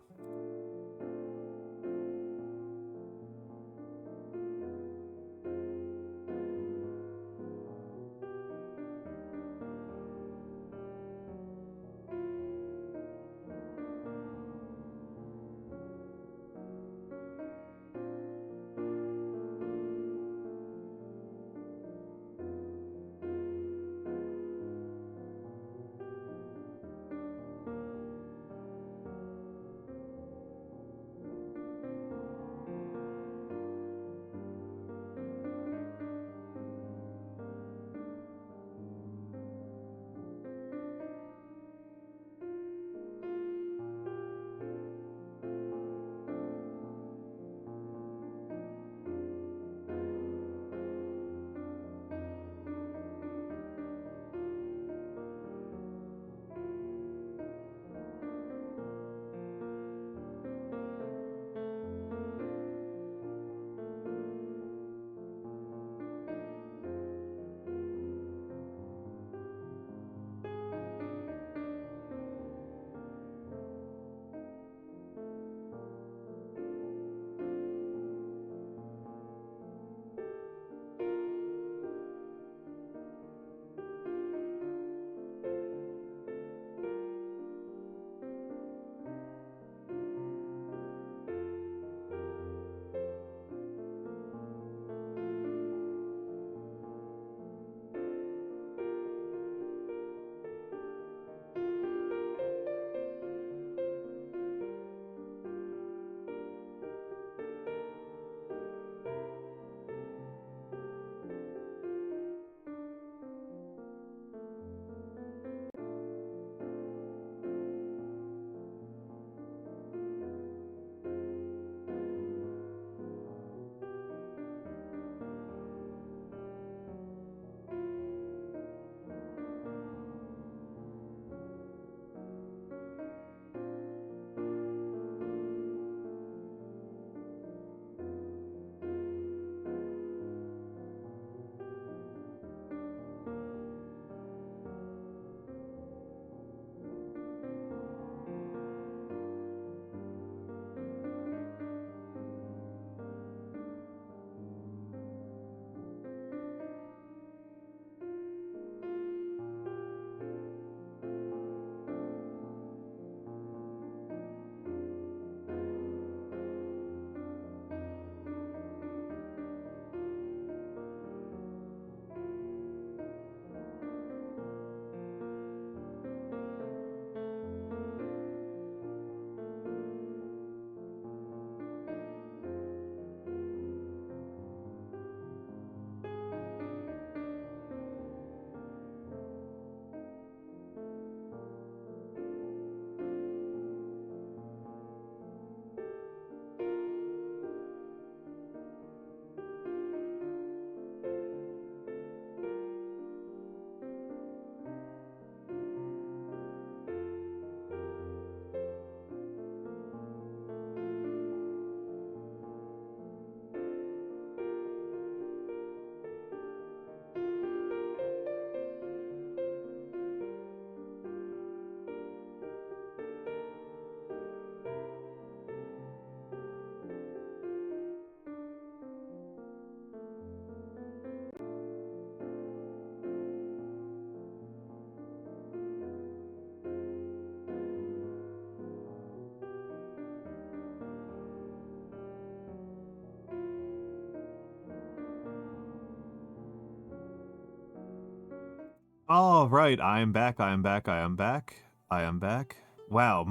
All right, I am back. I am back. I am back. I am back. Wow,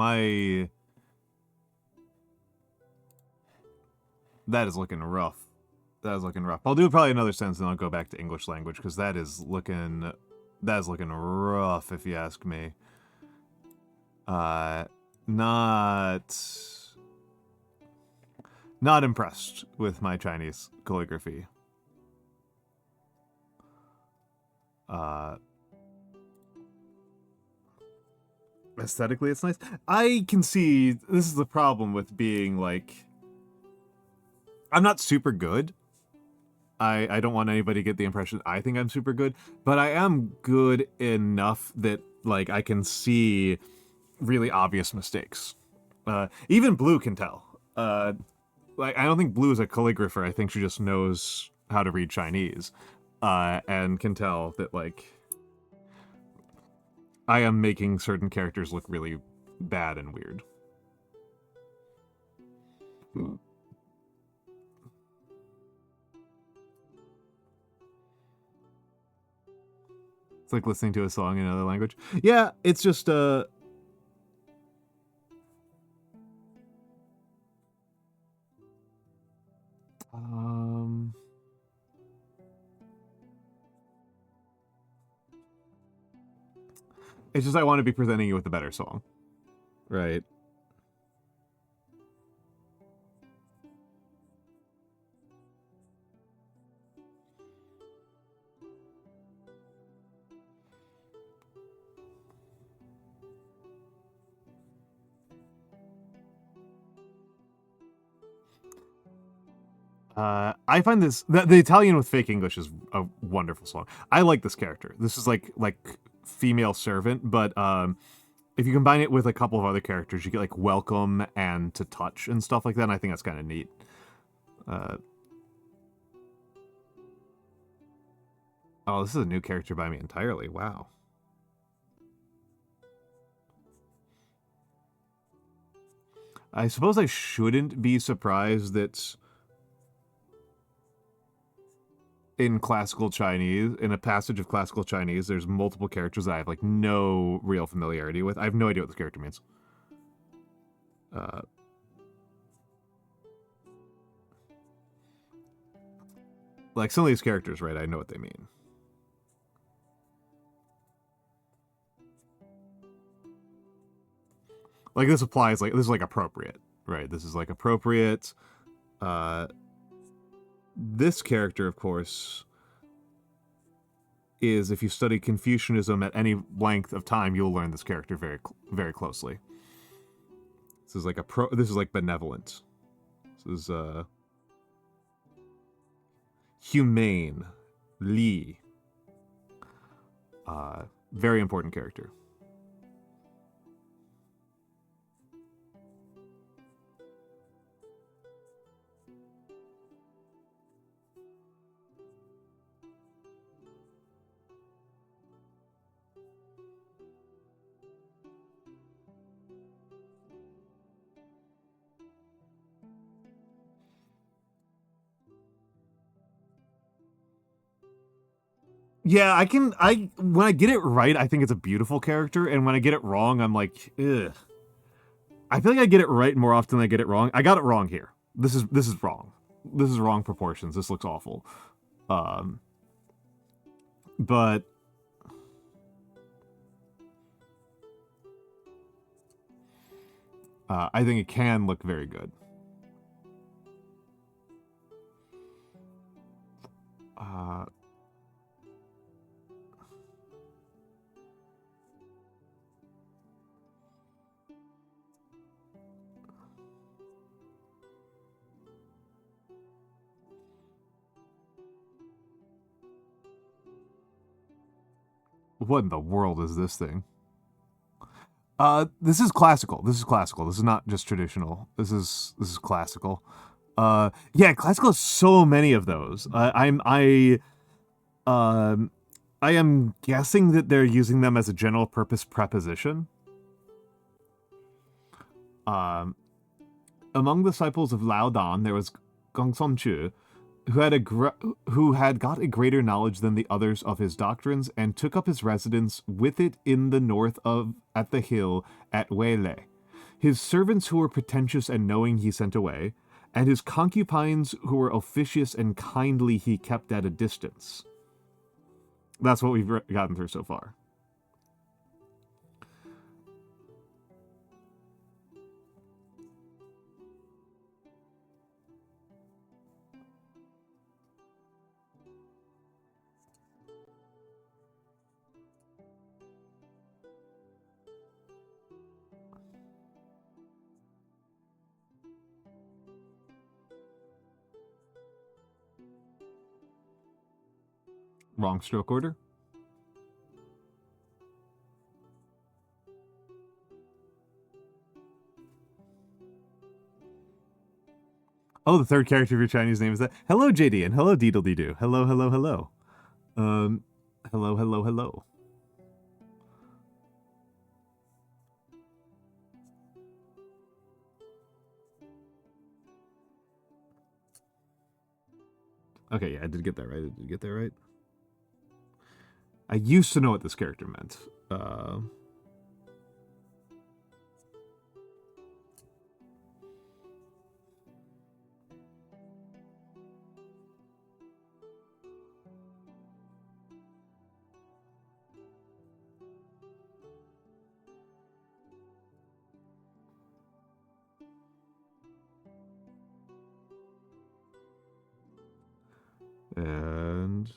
that is looking rough. That is looking rough. I'll do probably another sentence, and I'll go back to English language because that is looking rough, if you ask me. Not impressed with my Chinese calligraphy. Aesthetically, it's nice. I can see this is the problem with being like, I'm not super good. I don't want anybody to get the impression I think I'm super good, but I am good enough that like I can see really obvious mistakes. Even Blue can tell. Like I don't think Blue is a calligrapher. I think she just knows how to read Chinese, and can tell that like I am making certain characters look really bad and weird. It's like listening to a song in another language. Yeah, it's just it's just I want to be presenting you with a better song. Right. I find the Italian with fake English is a wonderful song. I like this character. This is like female servant, but if you combine it with a couple of other characters, you get like welcome and to touch and stuff like that. And I think that's kind of neat. Oh, this is a new character by me entirely. Wow. I suppose I shouldn't be surprised that in classical Chinese, in a passage of classical Chinese, there's multiple characters that I have like no real familiarity with. I have no idea what this character means. Like some of these characters, right? I know what they mean. Like this applies, like this is like appropriate, right? This is like appropriate. This character, of course, is if you study Confucianism at any length of time, you'll learn this character very, very closely. This is like this is like benevolent. This is humane, Li. Very important character. Yeah, when I get it right, I think it's a beautiful character, and when I get it wrong, I'm like, ugh. I feel like I get it right more often than I get it wrong. I got it wrong here. This is wrong. This is wrong proportions. This looks awful. But I think it can look very good. What in the world is this thing? This is classical. This is classical. This is not just traditional. This is classical. Yeah, classical has so many of those. I am guessing that they're using them as a general purpose preposition. Among the disciples of Lao Dan, there was Gongsun Chu, who had got a greater knowledge than the others of his doctrines, and took up his residence with it in the north of at the hill at Wele. His servants who were pretentious and knowing he sent away, and his concubines who were officious and kindly he kept at a distance. That's what we've gotten through so far. Wrong stroke order. Oh, the third character of your Chinese name is that. Hello, JD, and hello, Deedledee-Doo. Hello, hello, hello. Hello, hello, hello. Okay, yeah, I did get that right. I did get that right. I used to know what this character meant. And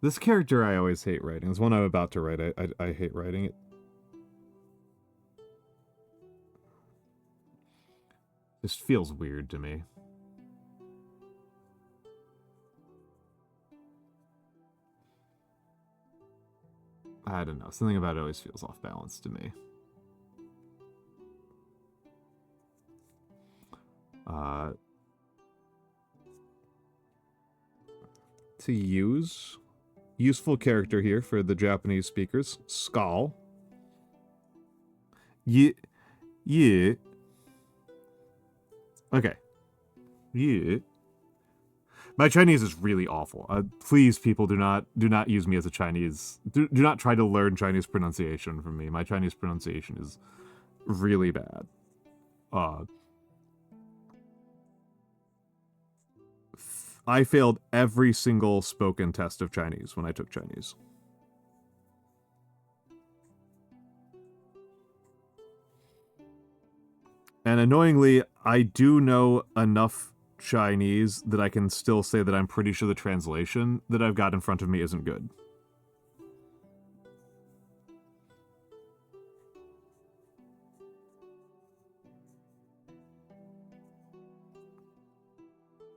this character I always hate writing. It's one I'm about to write. I hate writing it. Just feels weird to me. I don't know. Something about it always feels off balance to me. To use useful character here for the Japanese speakers. Skull. Yeah. Okay. Yeah. My Chinese is really awful. Please, people, do not use me as a Chinese. Do not try to learn Chinese pronunciation from me. My Chinese pronunciation is really bad. I failed every single spoken test of Chinese when I took Chinese. And annoyingly, I do know enough Chinese that I can still say that I'm pretty sure the translation that I've got in front of me isn't good.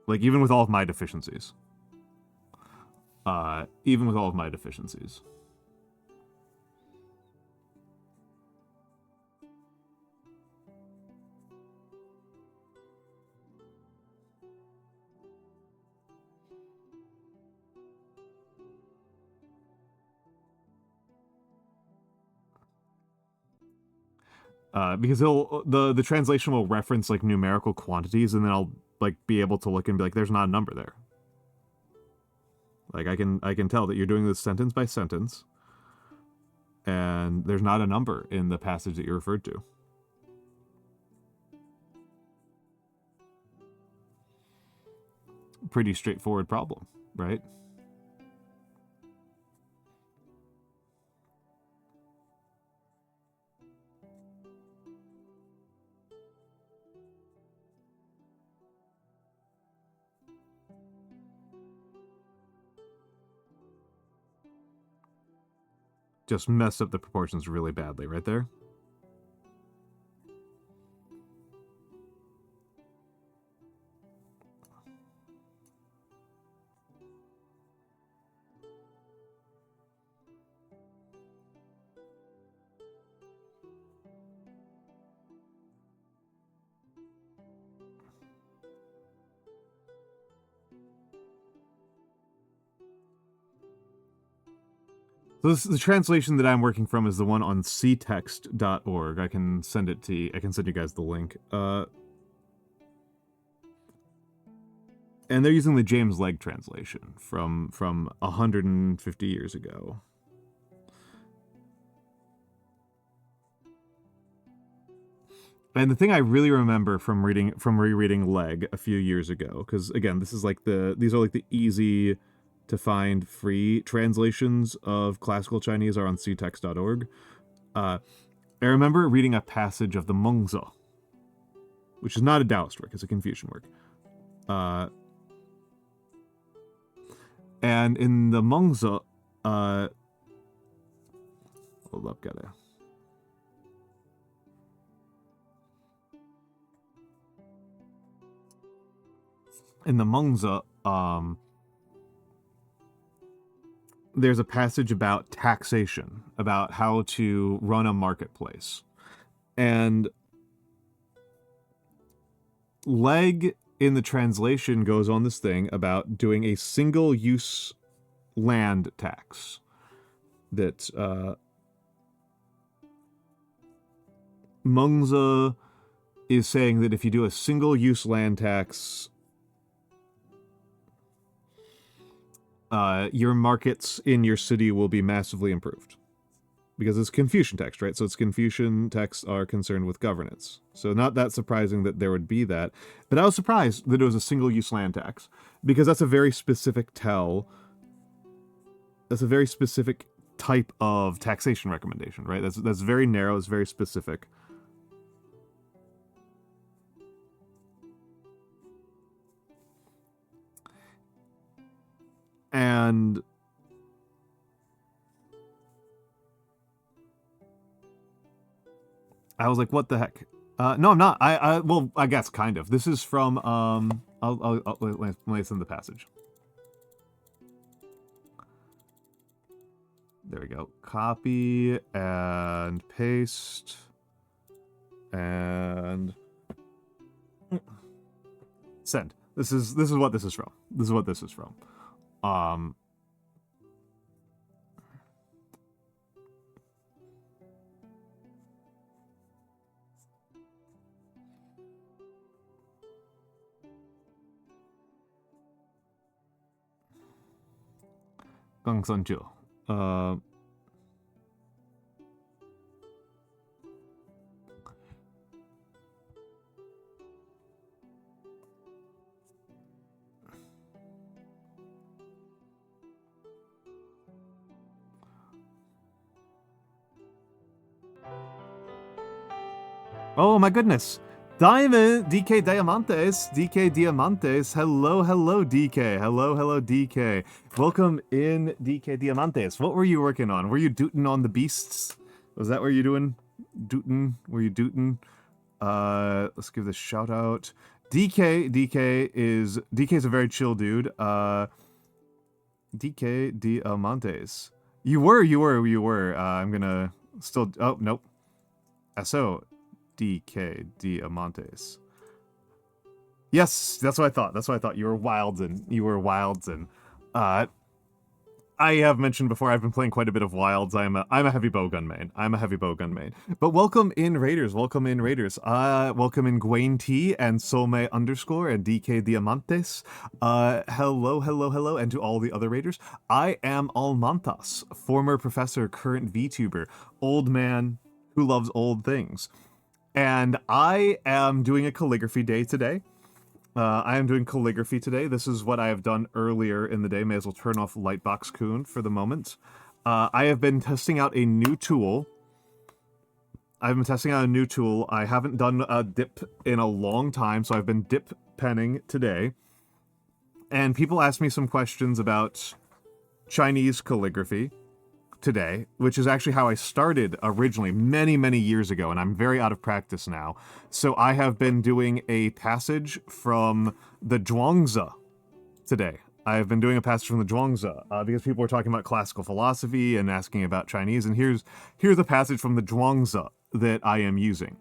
Like, even with all of my deficiencies. Even with all of my deficiencies. Because the translation will reference like numerical quantities, and then I'll like be able to look and be like, there's not a number there. Like I can tell that you're doing this sentence by sentence, and there's not a number in the passage that you referred to. Pretty straightforward problem, right? Just messed up the proportions really badly right there. So the translation that I'm working from is the one on ctext.org. I can send it to you. I can send you guys the link. And they're using the James Legge translation from 150 years ago. And the thing I really remember from rereading Legge a few years ago, because again, this is like these are like the easy to find free translations of classical Chinese are on ctext.org. I remember reading a passage of the Mengzi, which is not a Taoist work, it's a Confucian work. And in the Mengzi, hold up, gotta. In the Mengzi, there's a passage about taxation, about how to run a marketplace. And Legge in the translation goes on this thing about doing a single-use land tax that Mengzi is saying that if you do a single-use land tax, your markets in your city will be massively improved. Because it's Confucian text, right? So it's Confucian texts are concerned with governance. So not that surprising that there would be that. But I was surprised that it was a single-use land tax. Because that's a very specific that's a very specific type of taxation recommendation, right? That's very narrow, it's very specific. And I was like, what the heck? No, I'm not. Well, I guess kind of. This is from, let me send the passage. There we go. Copy and paste and send. This is what this is from. This is what this is from. 강선주. Oh my goodness. Diamond, DK Diamantes, hello, DK, hello, DK. Welcome in, DK Diamantes. What were you working on? Were you dooting on the beasts? Was that what you're doing? Dooting? Were you dooting? Let's give this shout out. DK is a very chill dude. DK Diamantes. You were. I'm gonna still, oh, nope. So, DK Diamantes. Yes, that's what I thought. You were Wildzen. I have mentioned before I've been playing quite a bit of Wilds. I'm a heavy bowgun main. But welcome in Raiders. Welcome in Gwaine T and Solme _ and DK Diamantes. Hello, and to all the other Raiders. I am Almantas, former professor, current VTuber, old man who loves old things. And I am doing a calligraphy day today. This is what I have done earlier in the day. May as well turn off Lightbox Kun for the moment. I have been testing out a new tool. I haven't done a dip in a long time, so I've been dip penning today. And people asked me some questions about Chinese calligraphy today, which is actually how I started originally many years ago, and I'm very out of practice now. So I have been doing a passage from the Zhuangzi today. Because people were talking about classical philosophy and asking about Chinese, and here's a passage from the Zhuangzi that I am using.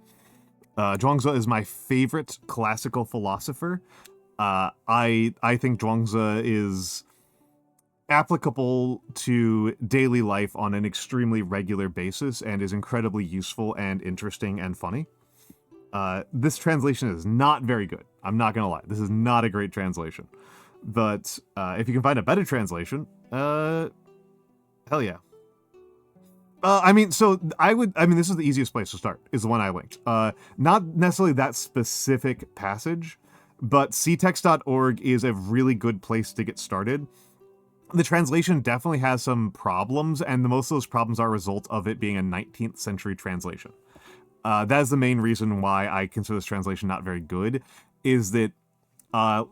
Zhuangzi is my favorite classical philosopher. I think Zhuangzi is applicable to daily life on an extremely regular basis and is incredibly useful and interesting and funny. This translation is not very good. I'm not gonna lie. This is not a great translation. But if you can find a better translation, hell yeah. I mean, this is the easiest place to start, is the one I linked. Not necessarily that specific passage, but ctext.org is a really good place to get started. The translation definitely has some problems, and most of those problems are a result of it being a 19th century translation. That is the main reason why I consider this translation not very good, is that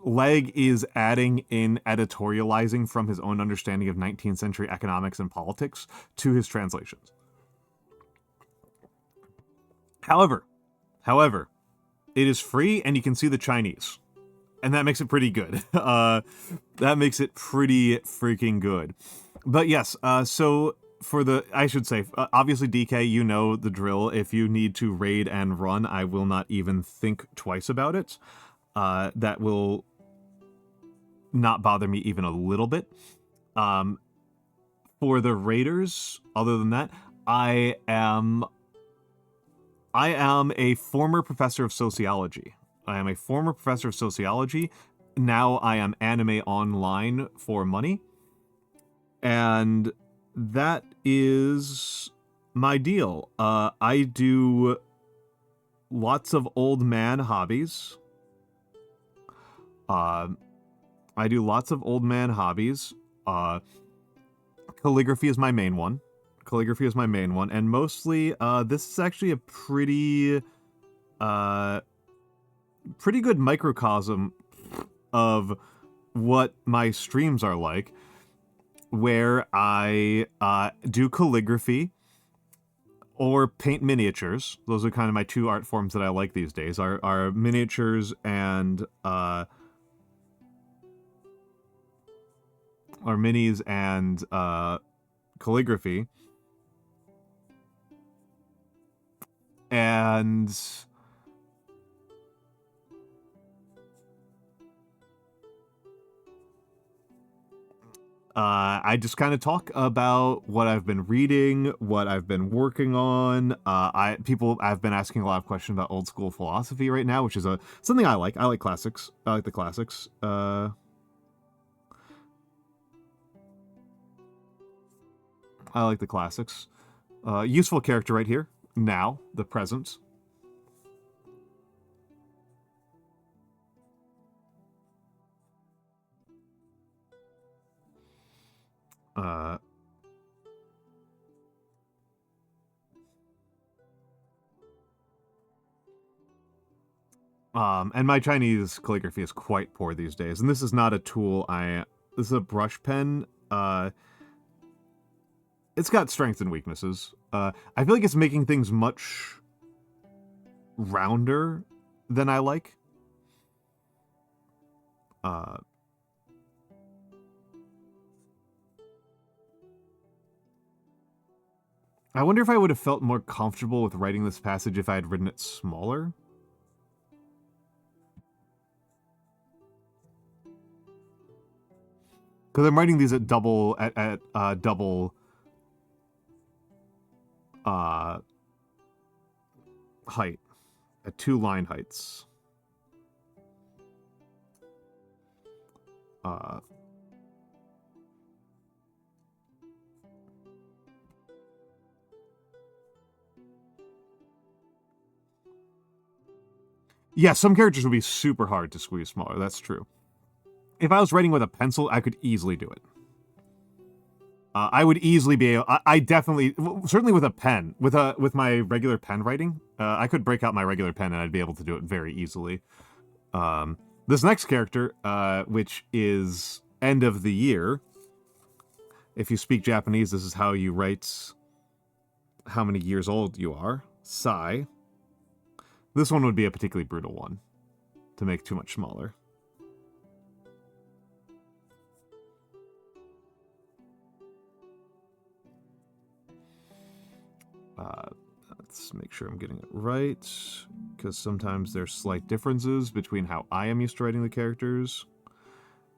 Legg is adding in editorializing from his own understanding of 19th century economics and politics to his translations. However, it is free and you can see the Chinese. And that makes it pretty good. That makes it pretty freaking good. But yes, so for the, I should say, obviously DK, you know the drill. If you need to raid and run, I will not even think twice about it. That will not bother me even a little bit. For the raiders, other than that, I am a former professor of sociology. I am a former professor of sociology. Now I am anime online for money. And that is my deal. I do lots of old man hobbies. Calligraphy is my main one. And mostly, this is actually a pretty good microcosm of what my streams are like, where I do calligraphy or paint miniatures. Those are kind of my two art forms that I like these days, are miniatures and are minis and calligraphy. And I just kind of talk about what I've been reading, what I've been working on. I've been asking a lot of questions about old school philosophy right now, which is something I like. I like classics. I like the classics. I like the classics. Useful character right here. Now, the present. And my Chinese calligraphy is quite poor these days. And this is not a tool this is a brush pen. It's got strengths and weaknesses. I feel like it's making things much rounder than I like. I wonder if I would have felt more comfortable with writing this passage if I had written it smaller. Because I'm writing these at double height, at 2 line heights. Yeah, some characters would be super hard to squeeze smaller, that's true. If I was writing with a pencil, I could easily do it. I would easily be able, I definitely, certainly with a pen, with my regular pen writing, I could break out my regular pen and I'd be able to do it very easily. This next character, which is end of the year, if you speak Japanese, this is how you write how many years old you are. Sai. This one would be a particularly brutal one to make too much smaller. Let's make sure I'm getting it right, because sometimes there's slight differences between how I am used to writing the characters.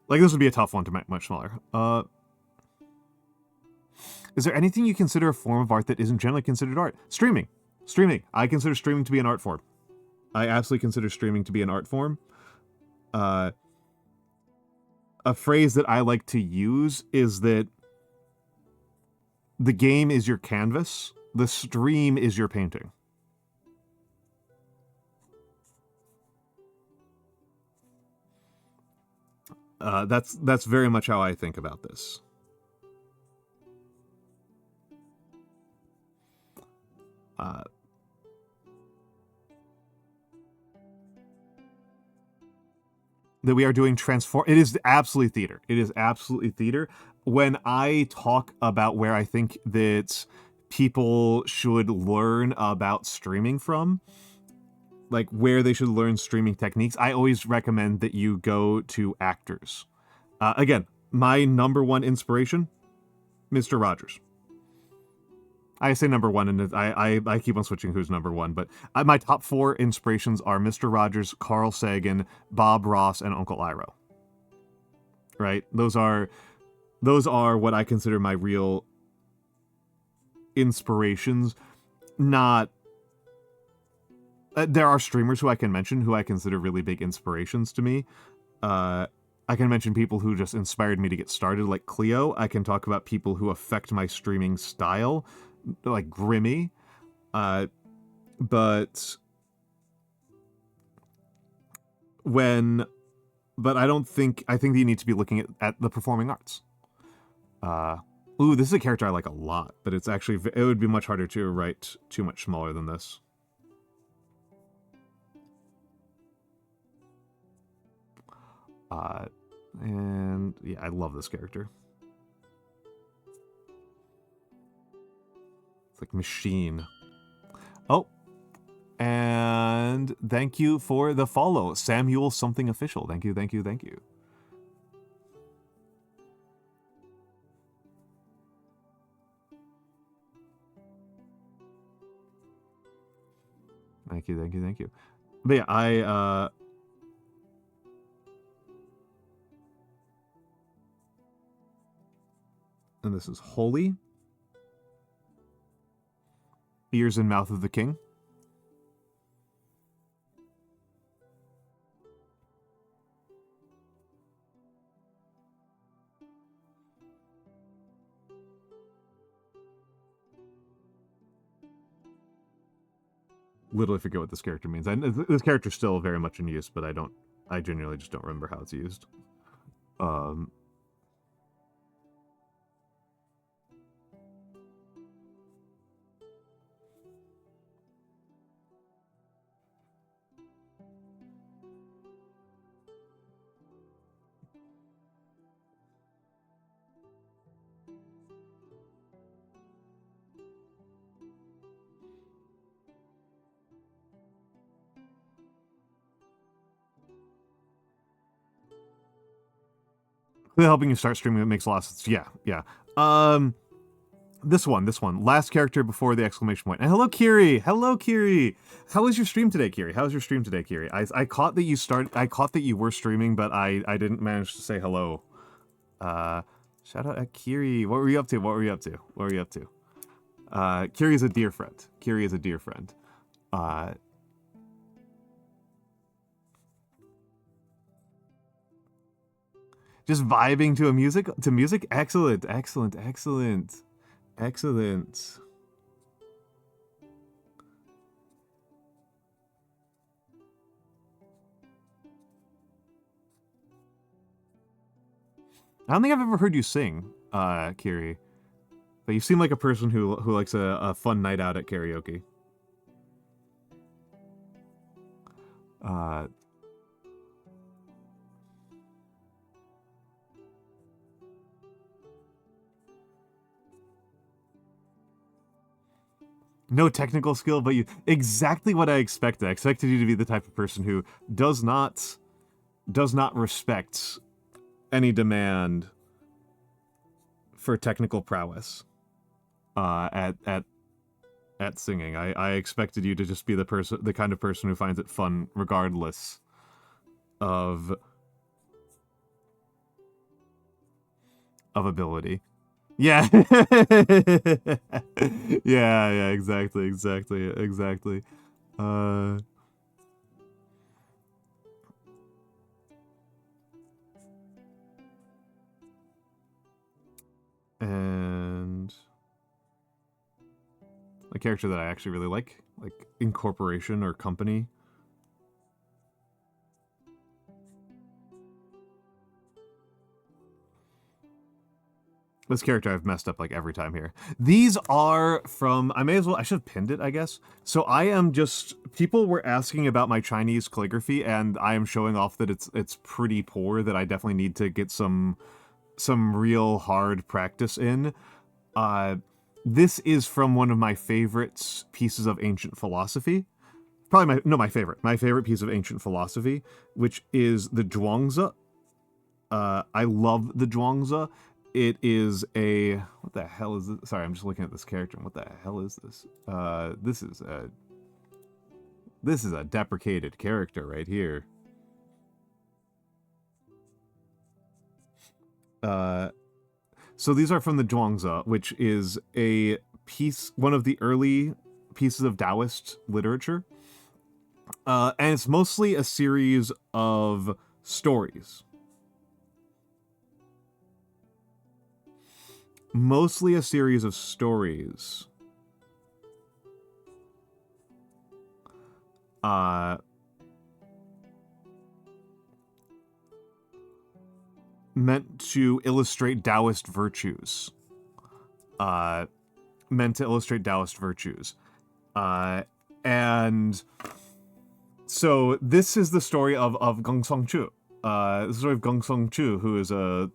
Like, this would be a tough one to make much smaller. Is there anything you consider a form of art that isn't generally considered art? Streaming. Streaming. I consider streaming to be an art form. I absolutely consider streaming to be an art form. A phrase that I like to use is that the game is your canvas, the stream is your painting. That's very much how I think about this. That we are doing transform. It is absolutely theater. It is absolutely theater. When I talk about where I think that people should learn about streaming from, like where they should learn streaming techniques, I always recommend that you go to actors. Again, my number one inspiration, Mr. Rogers. I say number one, and I keep on switching who's number one, but my top 4 inspirations are Mr. Rogers, Carl Sagan, Bob Ross, and Uncle Iroh. Right? Those are what I consider my real inspirations. Not... there are streamers who I can mention who I consider really big inspirations to me. I can mention people who just inspired me to get started, like Cleo. I can talk about people who affect my streaming style, like Grimmy. But I don't think... I think that you need to be looking at the performing arts. Ooh, this is a character I like a lot, but it's actually... it would be much harder to write too much smaller than this. And yeah, I love this character. It's like machine. Oh, and thank you for the follow, Samuel something official. Thank you, thank you, thank you. Thank you, thank you, thank you. But yeah, and this is Holy. Ears and Mouth of the King. Literally forget what this character means. This character's still very much in use, but I genuinely just don't remember how it's used. Helping you start streaming, it makes a lot of sense. Yeah. This one. Last character before the exclamation point. And hello, Kiri. Hello, Kiri. How was your stream today, Kiri? How was your stream today, Kiri? I caught that you were streaming, but I didn't manage to say hello. Shout out at Kiri. What were you up to? Kiri is a dear friend. Just vibing to music? Excellent. I don't think I've ever heard you sing, Kiri. But you seem like a person who likes a fun night out at karaoke. No technical skill, but you... Exactly what I expected. I expected you to be the type of person who does not respect any demand for technical prowess at singing. I expected you to just be the kind of person who finds it fun regardless of ability. Yeah. Yeah, yeah, exactly, exactly, exactly. Uh, and a character that I actually really like incorporation or company. This character I've messed up like every time here. These are from, I should have pinned it, I guess. So I am just, people were asking about my Chinese calligraphy, and I am showing off that it's pretty poor, that I definitely need to get some real hard practice in. This is from one of my favorite pieces of ancient philosophy. Probably my favorite. My favorite piece of ancient philosophy, which is the Zhuangzi. I love the Zhuangzi. It is a, what the hell is this? Sorry, I'm just looking at this character. What the hell is this? This is a deprecated character right here. So these are from the Zhuangzi, which is a piece, one of the early pieces of Taoist literature. And it's mostly a series of stories. Mostly a series of stories. Meant to illustrate Taoist virtues. Meant to illustrate Taoist virtues. And so this is the story of Gong Song Chu. The story of Gong Song Chu, who is a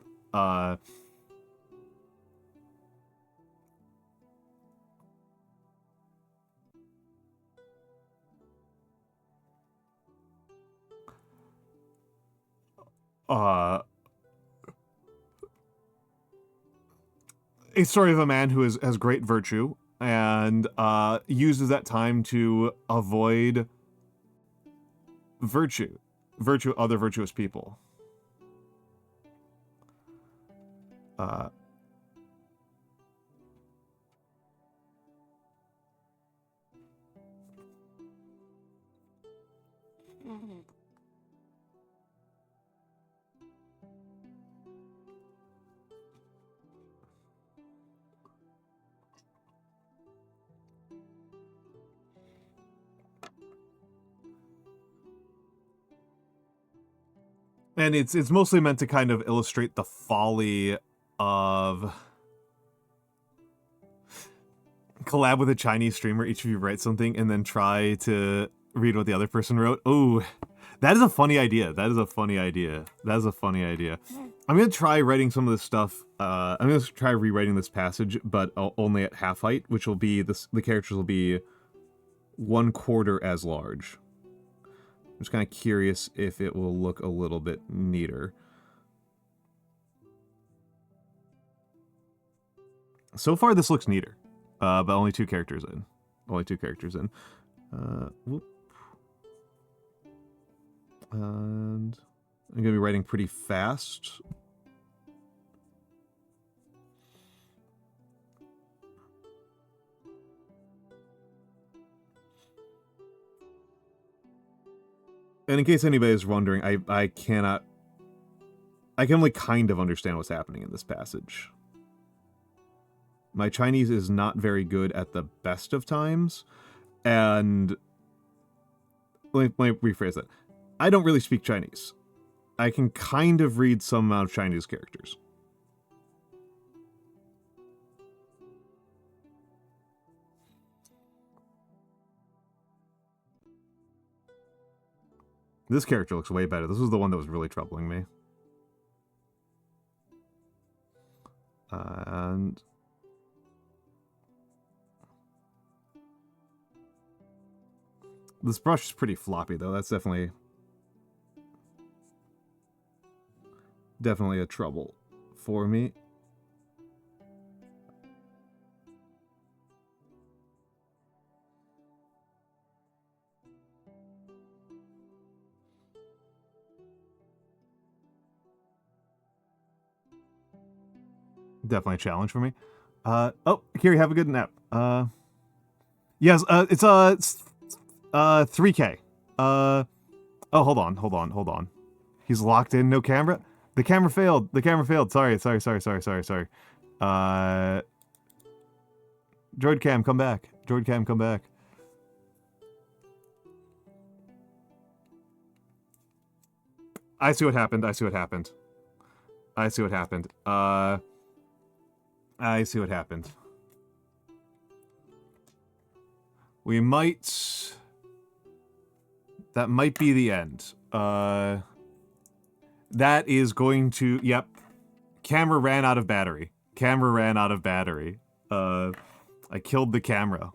story of a man who has great virtue and uses that time to avoid other virtuous people. And it's mostly meant to kind of illustrate the folly of collab with a Chinese streamer, each of you write something, and then try to read what the other person wrote. Oh, that is a funny idea. That is a funny idea. That is a funny idea. I'm gonna try writing some of this stuff. I'm gonna try rewriting this passage, but only at half height, which will be this. The characters will be 1/4 as large. I'm just kind of curious if it will look a little bit neater. So far, this looks neater, but only 2 characters in. Only 2 characters in. Whoop. And I'm gonna be writing pretty fast. And in case anybody's wondering, I cannot... I can only kind of understand what's happening in this passage. My Chinese is not very good at the best of times, and... Let me rephrase that. I don't really speak Chinese. I can kind of read some amount of Chinese characters. This character looks way better. This was the one that was really troubling me. And... this brush is pretty floppy, though. That's definitely a trouble for me. definitely a challenge for me. Oh, Kiri, have a good nap. Yes, it's 3K. Oh, hold on. He's locked in, no camera. The camera failed. Sorry. Droid cam, come back. I see what happened. We might... That might be the end. That is going to... Yep. Camera ran out of battery. I killed the camera.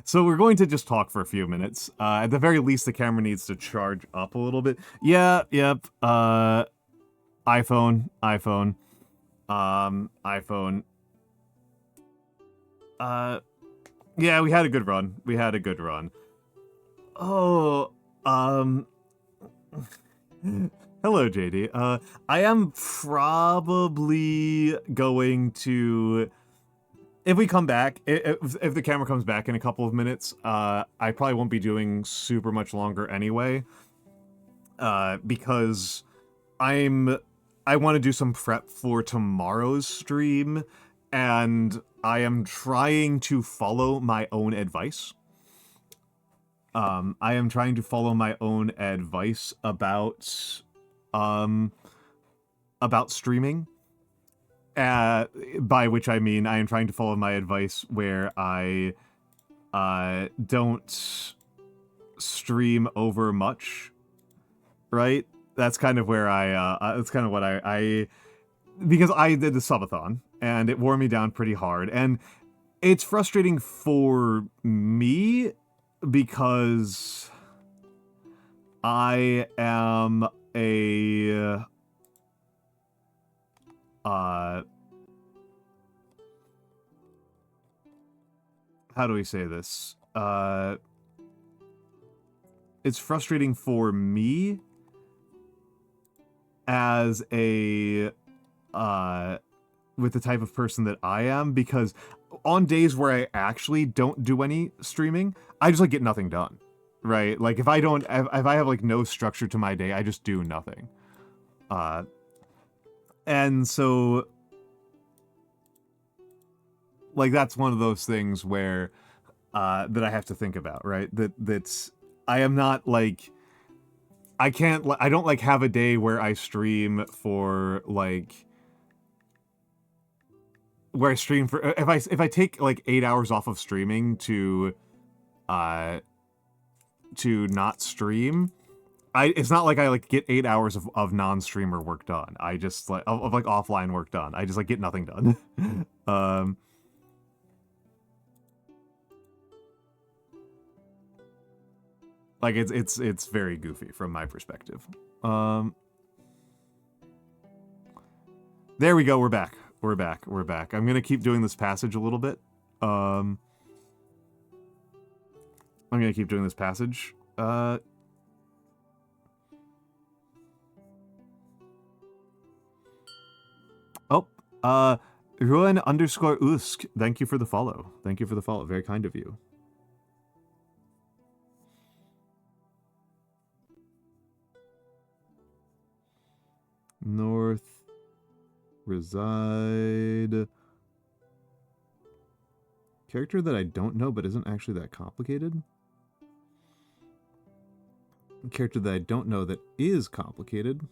So we're going to just talk for a few minutes. At the very least, the camera needs to charge up a little bit. Yeah, yep. iPhone. Yeah, we had a good run. Oh, hello, JD. I am probably going to... If we come back, if the camera comes back in a couple of minutes, I probably won't be doing super much longer anyway. Because I want to do some prep for tomorrow's stream, and I am trying to follow my own advice. About streaming. By which I mean I am trying to follow my advice where I don't stream over much, right? That's kind of where that's kind of what I because I did the subathon and it wore me down pretty hard, and it's frustrating for me because I am a how do we say this? It's frustrating for me as a with the type of person that I am, because on days where I actually don't do any streaming, I just like get nothing done, right? Like if I have like no structure to my day, I just do nothing. And so like that's one of those things where that I have to think about, right? That's I am not like I don't like have a day where I stream for like if I take like 8 hours off of streaming to not stream, it's not like I like get 8 hours of non-streamer work done. I just like of like offline work done. I just like get nothing done. Like it's very goofy from my perspective. There we go. We're back. I'm gonna keep doing this passage a little bit. I'm gonna keep doing this passage. Ruin_usk. Thank you for the follow. Very kind of you. North reside. Character that I don't know but isn't actually that complicated. Character that I don't know that is complicated.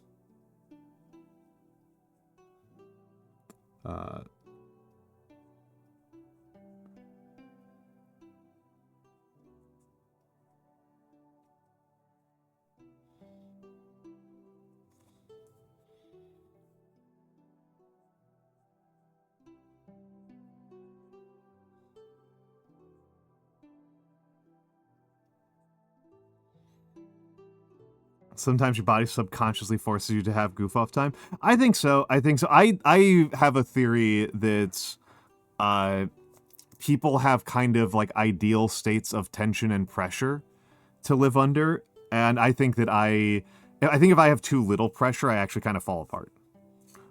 Sometimes your body subconsciously forces you to have goof off time. I think so. I have a theory that people have kind of like ideal states of tension and pressure to live under, and I think that I think if I have too little pressure, I actually kind of fall apart.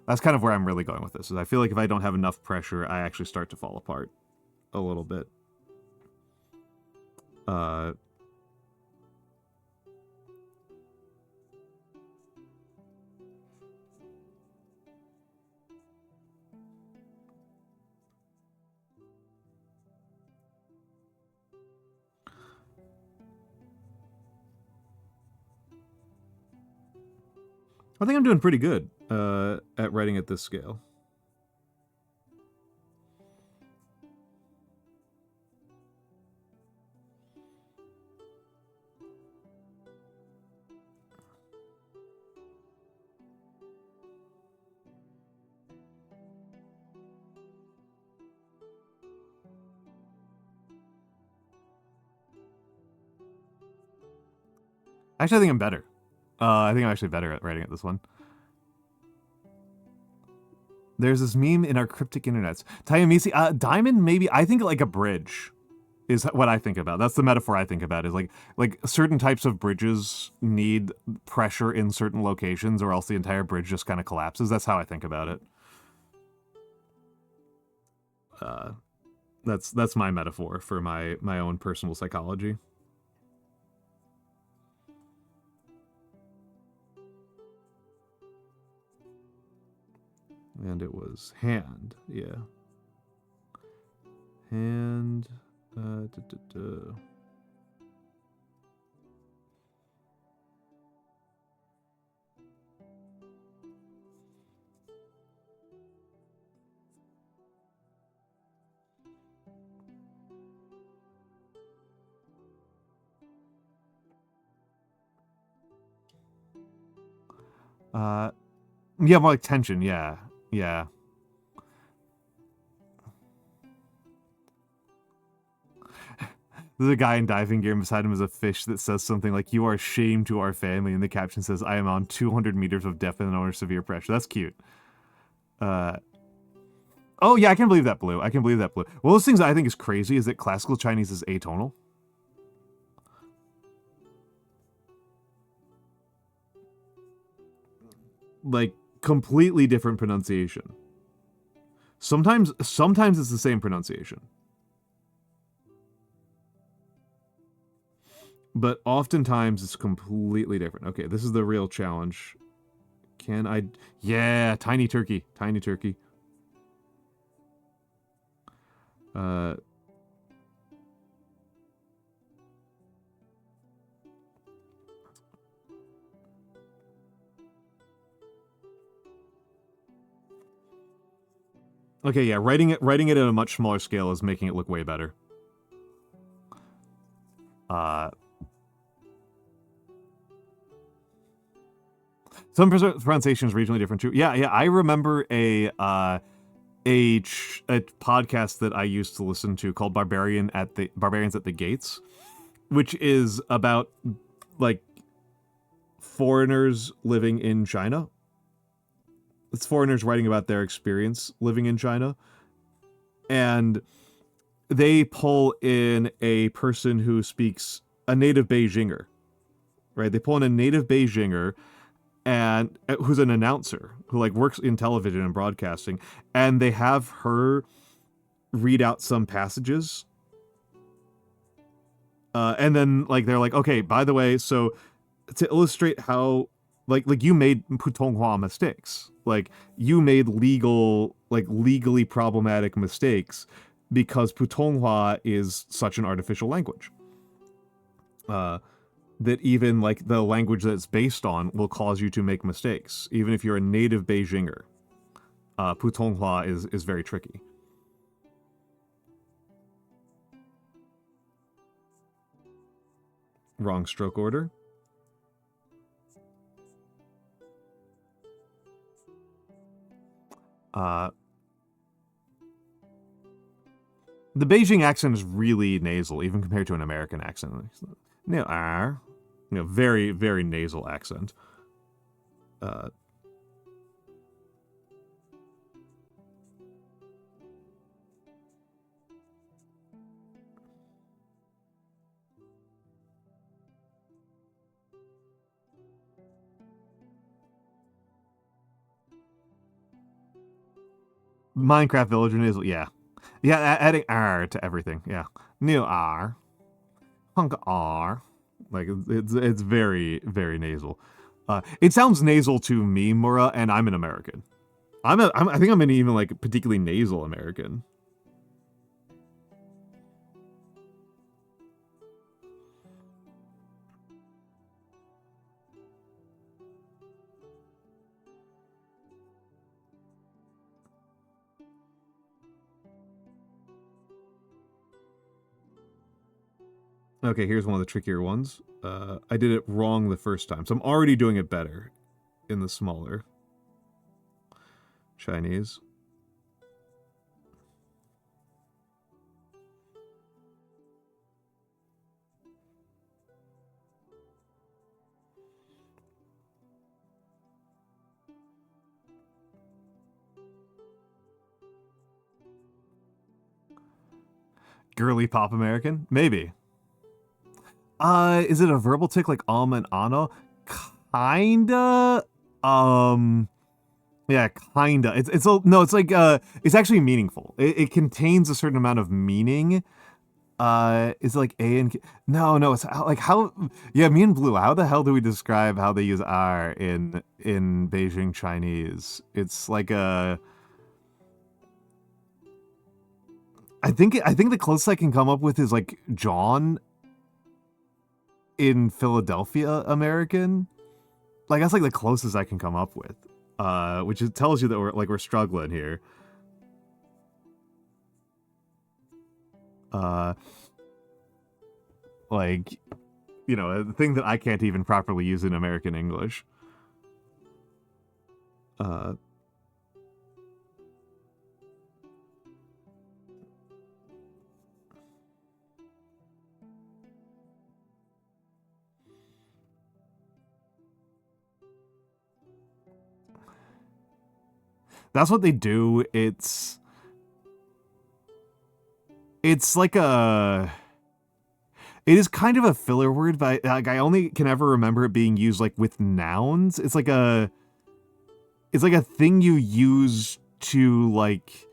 That's kind of where I'm really going with this. Is I feel like if I don't have enough pressure, I actually start to fall apart a little bit. I think I'm doing pretty good at writing at this scale. Actually, I think I'm better. I think I'm actually better at writing at this one. There's this meme in our cryptic internets. Tayamisi, diamond, maybe. I think like a bridge is what I think about. That's the metaphor I think about, is like certain types of bridges need pressure in certain locations or else the entire bridge just kind of collapses. That's how I think about it. That's my metaphor for my own personal psychology. And it was hand, yeah. Hand, yeah, more like tension, yeah. Yeah. There's a guy in diving gear, and beside him is a fish that says something like, "You are shame to our family," and the caption says, "I am on 200 meters of depth and under severe pressure." That's cute. Oh, yeah, I can believe that, Blue. I can believe that, Blue. One of those things I think is crazy is that classical Chinese is atonal. Like, completely different pronunciation. Sometimes it's the same pronunciation. But oftentimes it's completely different. Okay, this is the real challenge. Can I... Yeah, tiny turkey. Tiny turkey. Okay, yeah, writing it at a much smaller scale is making it look way better. Some pronunciation is regionally different too. Yeah, I remember a podcast that I used to listen to called Barbarians at the Gates, which is about like foreigners living in China. It's foreigners writing about their experience living in China. And they pull in a person who speaks a native Beijinger, right? They pull in a native Beijinger and who's an announcer who like works in television and broadcasting, and they have her read out some passages. And then like they're like, okay, by the way, so to illustrate how like you made Putonghua mistakes. Like you made legally problematic mistakes because Putonghua is such an artificial language. That even like the language that it's based on will cause you to make mistakes, even if you're a native Beijinger. Putonghua is very tricky. Wrong stroke order. The Beijing accent is really nasal, even compared to an American accent. Very, very nasal accent. Minecraft Villager nasal, yeah. Yeah, adding R to everything, yeah. New R. Hunk R. Like, it's very, very nasal. It sounds nasal to me, Mura, and I'm an American. I think I'm an even, like, particularly nasal American. Okay, here's one of the trickier ones. I did it wrong the first time, so I'm already doing it better in the smaller Chinese. Girly pop American? Maybe. Is it a verbal tick like alma and ano? Kinda. Yeah, kinda. It's like it's actually meaningful. It contains a certain amount of meaning. Is it like A and K? No, it's like how. Yeah, me and Blue. How the hell do we describe how they use R in Beijing Chinese? It's like a. I think the closest I can come up with is like John in Philadelphia American. Like that's like the closest I can come up with. Which tells you that we're struggling here. Like, you know, a thing that I can't even properly use in American English. That's what they do. It's like a. It is kind of a filler word, but like I only can ever remember it being used like with nouns. It's like a thing you use to like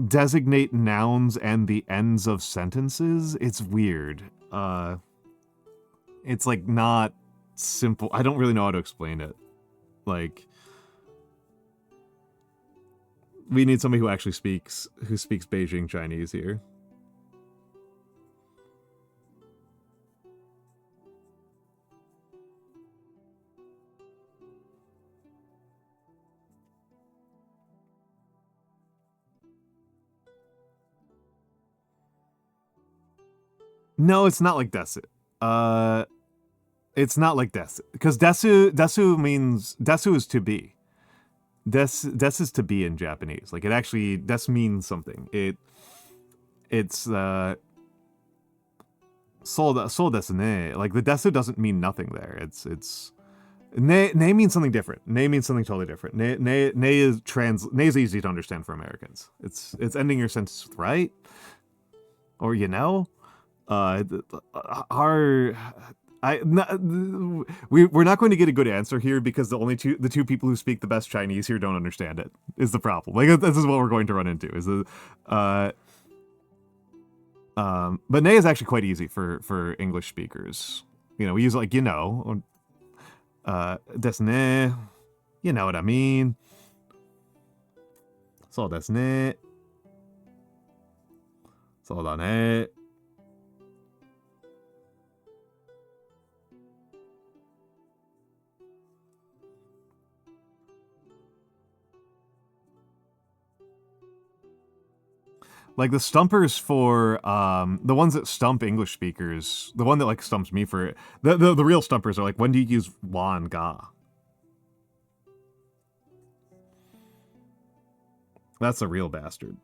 designate nouns and the ends of sentences. It's weird. It's like not simple. I don't really know how to explain it. Like we need somebody who actually speaks Beijing Chinese here. No, it's not like desu. It's not like desu because desu means desu is to be. Des is to be in Japanese. Like it actually des means something. It's so desu ne. Like the desu doesn't mean nothing there. It's ne means something different. Ne means something totally different. Ne is easy to understand for Americans. It's ending your sentence with right, or you know. We're not going to get a good answer here because the two people who speak the best Chinese here don't understand it is the problem. Like this is what we're going to run into is but ne is actually quite easy for English speakers. You know, we use like you know, desu ne, you know what I mean. So desu ne, so da ne. Like the stumpers for the ones that stump English speakers, the one that like stumps me for it, the real stumpers are like, when do you use wa and ga? That's a real bastard.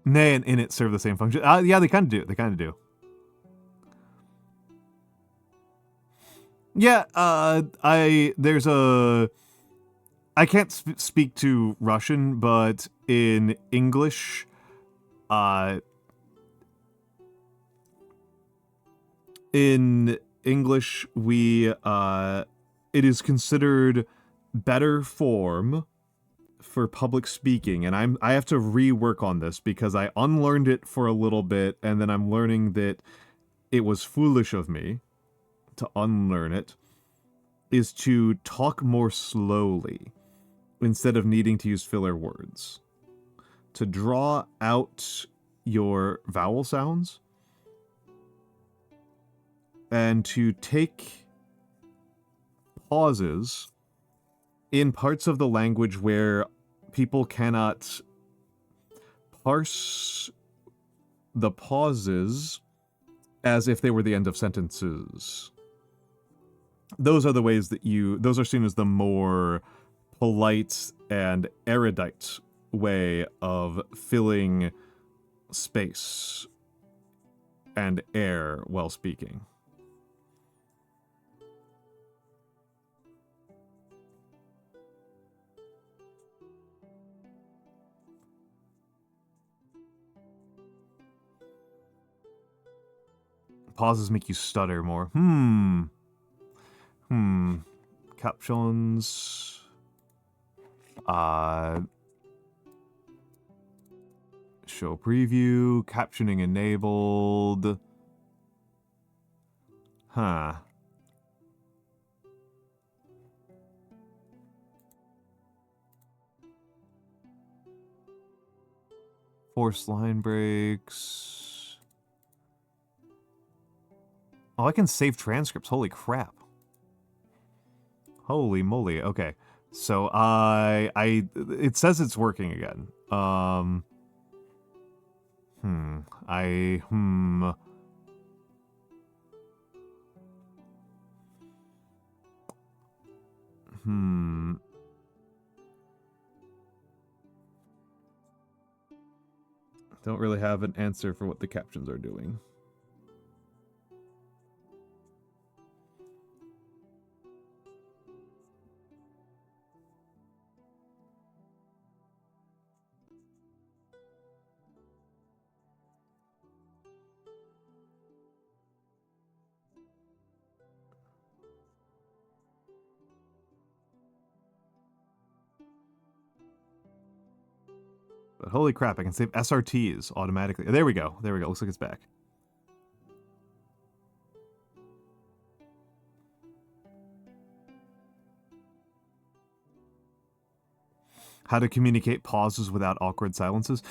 Ne and in it serve the same function. Yeah, they kind of do. Yeah, there's a... I can't speak to Russian, but in English, uh, it is considered better form for public speaking, and I have to rework on this because I unlearned it for a little bit, and then I'm learning that it was foolish of me to unlearn it, is to talk more slowly instead of needing to use filler words. To draw out your vowel sounds and to take pauses in parts of the language where people cannot parse the pauses as if they were the end of sentences. Those are the ways that those are seen as the more polite and erudite way of filling space and air while speaking. Pauses make you stutter more. Captions. Show preview. Captioning enabled. Huh. Forced line breaks. Oh, I can save transcripts. Holy crap. Holy moly. Okay. So it says it's working again. Don't really have an answer for what the captions are doing. But holy crap, I can save SRTs automatically. There we go. There we go. Looks like it's back. How to communicate pauses without awkward silences.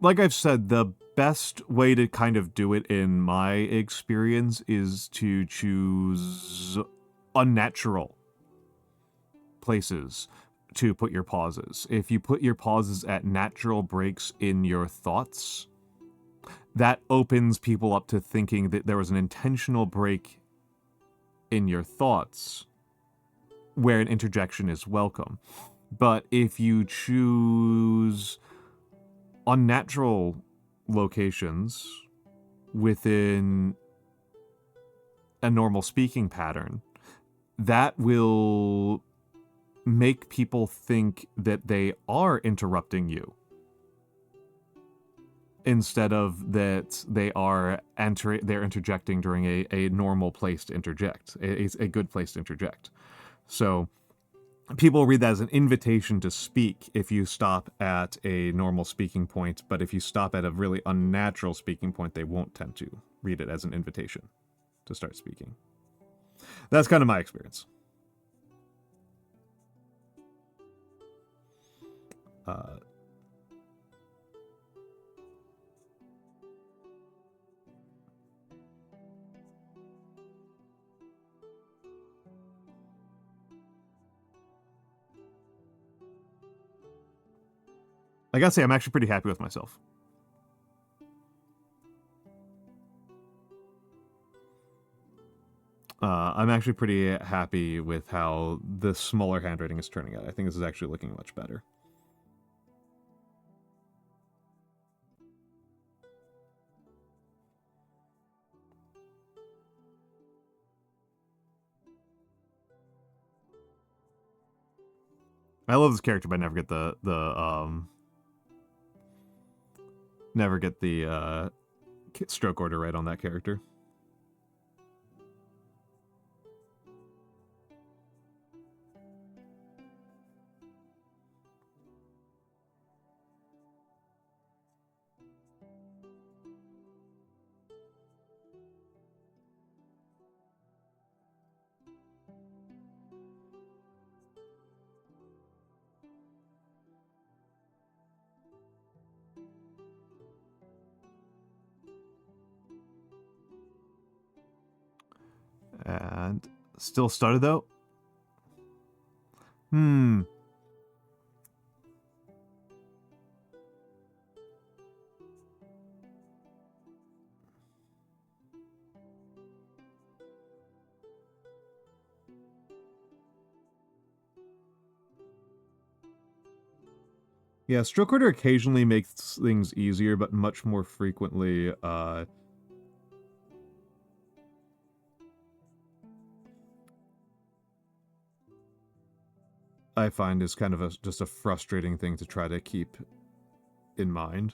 Like I've said, the best way to kind of do it in my experience is to choose unnatural places to put your pauses. If you put your pauses at natural breaks in your thoughts, that opens people up to thinking that there was an intentional break in your thoughts where an interjection is welcome. But if you choose unnatural locations within a normal speaking pattern, that will make people think that they are interrupting you instead of that they're interjecting during a normal place to interject, a good place to interject. So people read that as an invitation to speak if you stop at a normal speaking point, but if you stop at a really unnatural speaking point, they won't tend to read it as an invitation to start speaking. That's kind of my experience. I gotta say, I'm actually pretty happy with myself. I'm actually pretty happy with how the smaller handwriting is turning out. I think this is actually looking much better. I love this character, but I never get the stroke order right on that character. And still started though. Yeah, stroke order occasionally makes things easier, but much more frequently, I find is kind of just a frustrating thing to try to keep in mind.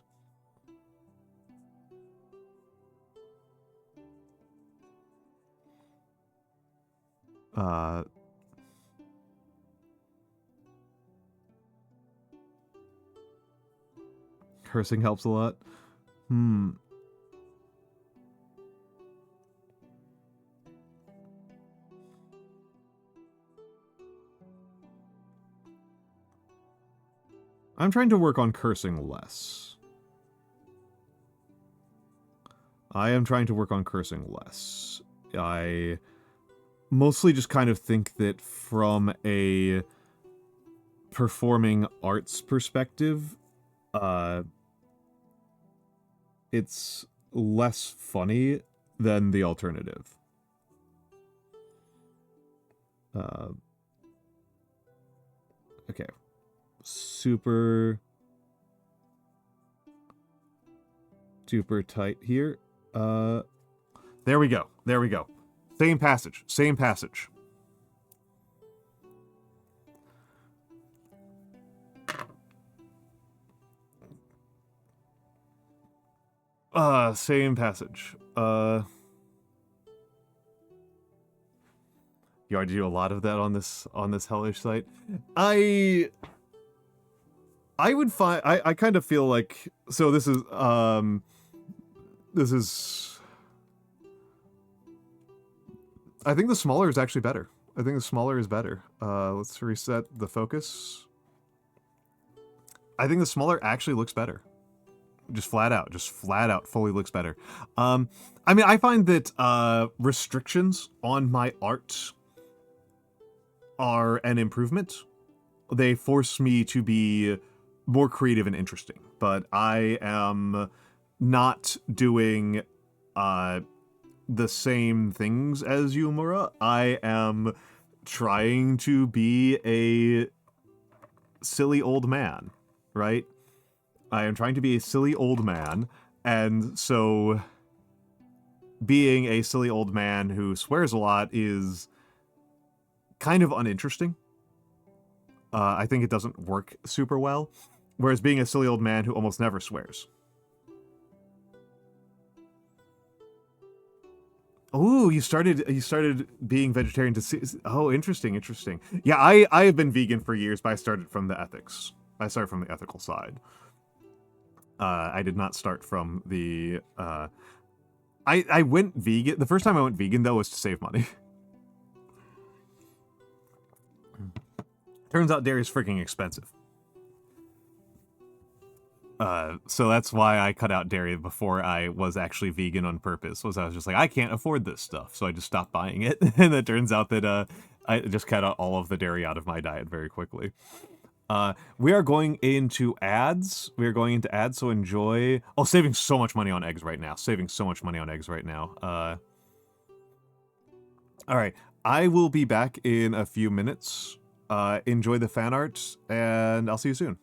Cursing helps a lot. I'm trying to work on cursing less. I am trying to work on cursing less. I mostly just kind of think that from a performing arts perspective, it's less funny than the alternative. Okay. Super tight here. There we go. There we go. Same passage. Same passage. Same passage. You already do a lot of that on this hellish site. I would find I kind of feel like, so this is I think the smaller is actually better. I think the smaller is better. Let's reset the focus. I think the smaller actually looks better. Just flat out fully looks better. I mean, I find that restrictions on my art are an improvement. They force me to be more creative and interesting, but I am not doing the same things as Yumura. I am trying to be a silly old man, right? I am trying to be a silly old man, and so being a silly old man who swears a lot is kind of uninteresting. I think it doesn't work super well, whereas being a silly old man who almost never swears. Oh, you started being vegetarian to see. Oh, interesting. Yeah, I have been vegan for years, but I started from the ethics. I started from the ethical side. I did not start from the. I went vegan. The first time I went vegan though was to save money. Turns out dairy is freaking expensive. So that's why I cut out dairy before I was actually vegan on purpose. I was just like, I can't afford this stuff, so I just stopped buying it. And it turns out that I just cut out all of the dairy out of my diet very quickly. We are going into ads. So enjoy. Oh, saving so much money on eggs right now. All right, I will be back in a few minutes. Enjoy the fan art, and I'll see you soon.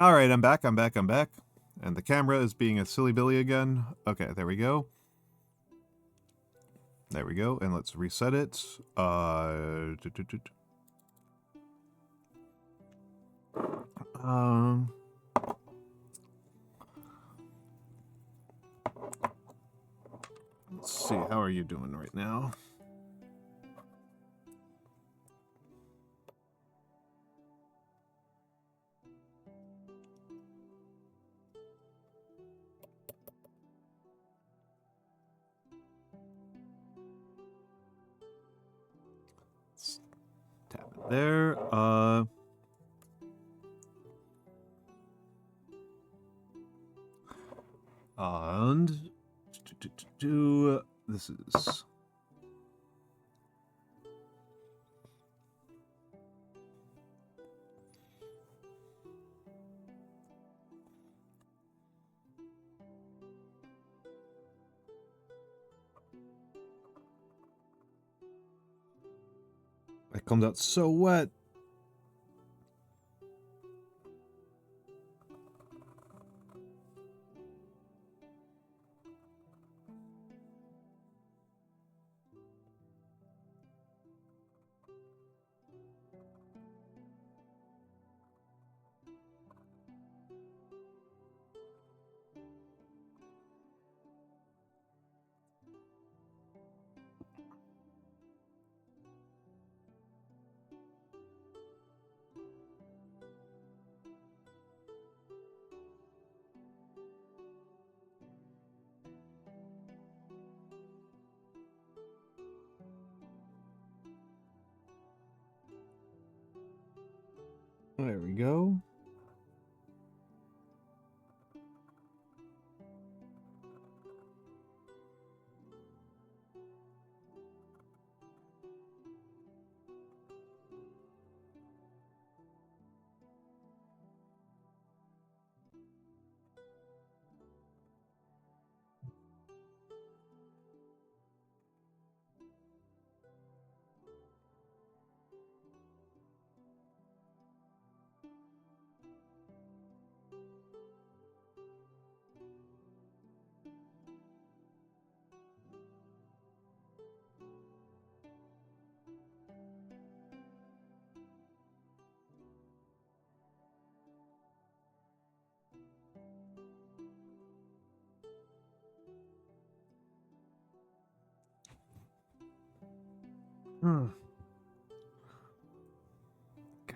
All right, I'm back. And the camera is being a silly Billy again. Okay, there we go. There we go, and let's reset it. Let's see, how are you doing right now? Let's tap it there. And this is that comes out so wet. There we go.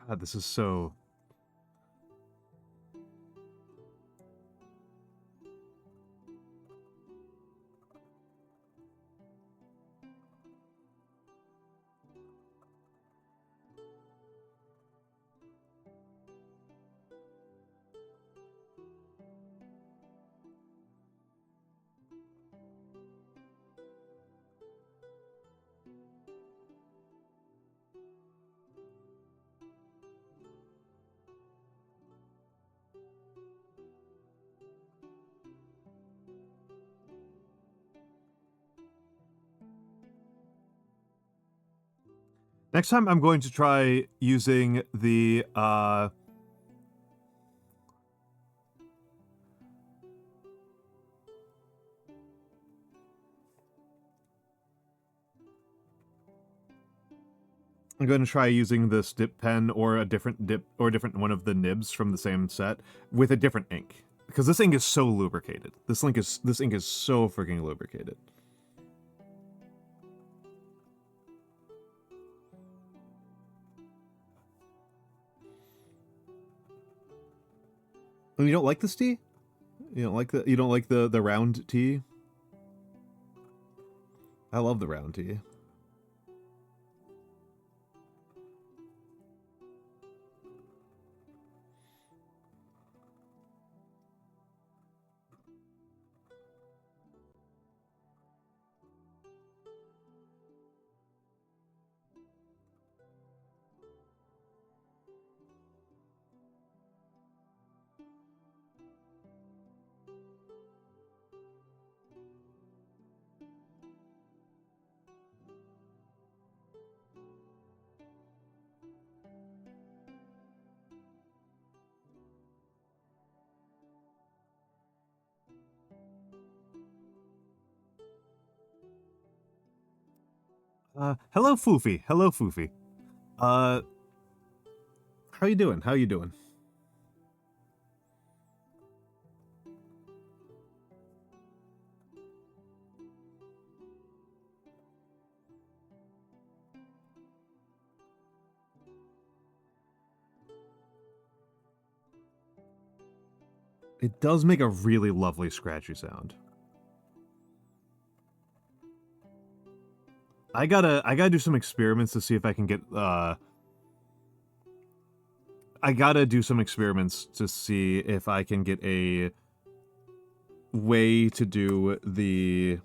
God, this is so... Next time I'm going to try using the, I'm going to try using this dip pen or a different dip or a different one of the nibs from the same set with a different ink, because this ink is so lubricated. This ink is so freaking lubricated. Oh, you don't like this tea? You don't like the round tea? I love the round tea. Hello, Foofy. Hello, Foofy. How you doing? How you doing? It does make a really lovely scratchy sound. I gotta do some experiments to see if I can get, I gotta do some experiments to see if I can get a way to do the...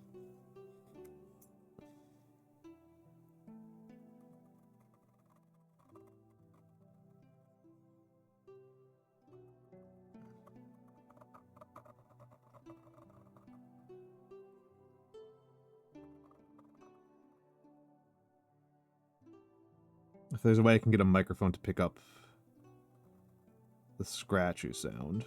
If there's a way I can get a microphone to pick up the scratchy sound.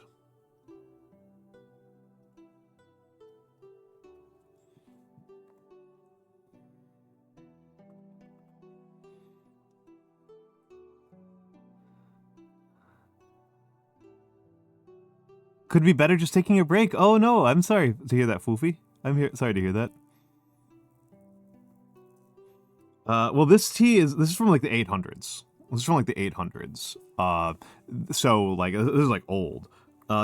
Could be better just taking a break. Oh no, I'm sorry to hear that, Foofy. Sorry to hear that. Well, this is from like the 800s. This is from like the 800s. So like this is like old.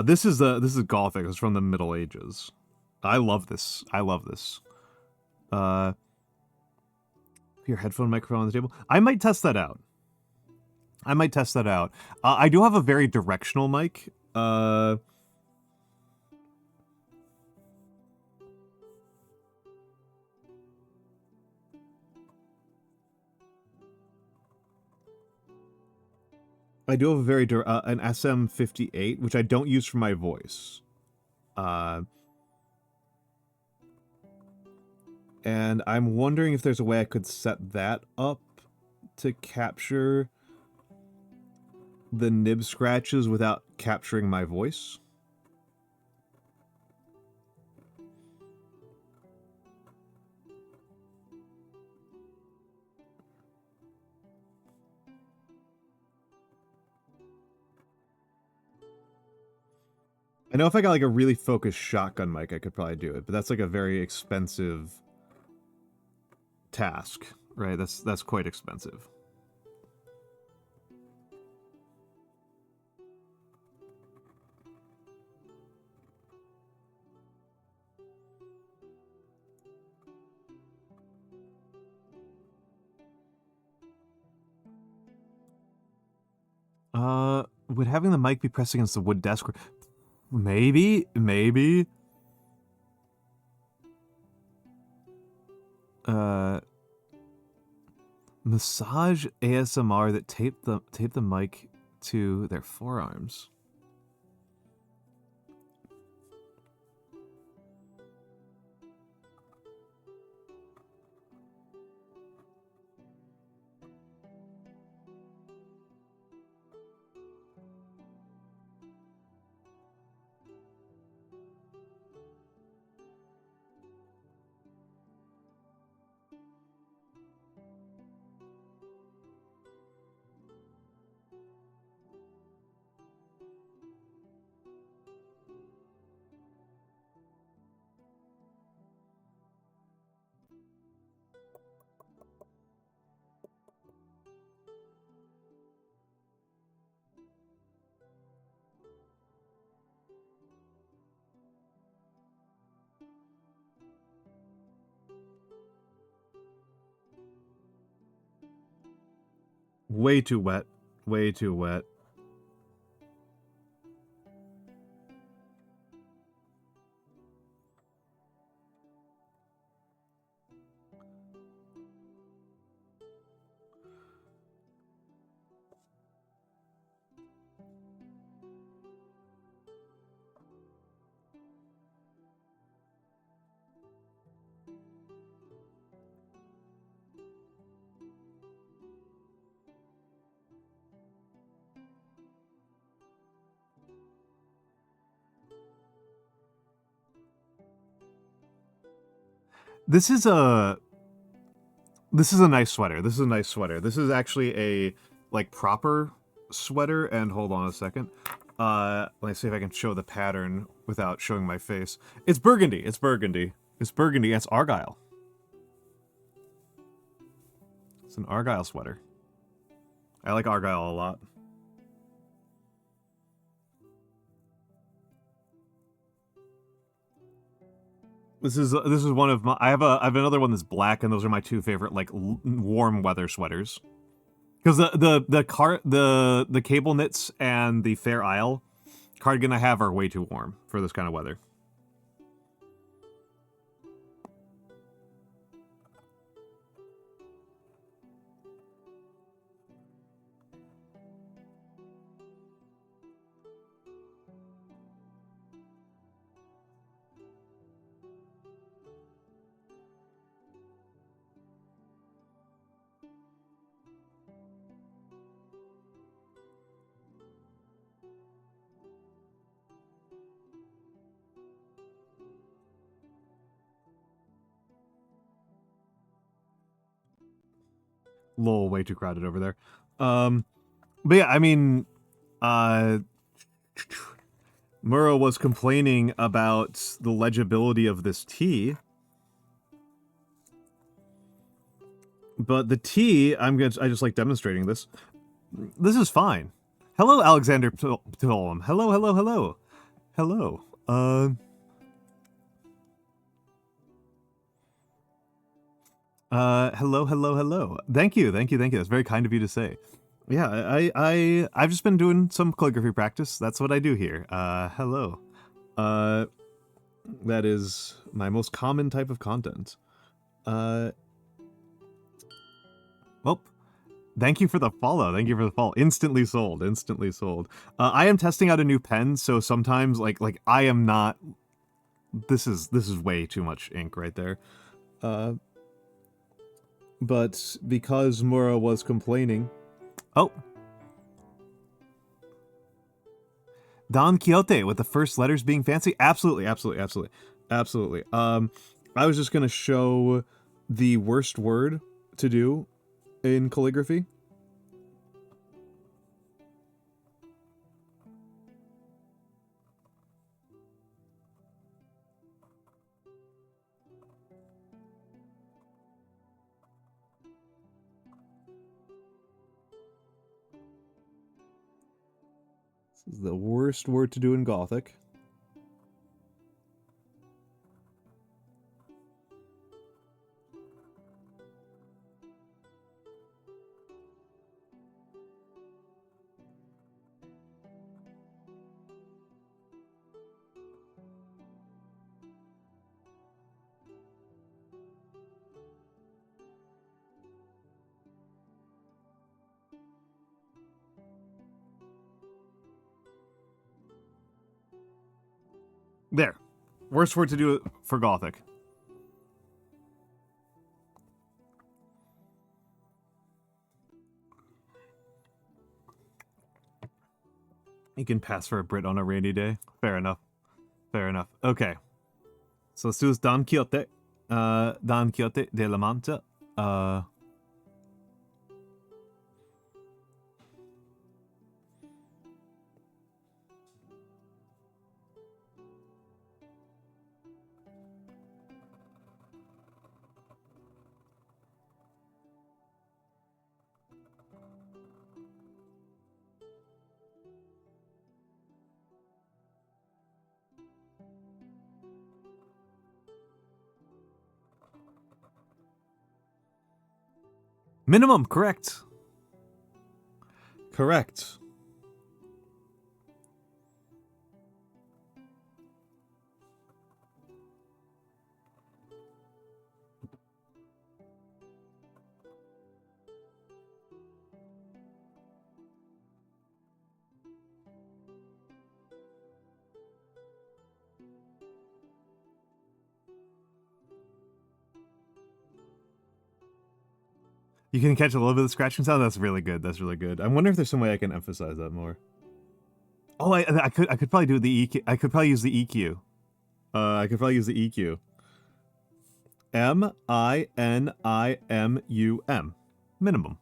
This is Gothic. It's from the Middle Ages. I love this. I love this. Your headphone microphone on the table. I might test that out. I do have a very directional mic. I do have a very an SM58, which I don't use for my voice. And I'm wondering if there's a way I could set that up to capture the nib scratches without capturing my voice. I know if I got like a really focused shotgun mic, I could probably do it, but that's like a very expensive task, right? That's quite expensive. Would having the mic be pressed against the wood desk? Maybe. Massage ASMR that tape the mic to their forearms. Way too wet. Way too wet. This is a... This is a nice sweater. This is a nice sweater. This is actually a, like, proper sweater, and hold on a second. Let me see if I can show the pattern without showing my face. It's burgundy. It's burgundy. It's burgundy. It's Argyle. It's an Argyle sweater. I like Argyle a lot. This is one of my. I have another one that's black, and those are my two favorite like warm weather sweaters. Because the cable knits and the Fair Isle cardigan I have are way too warm for this kind of weather. Lol, way too crowded over there. But yeah, I mean, Muro was complaining about the legibility of this T. But the T, I just like demonstrating this. This is fine. Hello, Alexander Ptolem. Hello, hello, hello. Hello. Hello, hello, hello. Thank you, thank you, thank you. That's very kind of you to say. Yeah, I've just been doing some calligraphy practice. That's what I do here. Hello. That is my most common type of content. Well, thank you for the follow. Thank you for the follow. Instantly sold. Instantly sold. I am testing out a new pen, so sometimes like I am not. This is way too much ink right there. But because Mura was complaining, oh, Don Quixote with the first letters being fancy. Absolutely, absolutely, absolutely, absolutely. I was just gonna show the worst word to do in calligraphy. This is the worst word to do in Gothic. There. Worst word to do for Gothic. You can pass for a Brit on a rainy day. Fair enough. Fair enough. Okay. So let's do this Don Quixote. Don Quixote de la Mancha. Minimum, correct. Correct. You can catch a little bit of the scratching sound. That's really good. That's really good. I wonder if there's some way I can emphasize that more. Oh, I could probably do the EQ. I could probably use the EQ. I could probably use the EQ. M-I-N-I-M-U-M. Minimum.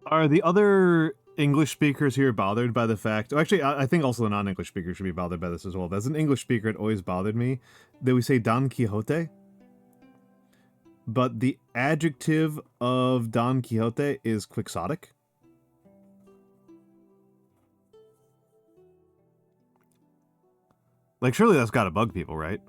Are the other English speakers here bothered by the fact... Actually, I think also the non-English speakers should be bothered by this as well. But as an English speaker, it always bothered me that we say Don Quixote. But the adjective of Don Quixote is quixotic. Like, surely that's gotta bug people, right?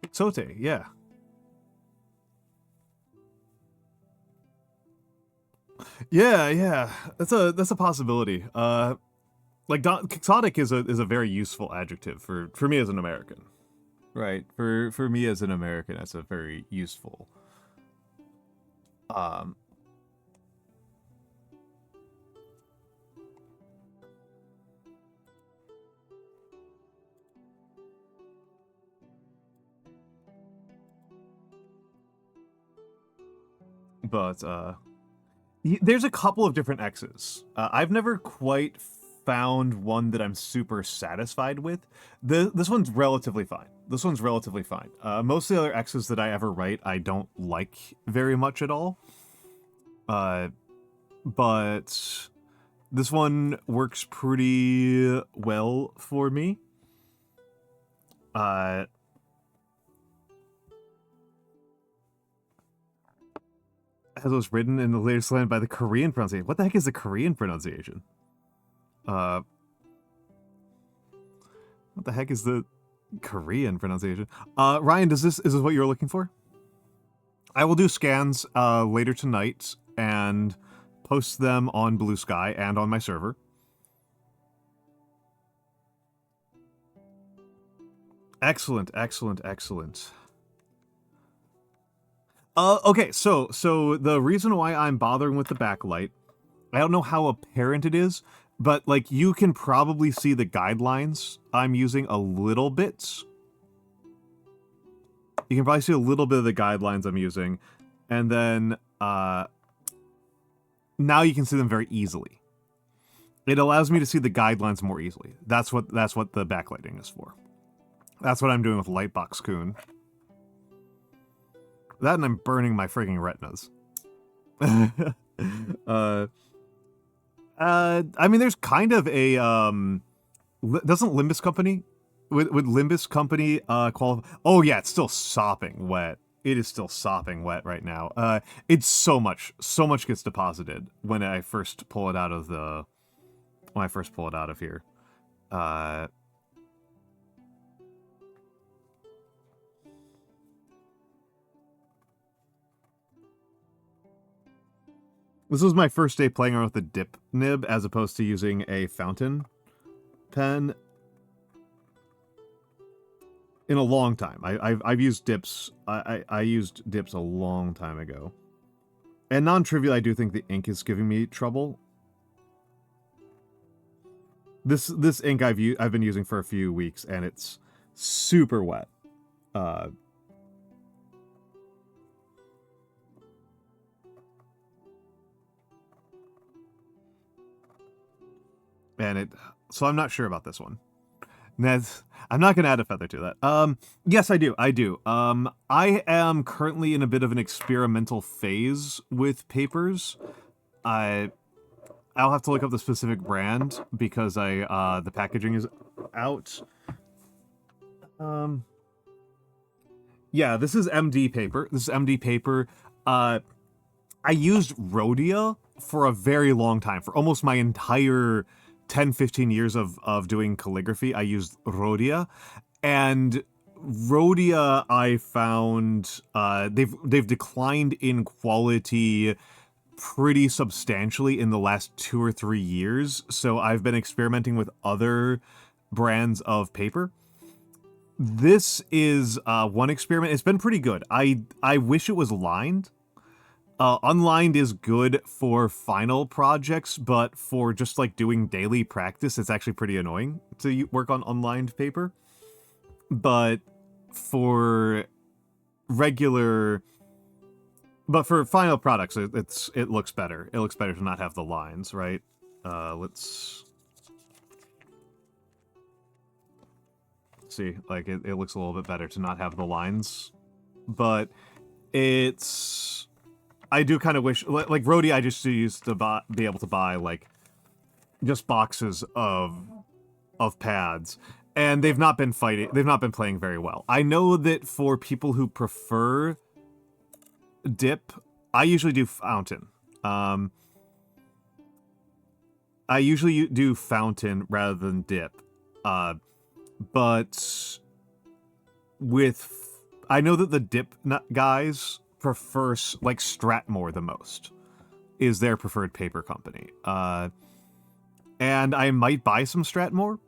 Quixote, yeah. Yeah. That's a possibility. Like quixotic is a very useful adjective for me as an American. Right. For me as an American, that's a very useful but there's a couple of different X's. I've never quite found one that I'm super satisfied with. This one's relatively fine. Most of the other X's that I ever write, I don't like very much at all. But this one works pretty well for me. As was written in the latest land by the Korean pronunciation. What the heck is the Korean pronunciation? What the heck is the Korean pronunciation? Ryan, is this what you're looking for? I will do scans later tonight and post them on Blue Sky and on my server. Excellent. Okay, so the reason why I'm bothering with the backlight, I don't know how apparent it is, but like you can probably see the guidelines I'm using a little bit. You can probably see a little bit of the guidelines I'm using, and then now you can see them very easily. It allows me to see the guidelines more easily. That's what the backlighting is for. That's what I'm doing with Lightbox Coon. That and I'm burning my frigging retinas. I mean, there's kind of a doesn't Limbus Company would Limbus Company qualify? Oh yeah, it's still sopping wet. It is still sopping wet right now. It's so much gets deposited when I first pull it out of here. This was my first day playing around with the dip nib as opposed to using a fountain pen in a long time. I've used dips. I used dips a long time ago. And non-trivial, I do think the ink is giving me trouble. This ink I've been using for a few weeks, and it's super wet. So I'm not sure about this one. I'm not going to add a feather to that. Yes, I do. I am currently in a bit of an experimental phase with papers. I'll have to look up the specific brand because the packaging is out. Yeah, this is MD paper. I used Rhodia for a very long time. For almost my entire 10-15 years of doing calligraphy, I used Rhodia. And Rhodia, I found they've declined in quality pretty substantially in the last 2 or 3 years. So I've been experimenting with other brands of paper. This is one experiment. It's been pretty good. I wish it was lined. Unlined is good for final projects, but for just like doing daily practice, it's actually pretty annoying to work on unlined paper. But for final products, it looks better. It looks better to not have the lines, right? Let's see. Like it looks a little bit better to not have the lines, but I do kind of wish, like Rhodia, I just used to be able to buy like just boxes of pads, and they've not been playing very well. I know that for people who prefer dip, I usually do fountain. I usually do fountain rather than dip, but I know that the dip guys prefer like Stratmore the most is their preferred paper company, and I might buy some Stratmore.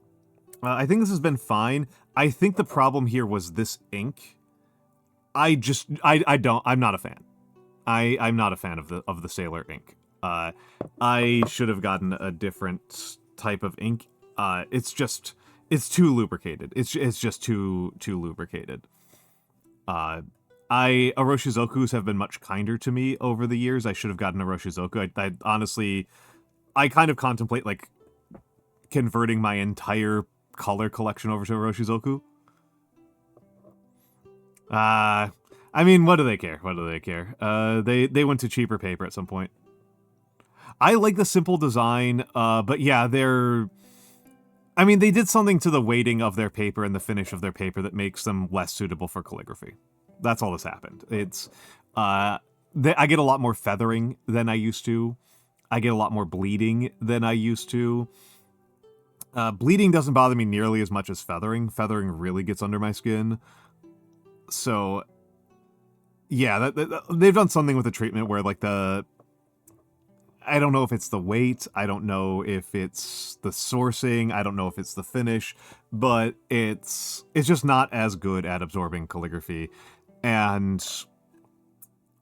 I think this has been fine. I think the problem here was this ink. I'm not a fan. I'm not a fan of the Sailor ink. I should have gotten a different type of ink. It's too lubricated. It's just too lubricated. Oroshizokus have been much kinder to me over the years. I should have gotten Oroshizoku. I honestly, I kind of contemplate like converting my entire color collection over to Oroshizoku. I mean, what do they care? What do they care? They went to cheaper paper at some point. I like the simple design, but yeah, they did something to the weighting of their paper and the finish of their paper that makes them less suitable for calligraphy. That's all that's happened. It's, I get a lot more feathering than I used to. I get a lot more bleeding than I used to. Bleeding doesn't bother me nearly as much as feathering. Feathering really gets under my skin. So, yeah, they've done something with the treatment where, like, I don't know if it's the weight, I don't know if it's the sourcing, I don't know if it's the finish, but it's just not as good at absorbing calligraphy. And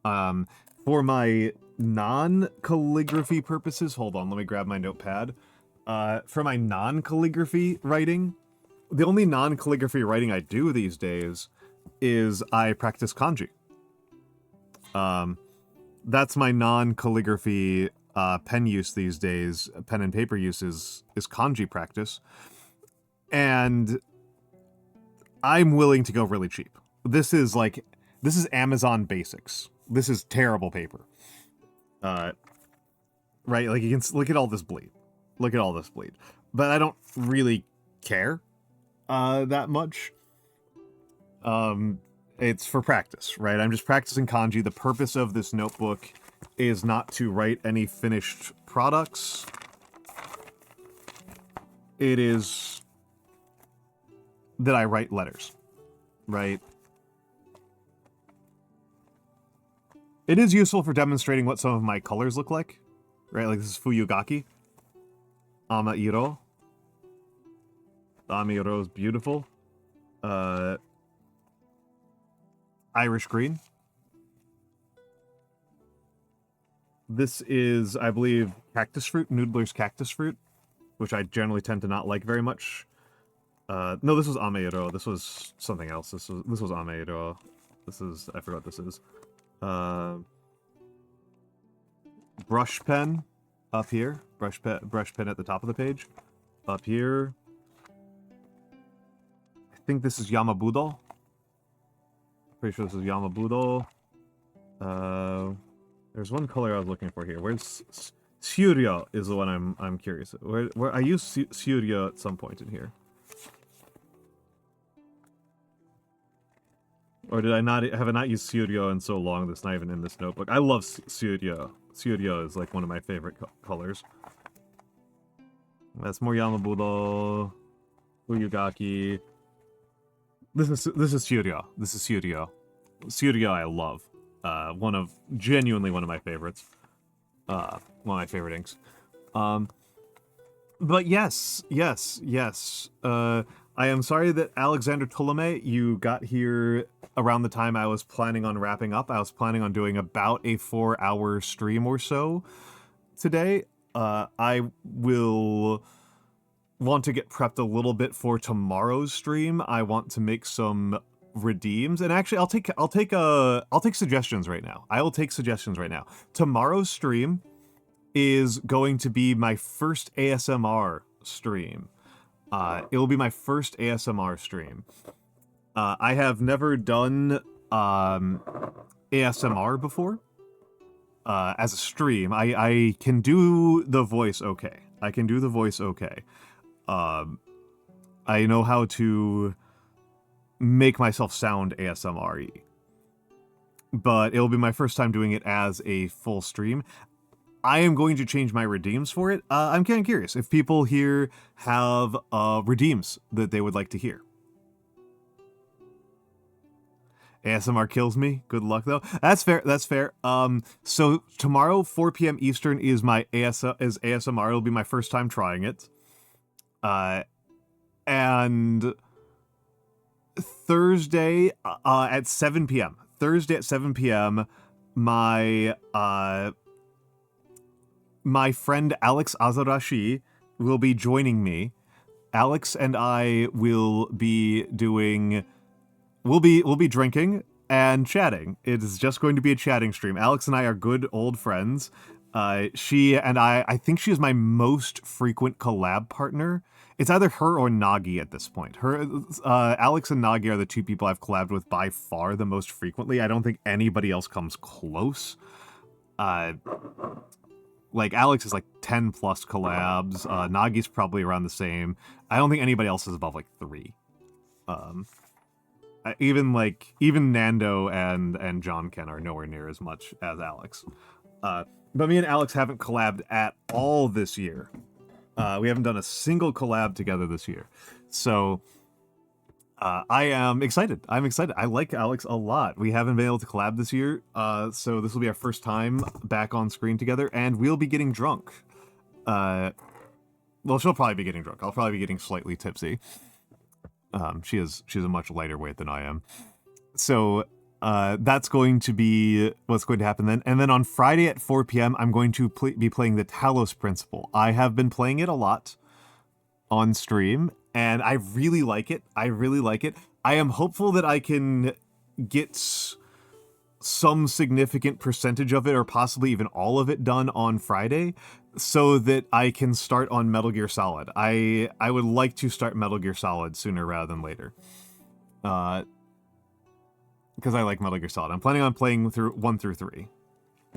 for my non-calligraphy purposes, hold on, let me grab my notepad. For my non-calligraphy writing, the only non-calligraphy writing I do these days is I practice kanji. That's my non-calligraphy pen use these days. Pen and paper use is kanji practice. And I'm willing to go really cheap. This is Amazon Basics. This is terrible paper. Right? Like, you can look at all this bleed. Look at all this bleed. But I don't really care that much. It's for practice, right? I'm just practicing kanji. The purpose of this notebook is not to write any finished products. It is that I write letters, right? It is useful for demonstrating what some of my colors look like, right? Like, this is Fuyugaki. Amairo. Amairo is beautiful. Irish green. This is, I believe, cactus fruit, Noodler's cactus fruit, which I generally tend to not like very much. No, this was Ameiro. This was something else. This was Ameiro. This is, I forgot what this is. Brush pen up here. Brush pen at the top of the page. Up here. I think this is Yamabudo. Pretty sure this is Yamabudo. There's one color I was looking for here. Where's Suryo is the one I'm curious. Where I used Suryo at some point in here. Or did I not have I not used Suryo in so long that's not even in this notebook? I love Suryo. Suryo is like one of my favorite colors. That's more Yamabudo. Uyugaki. This is Suryo. This is Suryo. Suryo I love. Genuinely one of my favorites. One of my favorite inks. But yes. I am sorry that Alexander Ptolemy, you got here around the time I was planning on wrapping up. I was planning on doing about a 4-hour stream or so today. I will want to get prepped a little bit for tomorrow's stream. I want to make some redeems, and actually I'll take suggestions right now. I will take suggestions right now. Tomorrow's stream is going to be my first ASMR stream. It will be my first ASMR stream. I have never done ASMR before as a stream. I can do the voice okay. I know how to make myself sound ASMR-y. But it'll be my first time doing it as a full stream. I am going to change my redeems for it. I'm kind of curious if people here have redeems that they would like to hear. ASMR kills me. Good luck though. That's fair. So tomorrow 4 p.m. Eastern is my ASMR. It'll be my first time trying it. And Thursday at 7 p.m. My friend Alex Azarashi will be joining me. Alex and I will be doing... We'll be drinking and chatting. It is just going to be a chatting stream. Alex and I are good old friends. She and I think she is my most frequent collab partner. It's either her or Nagi at this point. Alex and Nagi are the two people I've collabed with by far the most frequently. I don't think anybody else comes close. Like, Alex is like 10 plus collabs. Nagi's probably around the same. I don't think anybody else is above like 3. Even Nando and John Ken are nowhere near as much as Alex. But me and Alex haven't collabed at all this year. We haven't done a single collab together this year. So I am excited. I'm excited. I like Alex a lot. We haven't been able to collab this year, so this will be our first time back on screen together, and we'll be getting drunk. Well, she'll probably be getting drunk. I'll probably be getting slightly tipsy. She's a much lighter weight than I am. So that's going to be what's going to happen then. And then on Friday at 4 p.m., I'm going to be playing the Talos Principle. I have been playing it a lot on stream, and I really like it. I am hopeful that I can get some significant percentage of it, or possibly even all of it, done on Friday, so that I can start on Metal Gear Solid. I would like to start Metal Gear Solid sooner rather than later. Because I like Metal Gear Solid. I'm planning on playing through 1 through 3.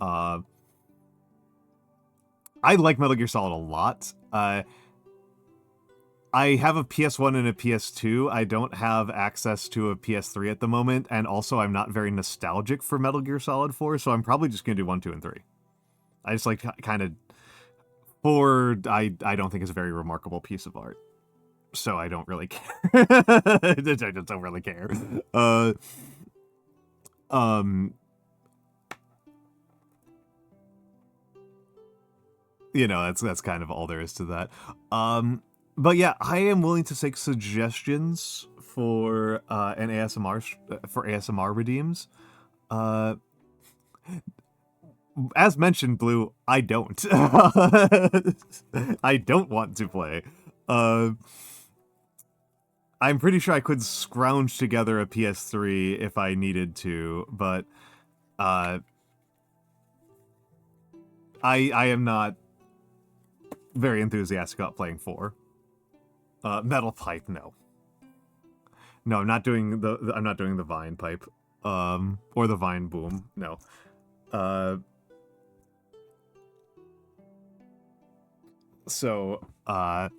I like Metal Gear Solid a lot. I have a PS1 and a PS2. I don't have access to a PS3 at the moment, and also I'm not very nostalgic for Metal Gear Solid 4, so I'm probably just going to do 1, 2, and 3. I just like kind of... 4, I don't think is a very remarkable piece of art. So I don't really care. I just don't really care. You know, that's kind of all there is to that. But yeah, I am willing to take suggestions for an ASMR for ASMR redeems. as mentioned, Blue, I don't. I don't want to play. I'm pretty sure I could scrounge together a PS3 if I needed to, but I am not very enthusiastic about playing 4. Metal Pipe, no. No, I'm not doing the Vine Pipe, or the Vine Boom, no. So, I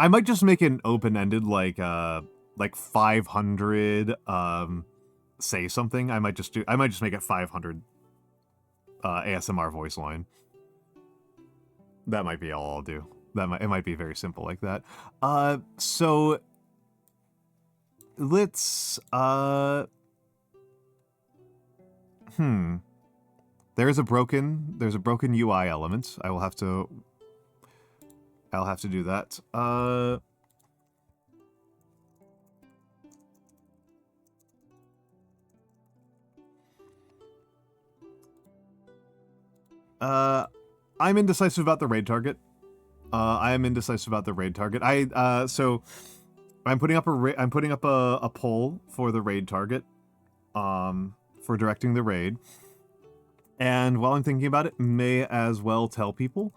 might just make an open-ended, like 500, say something. I might just make it 500, ASMR voice line. That might be all I'll do. It might be very simple like that. So, let's, There's a broken UI element. I'll have to do that. I'm indecisive about the raid target. I am indecisive about the raid target. So I'm putting up a poll for the raid target, for directing the raid. And while I'm thinking about it, may as well tell people,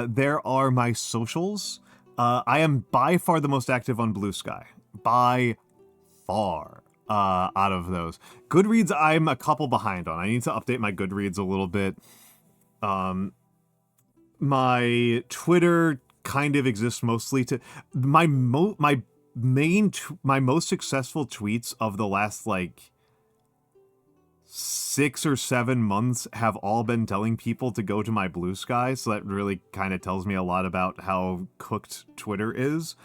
there are my socials. I am by far the most active on Blue Sky. By far, out of those. Goodreads, I'm a couple behind on. I need to update my Goodreads a little bit. My Twitter kind of exists mostly to... My most successful tweets of the last, like, 6 or 7 months have all been telling people to go to my Blue Sky, so that really kind of tells me a lot about how cooked Twitter is.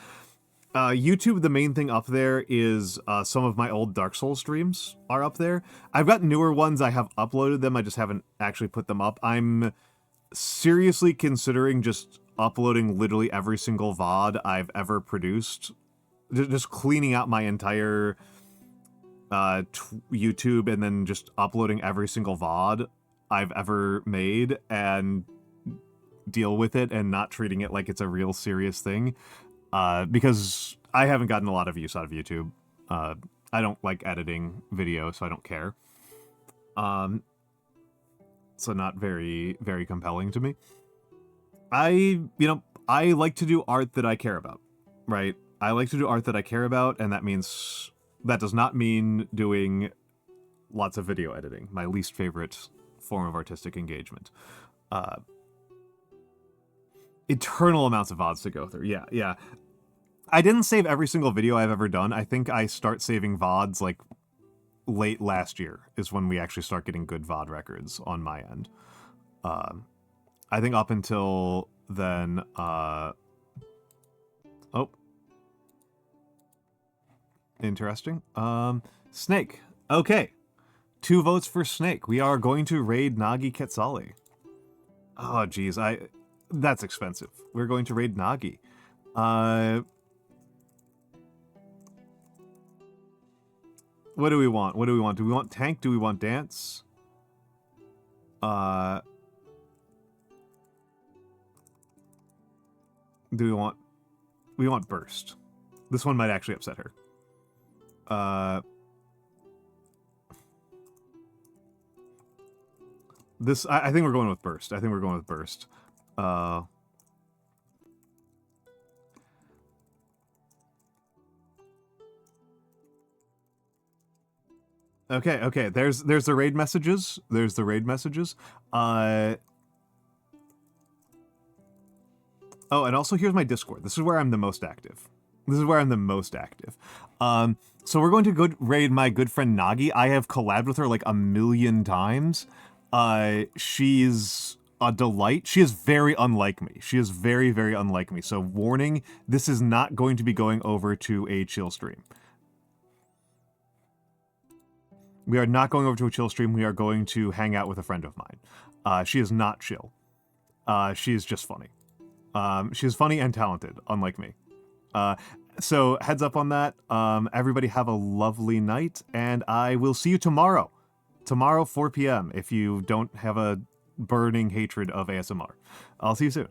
YouTube, the main thing up there is some of my old Dark Souls streams are up there. I've got newer ones, I have uploaded them, I just haven't actually put them up. I'm seriously considering just uploading literally every single VOD I've ever produced. Just cleaning out my entire... YouTube and then just uploading every single VOD I've ever made and deal with it and not treating it like it's a real serious thing, because I haven't gotten a lot of use out of YouTube. I don't like editing video, so I don't care. So not very, very compelling to me. I like to do art that I care about, right? I like to do art that I care about, and that does not mean doing lots of video editing, my least favorite form of artistic engagement. Eternal amounts of VODs to go through. Yeah. I didn't save every single video I've ever done. I think I start saving VODs, like, late last year is when we actually start getting good VOD records on my end. I think up until then, interesting. Snake. Okay. 2 votes for Snake. We are going to raid Nagi Quetzali. Oh, geez. That's expensive. We're going to raid Nagi. What do we want? Do we want tank? Do we want dance? Do we want... We want burst. This one might actually upset her. I think we're going with burst. Okay. There's the raid messages. Oh, and also here's my Discord. This is where I'm the most active. So we're going to go raid my good friend Nagi. I have collabed with her like a million times. She's a delight. She is very unlike me. She is very, very unlike me. So warning, this is not going to be going over to a chill stream. We are not going over to a chill stream. We are going to hang out with a friend of mine. She is not chill. She is just funny. She is funny and talented, unlike me. So heads up on that. Everybody have a lovely night, and I will see you tomorrow tomorrow, 4 p.m., if you don't have a burning hatred of ASMR. I'll see you soon.